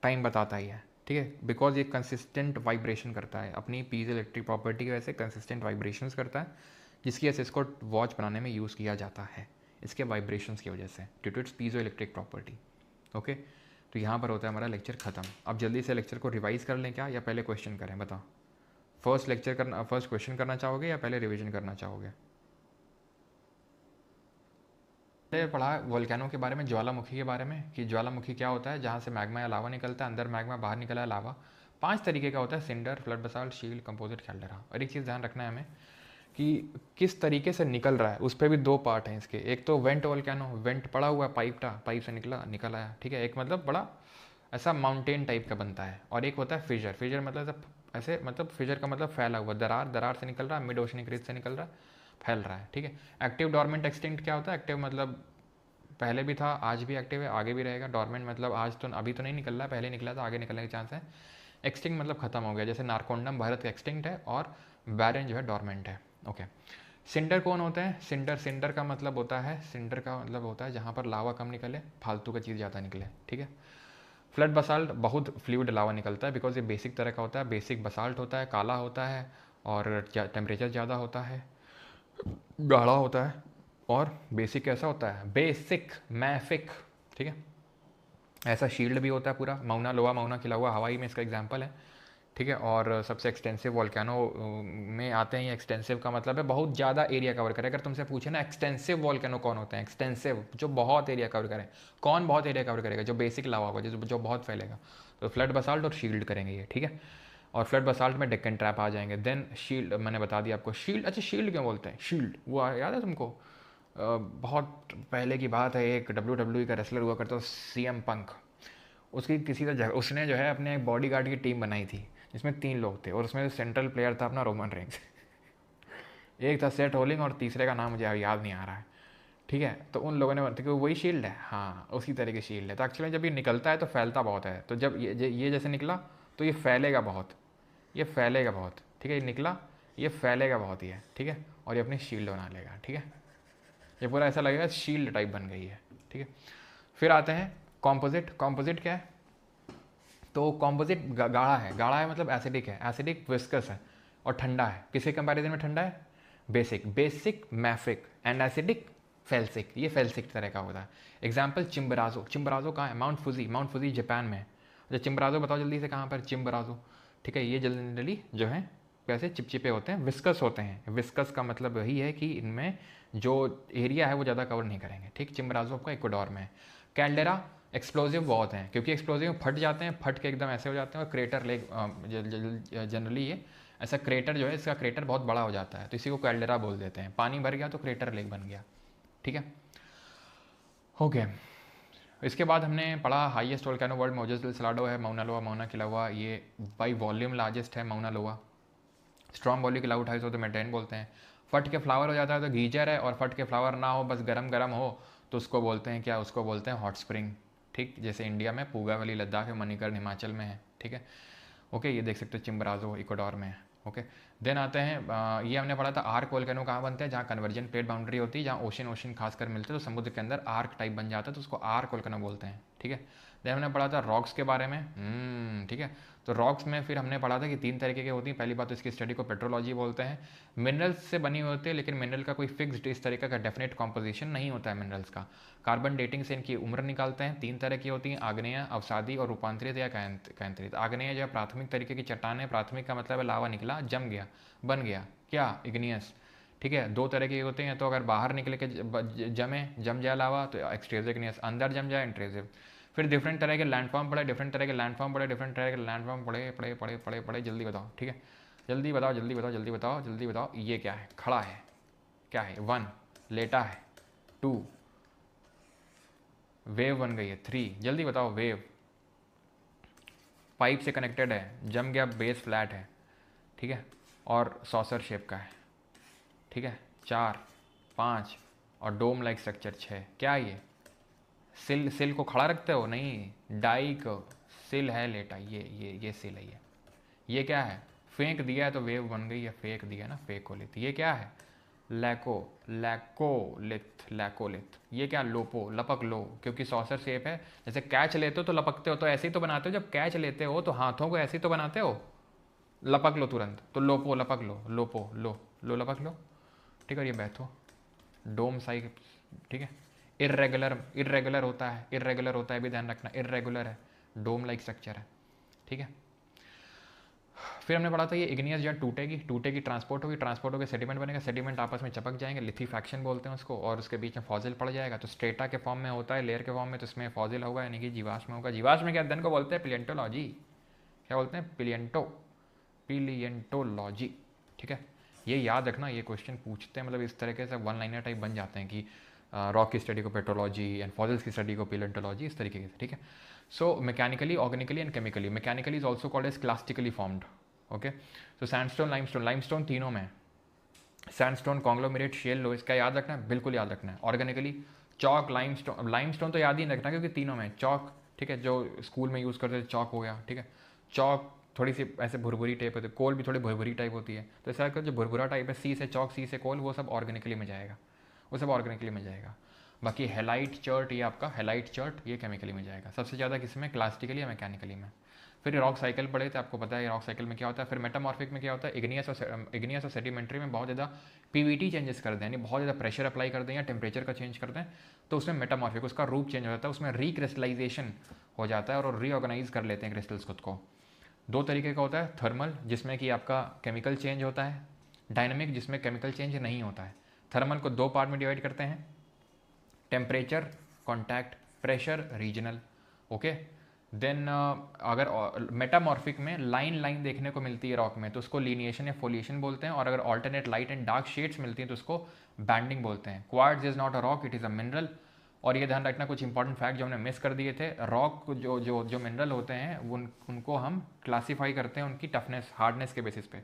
टाइम बताता है। ठीक है, बिकॉज ये कंसिस्टेंट वाइब्रेशन करता है। अपनी पीजो इलेक्ट्रिक प्रॉपर्टी की वजह से कंसिस्टेंट वाइब्रेशंस करता है, जिसकी वजह से इसको वॉच बनाने में यूज़ किया जाता है, इसके वाइब्रेशंस की वजह से, due to its piezoelectric property. Okay, तो यहाँ पर होता है हमारा लेक्चर ख़त्म। अब जल्दी से लेक्चर को रिवाइज कर लें क्या, या पहले क्वेश्चन करें? बताओ, फर्स्ट क्वेश्चन करना चाहोगे या पहले रिविजन करना चाहोगे? पढ़ा वोल्केनो के बारे में, ज्वालामुखी के बारे में, कि ज्वालामुखी क्या होता है, जहाँ से मैग्मा या लावा निकलता है, अंदर मैग्मा बाहर निकला है लावा। 5 तरीके का होता है, cinder, flood basalt, shield, composite, caldera. और एक चीज़ ध्यान रखना है हमें कि किस तरीके से निकल रहा है, उस पर भी 2 पार्ट हैं इसके। एक तो वेंट वोल्केनो, वेंट पड़ा हुआ है, पाइप से निकल आया। ठीक है, एक मतलब बड़ा ऐसा माउंटेन टाइप का बनता है। और एक होता है फिजर, फिजर मतलब ऐसे, मतलब फिजर का मतलब फैला हुआ, दरार, दरार से निकल रहा है, मिड ओशनिक रिज से निकल रहा है, फैल रहा है, ठीक है। एक्टिव, डोरमेंट, एक्सटिंक्ट क्या होता है? एक्टिव मतलब पहले भी था, आज भी एक्टिव है, आगे भी रहेगा। डोरमेंट मतलब आज तो, अभी तो नहीं निकल रहा है, पहले निकला था, आगे निकलने के चांस है। एक्सटिंक्ट मतलब खत्म हो गया, जैसे नारकोंडम भारत का एक्सटिंक्ट है और बैरन जो है डोरमेंट है। ओके। सिंडर कौन होते हैं? सिंडर, सिंडर का मतलब होता है, सिंडर का मतलब होता है जहाँ पर लावा कम निकले, फालतू का चीज़ ज़्यादा निकले, ठीक है। फ्लड बसाल्ट बहुत फ्लूइड लावा निकलता है, बिकॉज ये बेसिक तरह का होता है, बेसिक बसाल्ट होता है, काला होता है और टेम्परेचर ज़्यादा होता है, गाढ़ा होता है। और बेसिक कैसा होता है? बेसिक मैफिक, ठीक है। ऐसा शील्ड भी होता है पूरा, माउना लोआ, माउना खिला हवाई में इसका एग्जाम्पल है, ठीक है। और सबसे एक्सटेंसिव वॉल्केनो में आते हैं। ये एक्सटेंसिव का मतलब है बहुत ज़्यादा एरिया कवर करे। अगर तुमसे पूछे ना एक्सटेंसिव वॉल्केनो कौन होते हैं, एक्सटेंसिव जो बहुत एरिया कवर करे, कौन बहुत एरिया कवर करेगा? जो बेसिक लावा होगा, जो बहुत फैलेगा। तो फ्लड बसाल्ट और शील्ड करेंगे ये, ठीक है। और फ्लड बसाल्ट में डेक्कन ट्रैप आ जाएंगे। देन शील्ड मैंने बता दिया आपको। शील्ड, अच्छा शील्ड क्यों बोलते हैं? शील्ड वो याद है तुमको? बहुत पहले की बात है, एक WWE का रेसलर हुआ करता CM पंक, उसकी किसी का जगह, उसने जो है अपने एक बॉडी गार्ड की टीम बनाई थी जिसमें 3 लोग थे और उसमें सेंट्रल प्लेयर था अपना रोमन रेंज। एक था सेट होलिंग और तीसरे का नाम मुझे याद नहीं आ रहा है, ठीक है। तो उन लोगों ने बताया कि वही शील्ड है, हाँ उसी तरह की शील्ड है। तो एक्चुअली जब ये निकलता है तो फैलता बहुत है, तो जब ये जैसे निकला तो ये फैलेगा बहुत, ये फैलेगा बहुत, ठीक है। ये निकला, ये फैलेगा बहुत ही है, ठीक है। और ये अपनी शील्ड बना लेगा, ठीक है। ये पूरा ऐसा लगेगा शील्ड टाइप बन गई है, ठीक है। फिर आते हैं कॉम्पोजिट। कॉम्पोजिट क्या है? तो कॉम्पोजिट गाढ़ा है, गाढ़ा है मतलब एसिडिक है, एसिडिक विस्कस है और ठंडा है। किसके कंपैरिजन में ठंडा है? Basic, basic mafic and acidic felsic, ये फेल्सिक तरह का होता है। एग्जाम्पल चिम्बराजो। चिम्बराजो कहाँ है? Mount Fuji, Mount Fuji Japan में है। अच्छा चिम्बराजो बताओ जल्दी से कहाँ पर? चिम्बराजो, ठीक है। ये जनरली जो है कैसे चिपचिपे होते हैं, विस्कस होते हैं। विस्कस का मतलब यही है कि इनमें जो एरिया है वो ज़्यादा कवर नहीं करेंगे, ठीक। चिम्बराजो आपका इक्वाडोर में है। कैल्डेरा एक्सप्लोजिव बहुत हैं, क्योंकि एक्सप्लोजिव फट जाते हैं, फट के एकदम ऐसे हो जाते हैं। और क्रेटर लेक जनरली ये ऐसा क्रेटर जो है, इसका क्रेटर बहुत बड़ा हो जाता है, तो इसी को कैल्डेरा बोल देते हैं। पानी भर गया तो क्रेटर लेक बन गया, ठीक है। ओके। इसके बाद हमने पढ़ा highest volcano world Ojos del Salado है, माउना लोआ, माउना किलावा। ये बाई वॉल्यूम लार्जेस्ट है Mauna Loa. Stromboli cloud हाइस हो तो मेटेन बोलते हैं। फट के फ्लावर हो जाता है तो गीजर है, और फट के फ्लावर ना हो, बस गरम गरम हो, तो उसको बोलते हैं क्या? उसको बोलते हैं हॉट स्प्रिंग, ठीक। जैसे इंडिया में पूगा वाली लद्दाख है, मणिकर्ण हिमाचल में है, ठीक है। ओके, ये देख सकते हो चिम्बराजो इक्वाडोर में है। ओके। देन आते हैं ये हमने पढ़ा था आर्क वोल्केनो कहाँ बनते हैं? जहाँ कन्वर्जन प्लेट बाउंड्री होती है, जहाँ ओशन ओशन खासकर मिलते हैं, तो समुद्र के अंदर आर्क टाइप बन जाता है, तो उसको आर्क वोल्केनो बोलते हैं, ठीक है। देन हमने पढ़ा था रॉक्स के बारे में, ठीक है। तो रॉक्स में फिर हमने पढ़ा था कि 3 तरीके की होती हैं। पहली बात तो इसकी स्टडी को पेट्रोलॉजी बोलते हैं। मिनरल्स से बनी होती है, लेकिन मिनरल का कोई फिक्स्ड इस तरीके का डेफिनेट कॉम्पोजिशन नहीं होता है मिनरल्स का। कार्बन डेटिंग से इनकी उम्र निकालते हैं। 3 तरह की होती हैं, आग्नेय, अवसादी और रूपांतरित या कैंतरित। आग्नेय जो है प्राथमिक तरीके की चट्टान है, प्राथमिक का मतलब है लावा निकला, जम गया, बन गया, क्या? इग्नियस, ठीक है। 2 तरह के होते हैं, तो अगर बाहर निकले के जम जाए लावा तो एक्सट्रेजिव इग्नियस, अंदर जम जाए इंट्रेजिव। फिर डिफरेंट तरह के लैंडफॉर्म पड़े, डिफरेंट तरह के लैंडफॉर्म पड़े, डिफरेंट तरह के लैंडफॉर्म पड़े पड़े पड़े पड़े पड़े जल्दी बताओ, ठीक है। जल्दी बताओ, जल्दी बताओ, जल्दी बताओ, जल्दी बताओ। ये क्या है? खड़ा है, क्या है? 1 लेटा है, 2 वेव बन गई है, 3 जल्दी बताओ वेव पाइप से कनेक्टेड है, जम गया, बेस फ्लैट है, ठीक है। और सॉसर शेप का है, ठीक है। 4 5 और डोम लाइक स्ट्रक्चर 6। क्या ये? सिल, सिल को खड़ा रखते हो? नहीं, डाई को सिल है लेटा, ये सिल है। ये क्या है? फेंक दिया है तो वेव बन गई है, फेंक दिया ना, फेकोलिथ। ये क्या है? लैको, लैकोलिथ, लैकोलिथ। ये क्या? लोपो, लपक लो, क्योंकि सॉसर शेप है। जैसे कैच लेते हो तो लपकते हो, तो ऐसे ही तो बनाते हो। जब कैच लेते हो तो हाथों को ऐसे ही तो बनाते हो, लपक लो तुरंत, तो लोपो, लपक लो, लोपो, लो लपक लो, ठीक है। और ये बैठो, डोम साइक, ठीक है। इरेगुलर, इरेगुलर होता है, इरेगुलर होता है, भी ध्यान रखना, इरेगुलर है, डोम लाइक स्ट्रक्चर है, ठीक है। फिर हमने पढ़ा था ये इग्नियस जो टूटेगी, टूटेगी, ट्रांसपोर्ट होगी, ट्रांसपोर्ट होकर सेडिमेंट बनेगा, सेडिमेंट आपस में चिपक जाएंगे, लिथीफैक्शन बोलते हैं उसको, और उसके बीच में फॉजिल पड़ जाएगा। तो स्ट्रेटा के फॉर्म में होता है, लेयर के फॉर्म में, तो इसमें फॉजिल होगा, यानी कि जीवाश्म होगा। जीवाश्म क्या अध्ययन को बोलते हैं? पिलियंटोलॉजी। क्या बोलते हैं? पिलियंटोलॉजी, ठीक है। ये याद रखना, ये क्वेश्चन पूछते हैं, मतलब इस तरीके से वन लाइनर टाइप बन जाते हैं कि रॉक की स्टडी को पेट्रोलॉजी एंड फॉसिल्स की स्टडी को पेलेंटोलॉजी, इस तरीके से, ठीक है। So mechanically, organically and chemically. Mechanically is also called as clastically formed, okay. So sandstone, limestone, limestone तीनों में, सैंडस्टोन, कॉन्ग्लोमेरेट, शेल, लो, इसका याद रखना है, बिल्कुल याद रखना है। ऑर्गेनिकली चौक, लाइमस्टोन, लाइमस्टोन तो याद ही नहीं रखना क्योंकि तीनों में चौक, ठीक है, जो स्कूल में यूज़ करते थे चौक हो गया, ठीक है। चौक थोड़ी सी ऐसे भुरभुरी टाइप होती है, कोल भी थोड़ी भुरभुरी टाइप होती है, तो ऐसा जो भुरभुरा टाइप है, सी से चौक, सी से कोल, वो सब ऑर्गेनिकली में जाएगा, वो सब ऑर्गेनिकली में जाएगा। बाकी हेलाइट चर्ट, ये आपका हेलाइट चर्ट, ये केमिकली में जाएगा सबसे ज़्यादा, किस में, क्लास्टिकली या मैकेनिकली में। फिर रॉक साइकिल पढ़े थे, आपको पता है रॉक साइकिल में क्या होता है। फिर मेटामॉर्फिक में क्या होता है, इग्नियस और सेडिमेंट्री में बहुत ज़्यादा पीवीटी चेंजेस कर दें, यानी बहुत ज़्यादा प्रेशर अप्लाई कर दें या टेम्परेचर का चेंज कर दें, तो उसमें मेटामॉर्फिक, उसका रूप चेंज हो जाता है, उसमें रिक्रिस्टलाइजेशन हो जाता है और रीऑर्गेनाइज कर लेते हैं क्रिस्टल्स खुद को। दो तरीके का होता है, थर्मल जिसमें कि आपका केमिकल चेंज होता है, डायनामिक जिसमें केमिकल चेंज नहीं होता है। थर्मल को दो पार्ट में डिवाइड करते हैं, temperature, contact, pressure, regional, okay. Then अगर मेटामॉर्फिक में लाइन लाइन देखने को मिलती है रॉक में, तो उसको लीनिएशन या फोलिएशन बोलते हैं, और अगर alternate light and dark shades मिलती हैं तो उसको बैंडिंग बोलते हैं। Quartz is not a rock, it is a mineral. और ये ध्यान रखना, कुछ इंपॉर्टेंट फैक्ट जो हमने मिस कर दिए थे, रॉक जो जो जो मिनरल होते हैं उनको हम क्लासीफाई करते हैं उनकी टफनेस, हार्डनेस के बेसिस पे।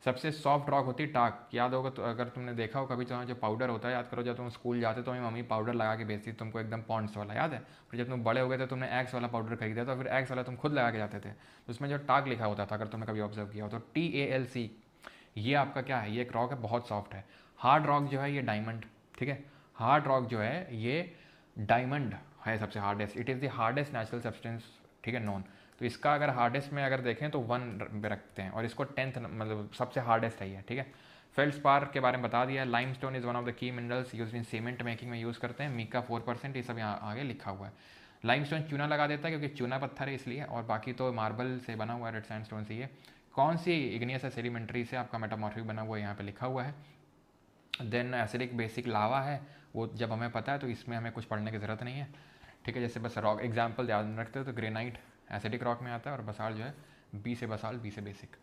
सबसे सॉफ्ट रॉक होती है टाक, याद होगा तो, अगर तुमने देखा हो कभी, तो जो पाउडर होता है, याद करो जब तुम स्कूल जाते तो मम्मी पाउडर लगा के भेजती तुमको एकदम पॉन्ड्स वाला, याद है। फिर जब तुम बड़े हो गए थे तुमने एक्स वाला पाउडर खरीदा, तो फिर एक्स वाला तुम खुद लगा के जाते थे, तो उसमें जो टाक लिखा होता था, अगर तुमने कभी ऑब्जर्व किया हो तो TALC, ये आपका क्या है, ये एक रॉक है, बहुत सॉफ्ट है। हार्ड रॉक जो है ये डायमंड, ठीक है। हार्ड रॉक जो है ये डायमंड है सबसे hardest, it is the hardest natural substance, ठीक है, नॉन। तो इसका अगर हार्डेस्ट में अगर देखें तो 1 पे रखते हैं, और इसको 10th मतलब सबसे हार्डेस्ट है ये, ठीक है। फेल्डस्पार के बारे में बता दिया। Limestone is one of the key minerals use in cement making में यूज़ करते हैं। मीका 4%, ये सब यहाँ आगे लिखा हुआ है। लाइमस्टोन चूना लगा देता है क्योंकि चूना पत्थर है इसलिए, और बाकी तो मार्बल से बना हुआ है, रेड सैंडस्टोन से। ये कौन सी इग्नियस या सेडिमेंट्री से आपका मेटामॉर्फिक बना हुआ है, यहाँ पे लिखा हुआ है। देन एसिडिक बेसिक लावा है, वो जब हमें पता है तो इसमें हमें कुछ पढ़ने की ज़रूरत नहीं है, ठीक है। जैसे बस रॉक एग्जाम्पल ध्यान रखते हो तो ग्रेनाइट एसिडिक रॉक में आता है, और बसाल्ट जो है बी से बसाल, बी से बेसिक।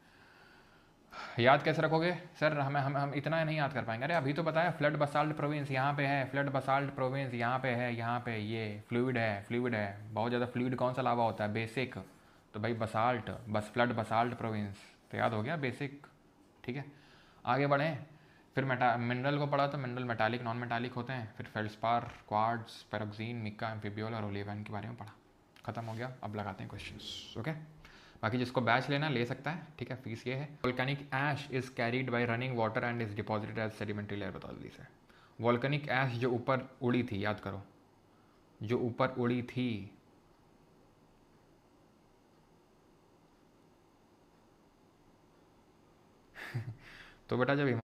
याद कैसे रखोगे सर, हम इतना नहीं याद कर पाएंगे। अरे अभी तो बताया, फ्लड बसाल्ट प्रोविंस यहाँ पे है, फ्लड बसाल्ट प्रोविंस यहाँ पे है, यहाँ पे ये फ्लूइड है, फ्लूइड है, बहुत ज़्यादा फ्लूइड कौन सा लावा होता है, बेसिक, तो भाई बसाल्ट, बस फ्लड बसाल्ट प्रोविंस, तो याद हो गया बेसिक, ठीक है। आगे बढ़ें, फिर मिनरल को पढ़ा तो मिनरल मेटालिक, नॉन मेटालिक होते हैं। फिर फेल्डस्पार, क्वार्ट्ज, पैरोक्सीन, मिका, एम्फिबियोल और ओलिवन के बारे में पढ़ा, खत्म हो गया। अब लगाते हैं क्वेश्चंस, ओके। बाकी जिसको बैच लेना ले सकता है, ठीक है, फीस ये है। Volcanic ash is carried by running water and is deposited as sedimentary layer, बता दी से। वोल्केनिक ऐश जो ऊपर उड़ी थी, याद करो, जो ऊपर उड़ी थी, तो बेटा जब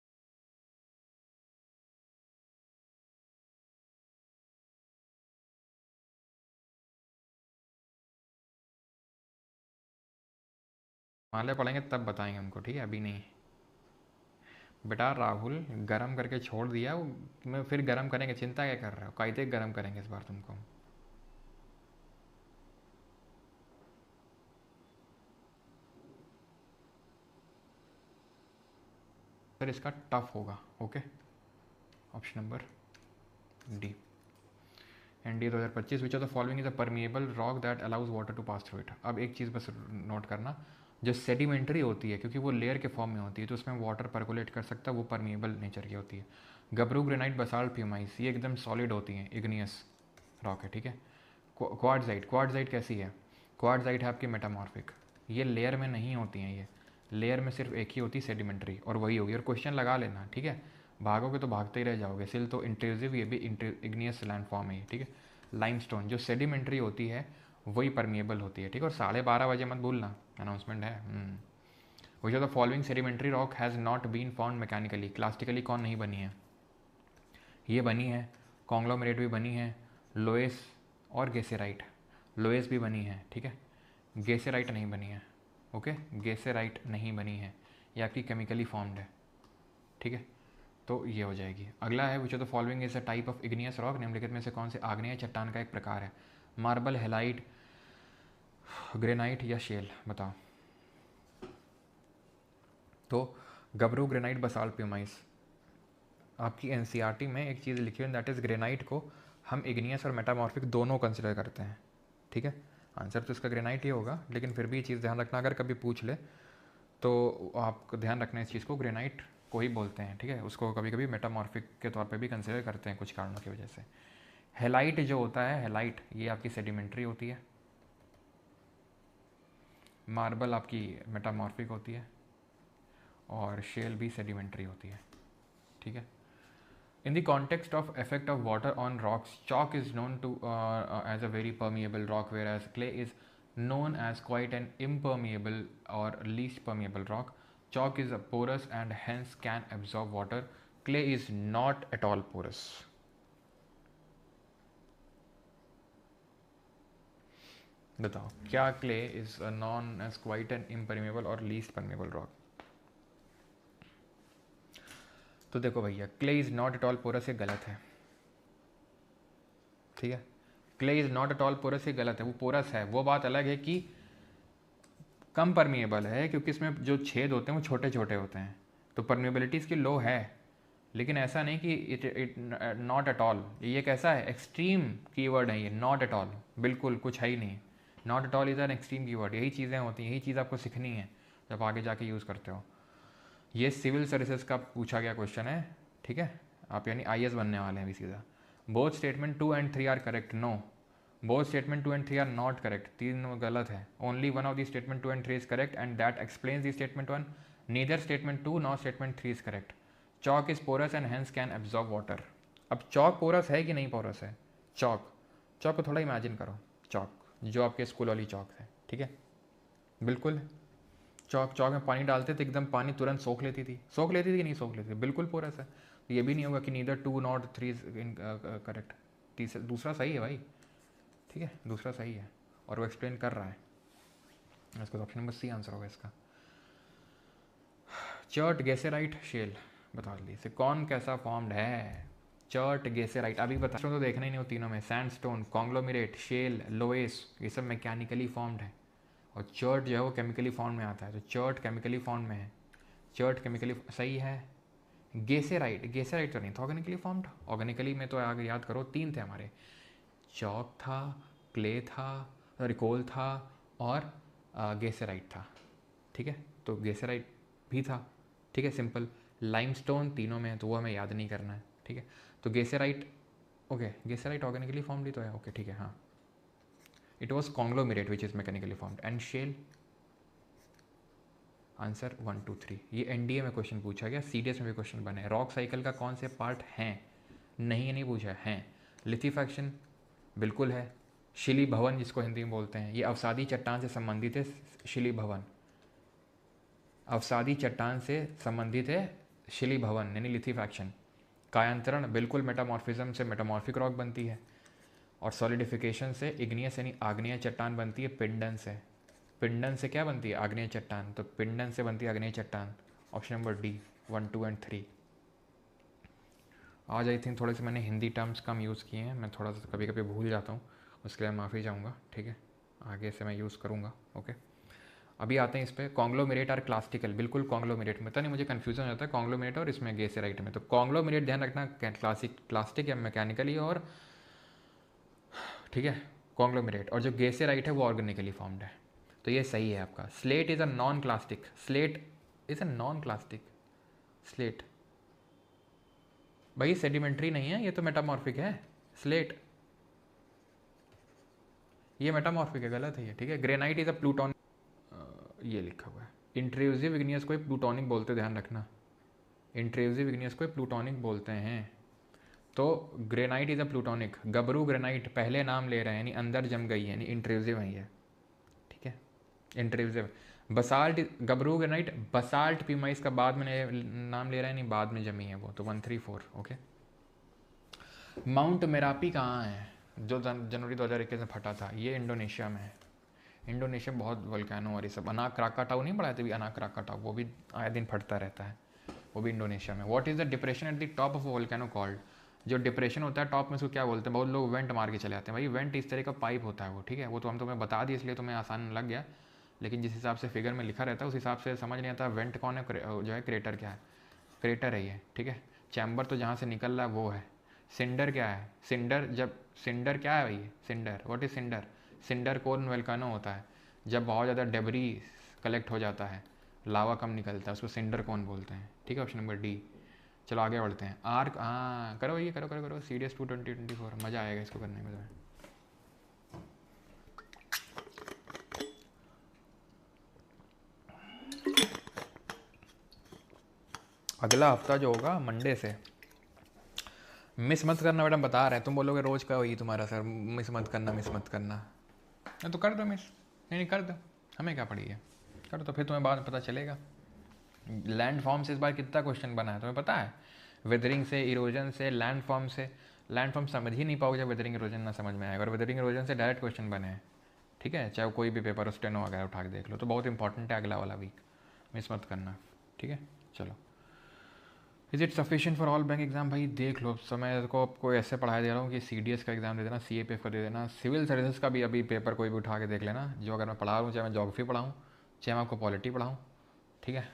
हिमालय पढ़ेंगे तब बताएंगे उनको, ठीक है, अभी नहीं। बेटा राहुल, गरम करके छोड़ दिया वो, मैं फिर गरम करेंगे, चिंता क्या कर रहे हो, कायदे गरम करेंगे इस बार तुमको। सर इसका टफ होगा, okay. Option number D, ND 2025, which of the following is a permeable rock that allows water to pass through it. अब एक चीज़ बस नोट करना, जो सेडिमेंट्री होती है क्योंकि वो लेयर के फॉर्म में होती है, तो उसमें वाटर परकोलेट कर सकता है, वो परमिएबल नेचर की होती है। गबरू, ग्रेनाइट, बसाल्ट, प्यूमाइस, ये एकदम सॉलिड होती हैं, इग्नियस रॉक है, ठीक है। क्वार्ट्जाइट, क्वार्ट्जाइट कैसी है, क्वार्ट्जाइट है आपकी मेटामॉर्फिक, ये लेयर में नहीं होती हैं, ये लेयर में सिर्फ एक ही होती है सेडिमेंट्री, और वही होगी। और क्वेश्चन लगा लेना, ठीक है, भागोगे तो भागते ही रह जाओगे। सिल तो इंट्रूसिव, ये भी इग्नियस लैंडफॉर्म है ये, ठीक है। लाइमस्टोन जो सेडिमेंट्री होती है वही परमिएबल होती है, ठीक है। और 12:30 मत भूलना, अनाउंसमेंट है। Which of the following sedimentary rock has not been found mechanically, clastically कौन नहीं बनी है, ये बनी है, कॉन्ग्लोमरेट भी बनी है, लोएस और गेसेराइट, लोएस भी बनी है, ठीक है, गेसेराइट नहीं बनी है, ओके, गेसेराइट नहीं बनी है, ये आपकी केमिकली फॉर्म्ड है, ठीक है। तो ये हो जाएगी। अगला है, which of the following is a type of igneous rock, निम्नलिखित में से कौन से आग्नेय चट्टान का एक प्रकार है, मार्बल, हेलाइट, ग्रेनाइट या शेल, बताओ। तो गबरू, ग्रेनाइट, बसाल्ट, प्यूमाइस, आपकी एनसीईआरटी में एक चीज़ लिखी हुई दैट इज़ ग्रेनाइट को हम इग्नियस और मेटामॉर्फिक दोनों कंसिडर करते हैं, ठीक है। आंसर तो इसका ग्रेनाइट ही होगा, लेकिन फिर भी ये चीज़ ध्यान रखना, अगर कभी पूछ ले तो आपको ध्यान रखना इस चीज़ को, ग्रेनाइट को ही बोलते हैं, ठीक है। उसको कभी कभी मेटामॉर्फिक के तौर पे भी कंसिडर करते हैं कुछ कारणों की वजह से। हेलाइट जो होता है, हेलाइट ये आपकी सेडिमेंट्री होती है, मार्बल आपकी मेटामॉर्फिक होती है, और शेल भी सेडिमेंट्री होती है, ठीक है। In the context of effect of water on rocks, chalk is known to as a very permeable rock, whereas clay is known as quite an impermeable or least permeable rock. Chalk is porous and hence can absorb water. Clay is not at all porous. बताओ क्या clay is known as quite an impermeable or least permeable rock? तो देखो भैया, clay is not at all porous, ये गलत है, ठीक है। Clay is not at all porous, ये गलत है। वो पोरस है, वो बात अलग है कि कम परमिएबल है, क्योंकि इसमें जो छेद होते हैं वो छोटे छोटे होते हैं, तो परमिएबिलिटी इसकी लो है। लेकिन ऐसा नहीं कि इट नॉट एट ऑल, ये कैसा है, एक्सट्रीम कीवर्ड है ये, नॉट एट ऑल, बिल्कुल कुछ है ही नहीं। Not at all is an extreme keyword. यही चीज़ें होती हैं, यही चीज़ आपको सीखनी है जब आगे जाके यूज़ करते हो। ये सिविल सर्विसेज का पूछा गया क्वेश्चन है, ठीक है। आप यानी आईएएस बनने वाले हैं अभी सीधा। Both statement 2 and 3 are correct, no. Both statement 2 and 3 are not correct, तीनों गलत है। Only one of the statement 2 and 3 is correct and that explains the statement 1। Neither statement 2 nor statement 3 is correct. Chalk is porous and hence can absorb water. अब chalk porous है कि नहीं porous है? Chalk, chalk को थोड़ा imagine करो, chalk जो आपके स्कूल वाली चॉक है, ठीक है, बिल्कुल चौक में पानी डालते थे, एकदम पानी तुरंत सोख लेती थी कि नहीं सोख लेती थी, बिल्कुल पोरस है। तो ये भी नहीं होगा कि नीदर 2 नॉट 3 इज करेक्ट। तीसरा दूसरा सही है भाई, ठीक है, दूसरा सही है और वो एक्सप्लेन कर रहा है। इसका ऑप्शन नंबर सी आंसर होगा इसका। चर्ट गेसेराइट शेल बता दीजिए कौन कैसा फॉर्म्ड है। चर्ट गेसेराइट अभी बता तो देखना ही नहीं हो तीनों में, सैंडस्टोन, कॉन्ग्लोमेरेट, शेल, लोएस, ये सब मैकेनिकली फॉर्म्ड है, और चर्ट जो है वो केमिकली फॉर्म में आता है। तो चर्ट केमिकली फॉर्म में है, चर्ट केमिकली सही है। गेसेराइट तो नहीं था ऑर्गेनिकली फॉर्म्ड। ऑर्गेनिकली में तो आगे याद करो 3 थे हमारे, चॉक था, क्ले था, रिकोल था, और गेसेराइट था, ठीक है। तो गेसेराइट भी था, ठीक है, सिंपल। लाइमस्टोन तीनों में है, तो वो हमें याद नहीं करना है, ठीक है। तो गेसेराइट, ओके, गेसेराइट ऑर्गेनिकली फॉर्म्ड ही तो है, ओके ठीक है, हाँ। It was conglomerate which is mechanically formed and shale। Answer 1 2 3। ये एनडीए में क्वेश्चन पूछा गया, सीडीएस में भी क्वेश्चन बने। रॉक साइकिल का कौन से पार्ट हैं? नहीं, ये नहीं पूछा है। लिथिफैक्शन बिल्कुल है। शिली भवन जिसको हिंदी में बोलते हैं, ये अवसादी चट्टान से संबंधित है। शिली भवन अवसादी चट्टान से संबंधित है, शिली भवन यानी लिथिफैक्शन। कायांतरण बिल्कुल मेटामॉर्फिज्म से मेटामॉर्फिक रॉक बनती है, और सॉलिडिफिकेशन से इग्नियस यानी आग्नेय चट्टान बनती है। पिंडन से, पिंडन से क्या बनती है? आग्नेय चट्टान। तो पिंडन से बनती है आग्नेय चट्टान। Option number D 1 2 and 3। आज आई थिंक थोड़े से मैंने हिंदी टर्म्स कम यूज़ किए हैं, मैं थोड़ा सा कभी कभी भूल जाता हूँ, उसके लिए माफ़ी चाहूँगा, ठीक है। आगे से मैं यूज़ करूँगा, ओके। अभी आते हैं इस पर। कॉन्ग्लोमेरेट आर क्लासिकल, बिल्कुल कॉन्ग्लोमेरेट में, तो नहीं मुझे कन्फ्यूजन हो जाता है कॉन्ग्लोमेरेट और इसमें गेसेराइट में। तो कॉन्ग्लोमेरेट ध्यान रखना क्लास्टिक या मैकेनिकली, और ठीक है, कॉन्ग्लोमेरेट। और जो गेसेराइट है वो ऑर्गेनिकली फॉर्म्ड है, तो ये सही है आपका। Slate is a non clastic, slate is a non clastic. Slate भाई सेडिमेंट्री नहीं है, ये तो मेटामॉर्फिक है। स्लेट ये मेटामॉर्फिक है, गलत है ये, ठीक है। ग्रेनाइट इज़ अ प्लूटोनिक, ये लिखा हुआ है। इंट्रूसिव इग्नियस को प्लूटोनिक बोलते, ध्यान रखना, इंट्रूसिव इग्नियस को प्लूटोनिक बोलते हैं। तो granite is a plutonic. Gabru granite पहले नाम ले रहे हैं, यानी अंदर जम गई है, यानी इंट्रूसिव है ये, ठीक है, इंट्रूसिव। बसाल्ट, गबरू ग्रेनाइट बसाल्ट पीमाइस का बाद में नाम ले रहा है, नहीं बाद में जमी है वो, तो 1 3 4, ओके। माउंट मेरापी कहाँ है जो जनवरी 2021 में फटा था? ये इंडोनेशिया में है। इंडोनेशिया बहुत वोल्केनो और ये सब, अनाक क्राकाटाऊ नहीं पढ़ा था अनाक क्राकाटाऊ, वो भी आए दिन फटता रहता है, वो भी इंडोनेशिया में। What is the depression at the top of volcano called? जो डिप्रेशन होता है टॉप में, उसको क्या बोलते हैं? बहुत लोग वेंट मार के चले जाते हैं भाई, वेंट इस तरह का पाइप होता है वो, ठीक है, वो तो हम तुम्हें बता दिए इसलिए तुम्हें आसान लग गया, लेकिन जिस हिसाब से फिगर में लिखा रहता है उस हिसाब से समझ नहीं आता वेंट कौन है, जो है क्रेटर क्या है, क्रेटर है ये, ठीक है। चैम्बर तो जहाँ से निकल रहा है वो है। सिंडर क्या है? सिंडर क्या है भाई? Cinder, what is cinder? Cinder cone volcano होता है जब बहुत ज़्यादा डेबरी कलेक्ट हो जाता है, लावा कम निकलता है, उसको सिंडर कोन बोलते हैं। ठीक है, ऑप्शन नंबर डी। चलो आगे बढ़ते हैं। आर्क, हाँ करो ये, करो करो करो, CDS 2 2024, मज़ा आएगा इसको करने में तुम्हें। अगला हफ्ता जो होगा मंडे से, मिस मत करना मैडम, बता रहे हैं। तुम बोलोगे रोज का वही तुम्हारा सर, मिस मत करना, मिस मत करना। नहीं तो कर दो मिस, नहीं कर दो, हमें क्या पड़ी है, कर दो, फिर तुम्हें बाद में पता चलेगा। लैंड फॉर्म से इस बार कितना क्वेश्चन बना है तुम्हें पता है? वेदरिंग से, इरोजन से, लैंड फॉर्म से। लैंड फॉर्म समझ ही नहीं पाओगे जब वेदरिंग इरोजन ना समझ में आएगा, और वेदरिंग इरोजन से डायरेक्ट क्वेश्चन बने हैं। ठीक है, चाहे कोई भी पेपर स्टेनो वगैरह उठा के देख लो, तो बहुत इंपॉर्टेंट है अगला वाला वीक, मिस मत करना। ठीक है, चलो। Is it sufficient for all bank exam? भाई देख लो, समय को आपको ऐसे पढ़ाई दे रहा हूँ कि CDS का एग्जाम दे देना, CAPF का दे देना, सिविल सर्विसेज का भी अभी पेपर कोई भी उठा के देख लेना। जो अगर मैं पढ़ा रहा हूँ, चाहे मैं ज्योग्राफी पढ़ाऊँ, चाहे मैं आपको पॉलिटी पढ़ाऊँ, ठीक है,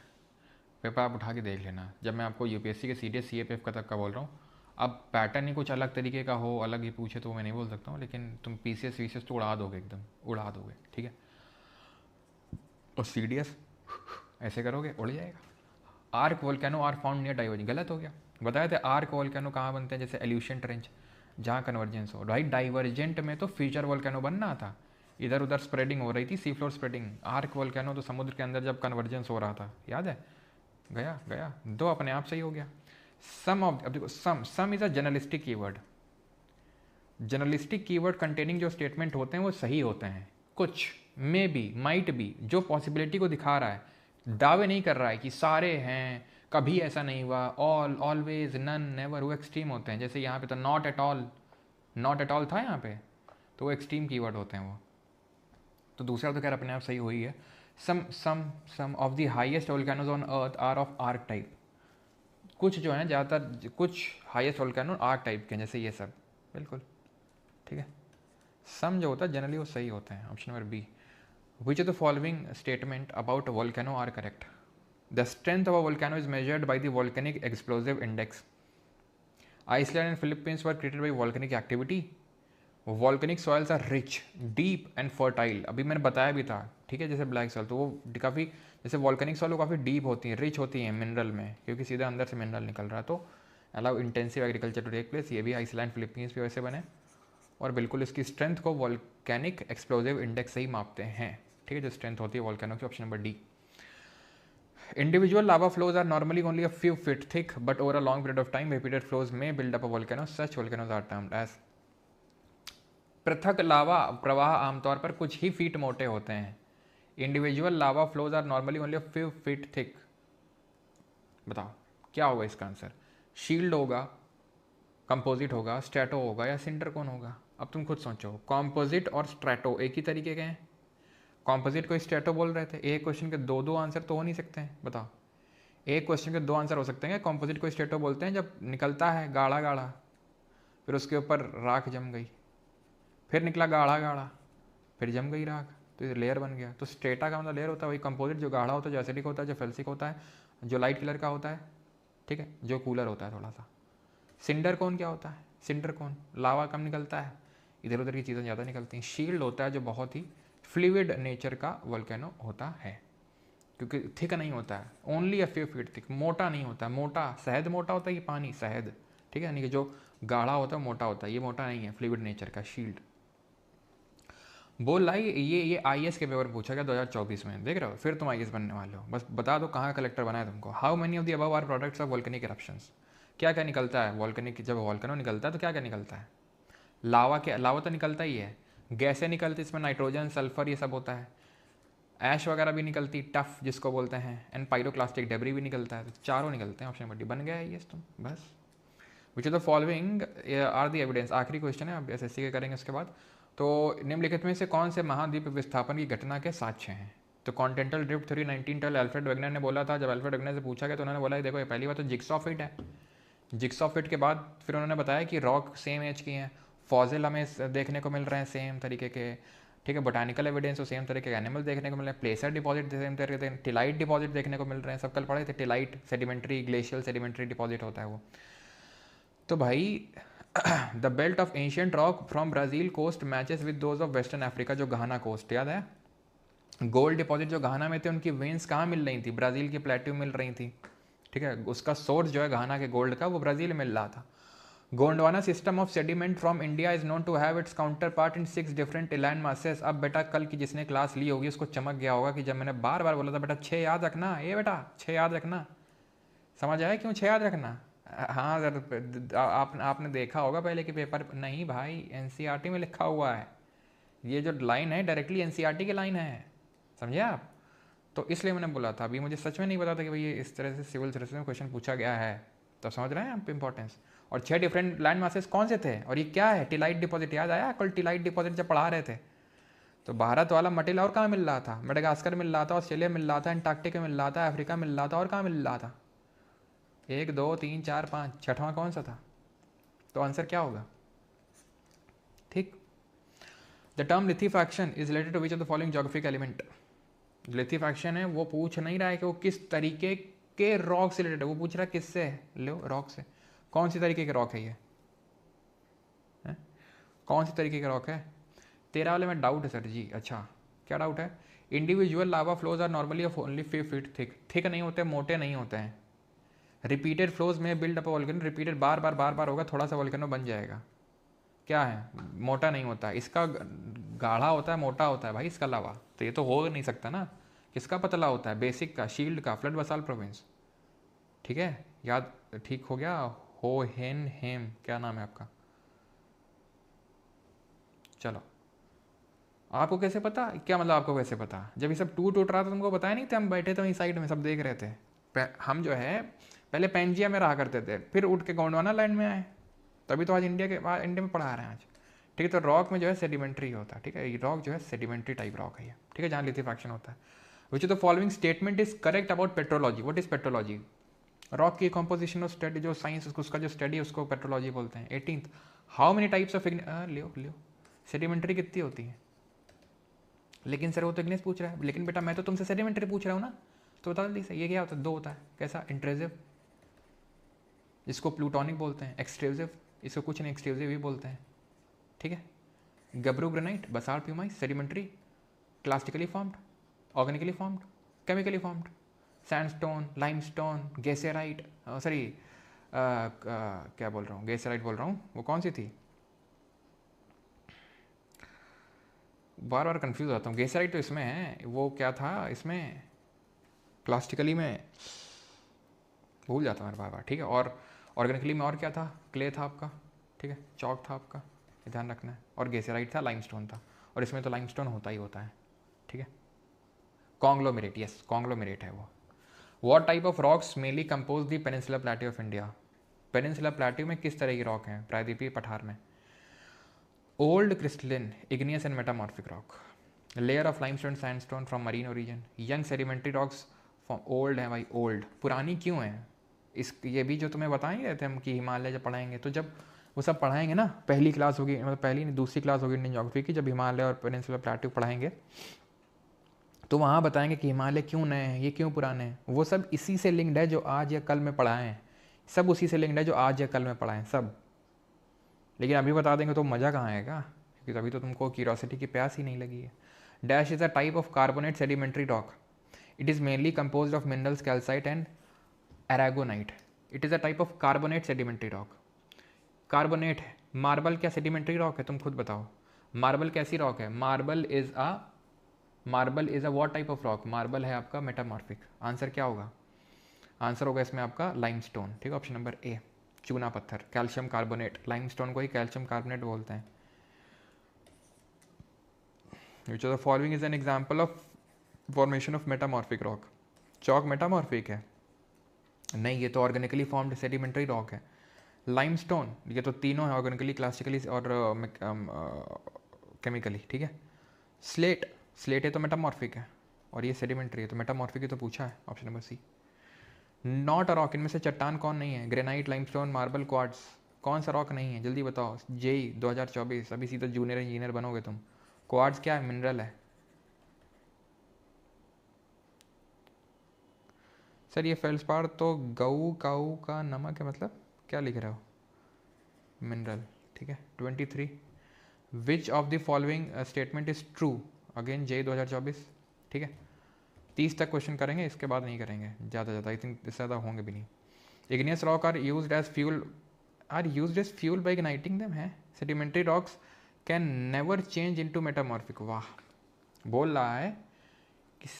पेपर आप उठा के देख लेना। जब मैं आपको UPSC के CDS CAPF का तक का बोल रहा हूँ, अब पैटर्न ही कुछ अलग तरीके का हो, अलग ही पूछे तो मैं नहीं बोल सकता हूँ, लेकिन तुम PCS VCS तो उड़ा दोगे, एकदम उड़ा दोगे। ठीक है, और CDS ऐसे करोगे उड़ जाएगा। Arc volcano are found near divergence, गलत हो गया। बताया था आर्क वोल्केनो कहाँ बनते हैं, जैसे एल्यूशन ट्रेंच, जहाँ कन्वर्जेंस हो। राइट, डाइवर्जेंट में तो फ्यूचर वोल्केनो बनना था, इधर उधर स्प्रेडिंग हो रही थी, sea floor spreading. Arc volcano तो समुद्र के अंदर जब कन्वर्जेंस हो रहा था, याद है? गया गया, दो अपने आप सही हो गया। सम ऑफ, अब देखो, सम is a journalistic keyword. Journalistic keyword containing जो स्टेटमेंट होते हैं वो सही होते हैं। कुछ, मे बी, माइट बी, जो पॉसिबिलिटी को दिखा रहा है, दावे नहीं कर रहा है कि सारे हैं, कभी ऐसा नहीं हुआ, ऑल, ऑलवेज, नन, नेवर, वो एक्सट्रीम होते हैं। जैसे यहाँ पे तो not at all, not at all था यहाँ पे, तो वो एक्सट्रीम कीवर्ड होते हैं वो। तो दूसरा तो खैर अपने आप सही हुई है। Some of the highest volcanoes on earth are of arc type. कुछ जो है, ज़्यादातर कुछ हाईएस्ट वोल्केनो आर्क टाइप के, जैसे ये सब, बिल्कुल ठीक है। सम जो होता है जनरली वो सही होते हैं। Option number B, which of the following statement about volcano are correct? The strength of a volcano is measured by the volcanic explosive index. Iceland and Philippines were created by volcanic activity. Volcanic soils are rich, deep and fertile. अभी मैंने बताया भी था, ठीक है, जैसे black soil तो वो काफ़ी, जैसे वोल्केनिक सॉइल वो काफ़ी डीप होती हैं, रिच होती हैं मिनरल में, क्योंकि सीधा अंदर से मिनरल निकल रहा है। तो allow intensive agriculture to take place. ये भी आइसलैंड फिलीपींस भी वैसे बने, और बिल्कुल इसकी स्ट्रेंथ को वोल्केनिक एक्सप्लोजिव इंडेक्स से ही मापते हैं। ठीक है, जो स्ट्रेंथ होती है वोल्केनो की। Option number D. Individual lava flows are normally only a few feet thick, but over a long period of time, repeated flows may build up a volcano. Such volcanoes are termed as। पृथक लावा प्रवाह आमतौर पर कुछ ही feet मोटे होते हैं। Individual lava flows are normally only a few feet thick। बताओ क्या होगा इसका आंसर? शील्ड होगा, कंपोजिट होगा, स्ट्रैटो होगा, या सिंडर कौन होगा? अब तुम खुद सोचो, कॉम्पोजिट और स्ट्रैटो एक ही तरीके के हैं। कॉम्पोजिट को स्ट्रैटो बोल रहे थे। एक क्वेश्चन के दो आंसर तो हो नहीं सकते हैं, बताओ। एक क्वेश्चन के दो आंसर हो सकते हैं। कॉम्पोजिट को स्ट्रैटो बोलते हैं जब निकलता है गाढ़ा गाढ़ा, फिर उसके ऊपर राख जम गई, फिर निकला गाढ़ा गाढ़ा, फिर जम गई राख, तो ये लेयर बन गया। तो स्ट्रेटा का मतलब लेयर होता है, वही कंपोजिट जो गाढ़ा होता है, जो एसिडिक होता है, जो फेल्सिक होता है, जो लाइट कलर का होता है, ठीक है, जो कूलर होता है थोड़ा सा। सिंडर कौन क्या होता है? सिंडर कौन, लावा कम निकलता है, इधर उधर की चीज़ें ज़्यादा निकलती हैं। शील्ड होता है जो बहुत ही फ्लूइड नेचर का वोल्केनो होता है, क्योंकि थिक नहीं होता है, only a few feet thick, मोटा नहीं होता है। मोटा शहद मोटा होता है कि पानी, शहद, ठीक है, यानी कि जो गाढ़ा होता है मोटा होता है, ये मोटा नहीं है, फ्लूइड नेचर का। शील्ड बोल लाई, ये IAS के पेपर पूछा गया 2024 में, देख रहे हो, फिर तुम IAS बनने वाले हो। बस बता दो कहाँ कलेक्टर बना है तुमको। How many of the above are products of volcanic eruptions? क्या क्या निकलता है वोल्केनिक, जब वोल्केनो निकलता है तो क्या क्या निकलता है? लावा के लावा तो निकलता ही है, गैसें निकलती, इसमें नाइट्रोजन, सल्फर, ये सब होता है। ऐश वगैरह भी निकलती, टफ जिसको बोलते हैं, एंड पायरोक्लास्टिक डेब्री भी निकलता है। तो चारों निकलते हैं। ऑप्शन नंबर डी बन गया है ये तुम, बस। Which of the following are the evidence? आखिरी क्वेश्चन है, अब SSC के करेंगे उसके बाद। तो निम्नलिखित में से कौन से महाद्वीप विस्थापन की घटना के साक्ष्य हैं? तो continental drift theory 1912 Alfred Wegener ने बोला था। जब अल्फ्रेड वेगनर से पूछा गया तो उन्होंने बोला देखो, ये पहली बात तो जिग्सॉ फिट है। जिग्सॉ फिट के बाद फिर उन्होंने बताया कि रॉक सेम एज की हैं, फॉसिल हमें देखने को मिल रहे हैं सेम तरीके के, ठीक है। बोटानिकल एविडेंस तो सेम तरह के एनिमल देखने को मिल रहे हैं, प्लेसर डिपॉजिट सेम तरह के, टिलाइट डिपॉजिट देखने को मिल रहे हैं, सब कल पढ़े थे। Tillite sedimentary, glacial sedimentary deposit होता है वो। तो भाई the belt of ancient rock from Brazil coast matches with those of western Africa, जो घाना कोस्ट, याद है? गोल्ड डिपॉजिट जो घाना में थे उनकी वेन्स कहाँ मिल रही थी? ब्राज़ील की प्लेट्यू मिल रही थी, ठीक है। उसका सोर्स जो है घाना के गोल्ड का वो ब्राज़ील में मिल रहा था। Gondwana system of sediment from India is known to have its counterpart in 6 different land masses. अब बेटा कल की जिसने क्लास ली होगी उसको चमक गया होगा कि जब मैंने बार बार बोला था बेटा 6 याद रखना, ये बेटा 6 याद रखना, समझ आया क्यों 6 याद रखना? हाँ सर, आपने देखा होगा पहले कि पेपर, नहीं भाई एनसीईआरटी में लिखा हुआ है, ये जो लाइन है डायरेक्टली एनसीईआरटी की लाइन है, समझे आप? तो इसलिए मैंने बोला था, अभी मुझे सच में नहीं पता था कि भाई ये इस तरह से सिविल सर्विस में क्वेश्चन पूछा गया है, तो समझ रहे हैं आप इंपॉर्टेंस। और 6 डिफरेंट लैंड मासेस कौन से थे, और ये क्या है? टिलाइट डिपॉजिट, याद आया कल टिलाइट डिपॉजिट जब पढ़ा रहे थे? तो भारत वाला मटेरियल और कहाँ मिल रहा था? मेडागास्कर मिल रहा था, ऑस्ट्रेलिया मिल रहा था, अंटार्कटिका मिल रहा था, अफ्रीका मिल रहा था, और कहाँ मिल रहा था? 1 2 3 4 5, छठवां कौन सा था? तो आंसर क्या होगा? ठीक। The term lithification is related to which of the following geographic element. Lithification है वो पूछ नहीं रहा है कि वो किस तरीके के रॉक से रिलेटेड है, वो पूछ रहा है किससे है। लो रॉक से, कौन सी तरीके के रॉक है ये है? कौन सी तरीके के रॉक है? तेरा वाले में डाउट है सर जी। अच्छा क्या डाउट है? Individual lava flows are normally of only 5 feet thick नहीं होते, मोटे नहीं होते हैं। रिपीटेड फ्लोज में बिल्ड अप वॉल्केनो, रिपीटेड बार बार होगा, थोड़ा सा वॉल्केनो बन जाएगा। क्या है? मोटा नहीं होता, इसका गाढ़ा होता है, मोटा होता है भाई इसका लावा, तो ये तो हो नहीं सकता ना। किसका पतला होता है? बेसिक का, शील्ड का, फ्लड बसाल प्रोविंस, ठीक है। याद ठीक हो गया। हो हेन हेम, क्या नाम है आपका? चलो, आपको कैसे पता? क्या मतलब आपको कैसे पता? जब ये सब टूट रहा था तुमको बताया नहीं था? हम बैठे थे वहीं साइड में सब देख रहे थे। हम जो है पहले पेंजिया में रहा करते थे, फिर उठ के गोंडवाना लैंड में आए, तभी तो आज इंडिया में पढ़ा रहे हैं आज, ठीक है। तो रॉक में जो है सेडिमेंट्री होता है, ठीक है। ये रॉक जो है सेडिमेंट्री टाइप रॉक है ये, ठीक है, जहाँ लिथीफैक्शन होता है। Which the following statement is correct about petrology. What is petrology? Rock की कॉम्पोजिशन ऑफ स्टडी, जो साइंस उसका जो स्टडी है उसको पेट्रोलॉजी बोलते हैं। 18th, how many types of Leo sedimentary कितनी होती है? लेकिन सर वो तो इग्नेस पूछ रहा है, लेकिन बेटा मैं तो तुमसे सेडिमेंट्री पूछ रहा हूँ ना, तो बता जल्दी से ये क्या होता है? 2 होता है। कैसा? इंट्रेसिव, जिसको प्लूटोनिक बोलते हैं, एक्सट्रेसिव, इसको कुछ नहीं एक्सट्रेसिव ही बोलते हैं, ठीक है। Gabbro granite, basalt pumice, sedimentary, clastically formed, organically formed, chemically formed, sandstone, limestone, geyserite, sorry क्या बोल रहा हूँ, गेसेराइट बोल रहा हूँ, वो कौन सी थी? बार बार कंफ्यूज होता हूँ। गेसेराइट तो इसमें है, वो क्या था इसमें क्लास्टिकली में, भूल जाता हूँ बार बार, ठीक है। और ऑर्गेनिकली में और क्या था? क्ले था आपका, ठीक है, चौक था आपका, ये ध्यान रखना है। और गेसेराइट था, लाइमस्टोन था, और इसमें तो लाइमस्टोन होता ही होता है, ठीक है। कॉन्ग्लोमेरेट, यस कॉन्ग्लोमेरेट है वो। What type of rocks mainly compose the peninsular plateau of India. Peninsular plateau में किस तरह की रॉक हैं? प्रायद्वीपीय पठार में old crystalline, igneous and metamorphic rock, layer of limestone sandstone from marine origin, young sedimentary rocks from old है भाई, ओल्ड पुरानी क्यों है? इस ये भी जो तुम्हें बताएंगे थे हम कि हिमालय जब पढ़ाएंगे, तो जब वो सब पढ़ाएंगे ना, पहली क्लास होगी, मतलब पहली नहीं दूसरी क्लास होगी इंडियन ज्योग्राफी की, जब हिमालय और पेनिनसुलर प्लेट्यू पढ़ाएंगे तो वहाँ बताएंगे कि हिमालय क्यों नए हैं, ये क्यों पुराने हैं। वो सब इसी से लिंक्ड है जो आज या कल में पढ़ाए हैं, सब उसी से लिंक्ड है जो आज या कल में पढ़ाए हैं सब। लेकिन अभी बता देंगे तो मज़ा कहाँ आएगा, क्योंकि अभी तो तुमको क्यूरोसिटी की प्यास ही नहीं लगी है। Dash is a type of carbonate sedimentary rock. It is mainly composed of minerals calcite and aragonite. It is a type of carbonate sedimentary rock. Carbonate है। मार्बल क्या सेडिमेंट्री रॉक है? तुम खुद बताओ, मार्बल कैसी रॉक है? Marble is a what type of rock? Marble है आपका मेटामॉर्फिक। आंसर क्या होगा? आंसर होगा इसमें आपका लाइमस्टोन, ठीक है, ऑप्शन नंबर ए, चूना पत्थर, कैल्शियम कार्बोनेट। लाइमस्टोन को ही कैल्शियम कार्बोनेट बोलते हैं। विच of the following is an example of formation of metamorphic rock? Chowk metamorphic है? नहीं, ये तो ऑर्गेनिकली फॉर्म्ड सेडिमेंट्री रॉक है। लाइमस्टोन, ये तो तीनों है, ऑर्गेनिकली, क्लासिकली और केमिकली, ठीक है। स्लेट है तो मेटामॉर्फिक है, और ये सेडिमेंट्री है तो मेटामॉर्फिक ही तो पूछा है, option number C. Not a rock, इनमें से चट्टान कौन नहीं है? ग्रेनाइट, लाइमस्टोन, मार्बल, क्वार्ट्ज, कौन सा रॉक नहीं है? जल्दी बताओ। जेई 2024, अभी सीधा जूनियर इंजीनियर बनोगे तुम। क्वार्ट्ज क्या है? मिनरल है। सर ये फेल्सपार तो गऊ काऊ का नमक है, मतलब क्या लिख रहे हो? मिनरल, ठीक है। 23, which of the following statement is true? Again JE 2024, ठीक है। 30 तक क्वेश्चन करेंगे, इसके बाद नहीं करेंगे ज़्यादा, आई थिंक इससे ज़्यादा होंगे भी नहीं। Igneous rock are used as fuel by igniting them है। Sedimentary rocks can never change into metamorphic. वाह, बोल रहा है